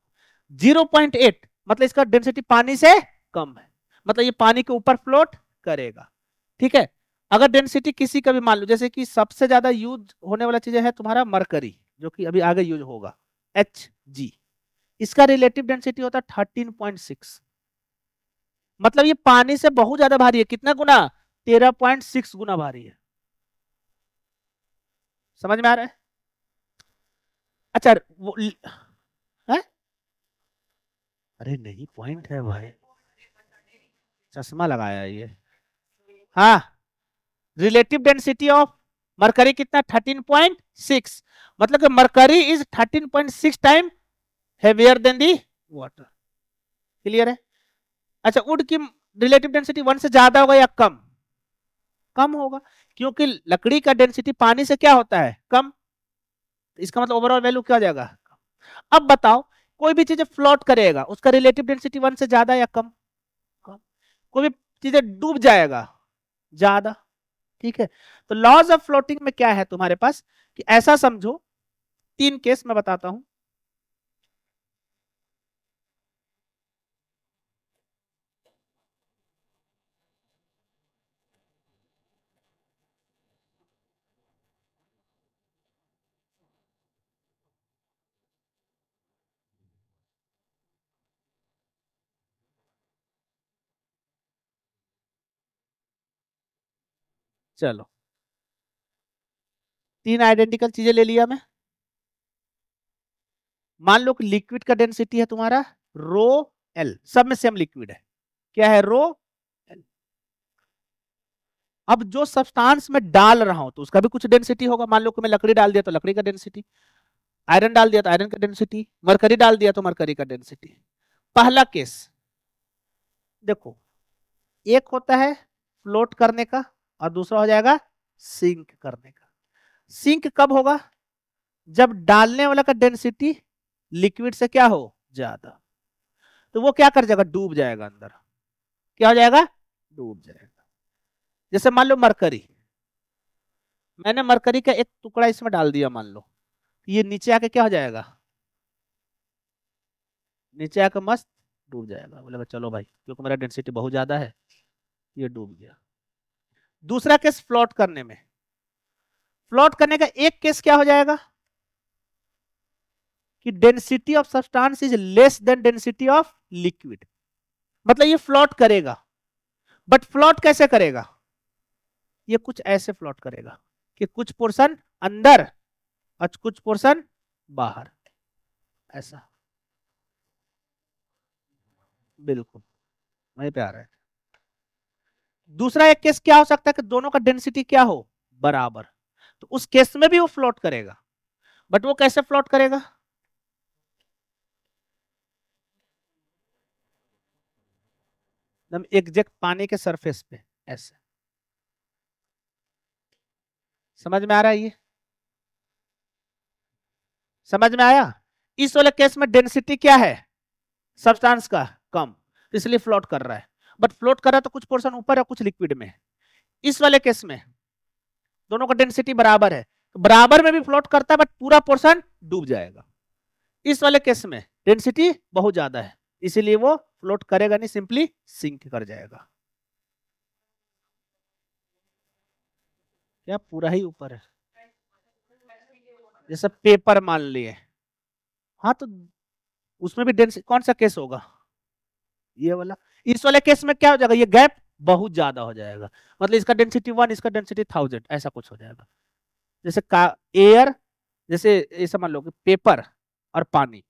0.8 मतलब इसका डेंसिटी पानी से कम है, मतलब ये पानी के ऊपर फ्लोट करेगा, ठीक है। अगर डेंसिटी किसी का भी मान लो, जैसे कि सबसे ज्यादा यूज होने वाला चीज है तुम्हारा मरकरी, जो कि अभी आगे यूज होगा, Hg, इसका रिलेटिव डेंसिटी होता है 13.6, मतलब ये पानी से बहुत ज्यादा भारी है, कितना गुना, 13.6 गुना भारी है, समझ में आ रहा है। अच्छा वो है? अरे नहीं पॉइंट है भाई, चश्मा लगाया है ये, हाँ, रिलेटिव डेंसिटी ऑफ मरकरी कितना 13.6, मतलब कि mercury is 13.6 time heavier than the water, clear है। अच्छा वुड की रिलेटिव डेंसिटी 1 से ज्यादा होगा या कम, कम होगा, क्योंकि लकड़ी का डेंसिटी पानी से क्या होता है, कम, तो इसका मतलब ओवरऑल वैल्यू क्या हो जाएगा। अब बताओ कोई भी चीज फ्लोट करेगा उसका रिलेटिव डेंसिटी 1 से ज्यादा या कम, कम, कोई भी चीजें डूब जाएगा ज्यादा, ठीक है। तो लॉज ऑफ फ्लोटिंग में क्या है तुम्हारे पास, कि ऐसा समझो, तीन केस मैं बताता हूं, चलो तीन आइडेंटिकल चीजें ले लिया मैं, मान लो कि लिक्विड का डेंसिटी है तुम्हारा रो एल, सब में सेम लिक्विड है, क्या है रो एल। अब जो सब्सटेंस में डाल रहा हूं तो उसका भी कुछ डेंसिटी होगा, मान लो कि मैं लकड़ी डाल दिया तो लकड़ी का डेंसिटी, आयरन डाल दिया तो आयरन का डेंसिटी, मरकरी डाल दिया तो मरकरी का डेंसिटी। पहला केस देखो, एक होता है फ्लोट करने का और दूसरा हो जाएगा सिंक करने का। सिंक कब होगा, जब डालने वाला का डेंसिटी लिक्विड से क्या हो ज्यादा, तो वो क्या कर जाएगा, डूब जाएगा अंदर, क्या हो जाएगा, डूब जाएगा। जैसे मान लो मरकरी, मैंने मरकरी का एक टुकड़ा इसमें डाल दिया मान लो, ये नीचे आके क्या हो जाएगा, नीचे आके मस्त डूब जाएगा, बोलेगा चलो भाई क्योंकि मेरा डेंसिटी बहुत ज्यादा है, ये डूब गया। दूसरा केस फ्लोट करने में, फ्लोट करने का एक केस क्या हो जाएगा, कि density of substance is less then density of liquid, मतलब ये फ्लोट करेगा, बट फ्लोट कैसे करेगा, ये कुछ ऐसे फ्लोट करेगा कि कुछ पोर्शन अंदर और कुछ पोर्शन बाहर, ऐसा, बिल्कुल वहीं पे आ रहा है। दूसरा एक केस क्या हो सकता है कि दोनों का डेंसिटी क्या हो, बराबर, तो उस केस में भी वो फ्लोट करेगा, बट वो कैसे फ्लोट करेगा, एकदम एग्जैक्ट पानी के सरफेस पे ऐसे, समझ में आ रहा है ये। समझ में आया? इस वाले केस में डेंसिटी क्या है सब्सटेंस का, कम, इसलिए फ्लोट कर रहा है। बट फ्लोट कर रहा है तो कुछ पोर्शन ऊपर है कुछ लिक्विड में। इस वाले केस में दोनों का डेंसिटी बराबर है, तो बराबर में भी फ्लोट करता है बट पूरा पोर्शन डूब जाएगा। इस वाले केस में डेंसिटी बहुत ज्यादा है, इसीलिए वो फ्लोट करेगा नहीं, सिंपली सिंक कर जाएगा। क्या पूरा ही ऊपर है? जैसे पेपर मान लिए, हाँ तो उसमें भी डेंसिटी कौन सा केस होगा, ये वाला। इस वाले केस में क्या हो जाएगा, ये गैप बहुत ज्यादा हो जाएगा, मतलब इसका डेंसिटी 1 इसका डेंसिटी 1000 ऐसा कुछ हो जाएगा। जैसे का एयर, जैसे ये समझ लो कि पेपर और पानी,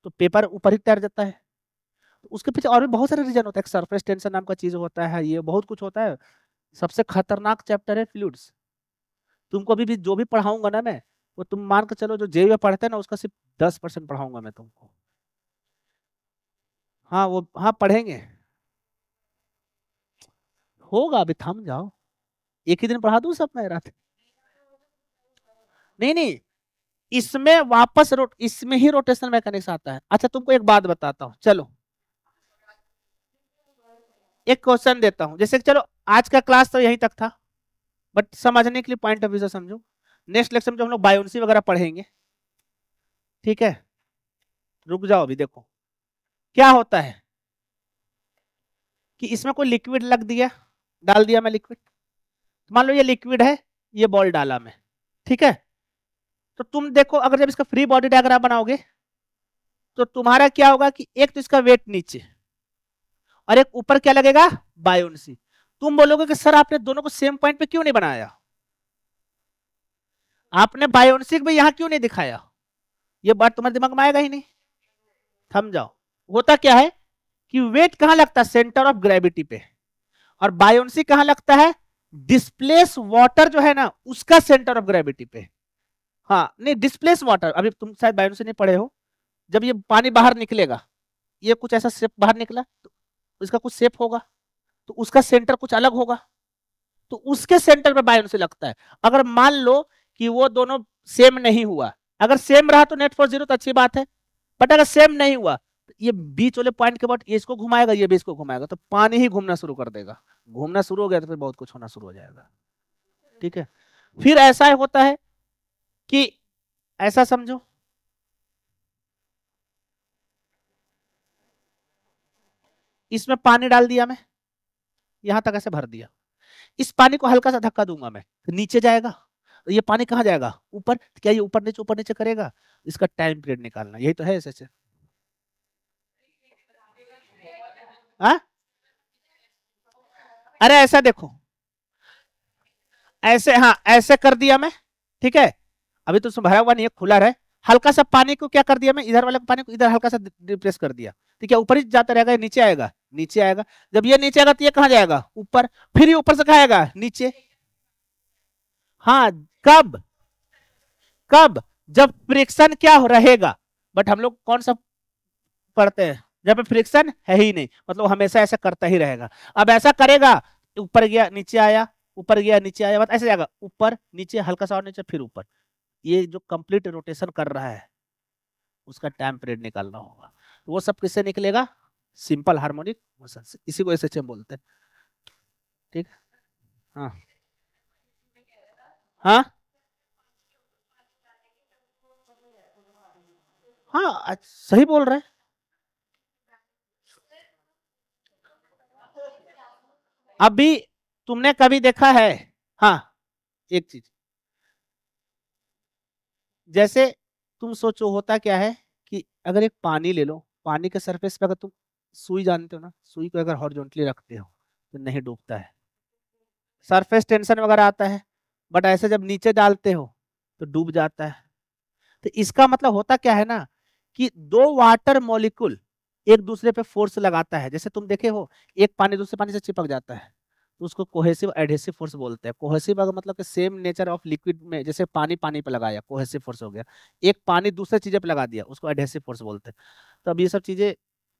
तो पेपर ऊपर ही तैर जाता है, तो उसके पीछे और भी बहुत सारे रीजन होता है, सरफेस टेंशन नाम का चीज होता है, ये बहुत कुछ होता है। सबसे खतरनाक चैप्टर है फ्लूइड्स। तुमको अभी भी जो भी पढ़ाऊंगा ना मैं, वो तुम मान के चलो जो जेईई में पढ़ते हैं ना उसका सिर्फ 10% पढ़ाऊंगा मैं तुमको। हाँ वो हाँ पढ़ेंगे, होगा, अभी थम जाओ, एक ही दिन पढ़ा दूं सब मैं रात? नहीं नहीं, इसमें वापस इसमें ही रोटेशन मैकेनिक्स आता है। अच्छा तुमको एक बात बताता हूँ, चलो एक क्वेश्चन देता हूँ, जैसे चलो आज का क्लास तो यहीं तक था, बट समझने के लिए पॉइंट ऑफ व्यू से समझो। नेक्स्ट लेक्चर में जो हम लोग बायोन्सी वगैरह पढ़ेंगे, ठीक है, रुक जाओ अभी देखो क्या होता है कि इसमें कोई लिक्विड लग दिया, डाल दिया मैं लिक्विड, मान लो ये लिक्विड है, ये बॉल डाला मैं, ठीक है, तो तुम देखो अगर जब इसका फ्री बॉडी डायग्राम बनाओगे तो तुम्हारा क्या होगा कि एक तो इसका वेट नीचे और एक ऊपर क्या लगेगा, बायोन्सी। तुम बोलोगे कि सर आपने दोनों को सेम पॉइंट पे क्यों नहीं बनाया, आपने बायोन्सी भी यहां क्यों नहीं दिखाया, ये बात तुम्हारे दिमाग में आएगा ही नहीं। थम जाओ, होता क्या है कि वेट कहां लगता है, सेंटर ऑफ ग्रेविटी पे, और बायोन्सी कहां लगता है, डिस्प्लेस वाटर जो है ना उसका सेंटर ऑफ ग्रेविटी पे। हाँ नहीं, डिस्प्लेस वाटर, अभी तुम शायद बायोन्सी नहीं पढ़े हो, जब ये पानी बाहर निकलेगा, ये कुछ ऐसा शेप बाहर निकला तो इसका कुछ शेप होगा, तो उसका सेंटर कुछ अलग होगा, तो उसके सेंटर पे बायोन्सी लगता है। अगर मान लो कि वो दोनों सेम नहीं हुआ, अगर सेम रहा तो नेट फॉर जीरो तो अच्छी बात है, बट अगर सेम नहीं हुआ तो ये बीच वाले पॉइंट के बाद ये इसको घुमाएगा ये भी इसको घुमाएगा, तो पानी ही घूमना शुरू कर देगा, घूमना शुरू हो गया तो फिर बहुत कुछ होना शुरू हो जाएगा। ठीक है, फिर ऐसा होता है कि ऐसा समझो, इसमें पानी डाल दिया मैं, यहां तक ऐसे भर दिया, इस पानी को हल्का सा धक्का दूंगा मैं तो नीचे जाएगा, तो ये पानी कहां जाएगा, ऊपर, क्या ये ऊपर नीचे करेगा, इसका टाइम पीरियड निकालना, यही तो है ऐसे। हाँ अरे ऐसा देखो, ऐसे, हाँ ऐसे कर दिया मैं, ठीक है, अभी तो उसमें भरा हुआ नहीं है, खुला रहे, हल्का सा पानी को क्या कर दिया मैं, इधर वाले पानी को इधर हल्का सा डिप्रेस कर दिया, तो क्या ऊपर ही जाता रहेगा, नीचे आएगा, नीचे आएगा, जब ये नीचे आएगा तो ये कहां जाएगा, ऊपर, फिर ये ऊपर से कहां आएगा, नीचे। हाँ कब, कब, जब फ्रिक्शन क्या रहेगा, बट हम लोग कौन सा पढ़ते हैं, जब फ्रिक्शन है ही नहीं, मतलब हमेशा ऐसा करता ही रहेगा। अब ऐसा करेगा, ऊपर गया नीचे आया, ऊपर गया नीचे आया, मतलब ऐसे जाएगा, ऊपर नीचे हल्का सा और नीचे फिर ऊपर, ये जो कंप्लीट रोटेशन कर रहा है उसका टाइम पीरियड निकालना होगा, तो वो सब किससे निकलेगा, सिंपल हार्मोनिक मोशन से, इसी को एसएचएम बोलते हैं। ठीक, हाँ हाँ हाँ सही बोल रहे हैं। अभी तुमने कभी देखा है, हाँ एक चीज, जैसे तुम सोचो होता क्या है कि अगर एक पानी ले लो, पानी के सरफेस पे अगर तुम सुई जानते हो ना, सुई को अगर हॉरिजॉन्टली रखते हो तो नहीं डूबता है, सरफेस टेंशन वगैरह आता है, बट ऐसे जब नीचे डालते हो तो डूब जाता है। तो इसका मतलब होता क्या है ना कि दो वाटर मॉलिक्यूल एक दूसरे पे फोर्स लगाता है, जैसे तुम देखे हो एक पानी दूसरे पानी से चिपक जाता है, तो उसको कोहेसिव एडहेसिव फोर्स बोलते हैं। कोहेसिव अगर मतलब कि सेम नेचर ऑफ लिक्विड में, जैसे पानी पानी पे लगाया कोहेसिव फोर्स हो गया, एक पानी दूसरे चीजें पे लगा दिया उसको एडहेसिव फोर्स बोलते हैं। तो अब ये सब चीजें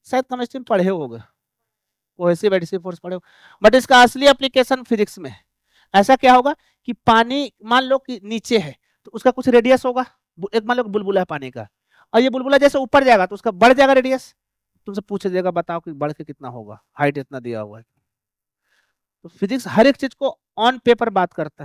शायद केमिस्ट्री में पढ़े होगे, कोहेसिव एडहेसिव फोर्स पढ़े हो, बट इसका असली एप्लीकेशन फिजिक्स में है। ऐसा क्या होगा कि पानी मान लो कि नीचे है तो उसका कुछ रेडियस होगा, एक मान लो बुलबुला है पानी का, और ये बुलबुला जैसे ऊपर जाएगा तो उसका बढ़ जाएगा रेडियस, तुमसे पूछ देगा बताओ कि बढ़ के कितना होगा, हाइट इतना दिया हुआ है। तो फिजिक्स हर एक चीज को ऑन पेपर बात करता है,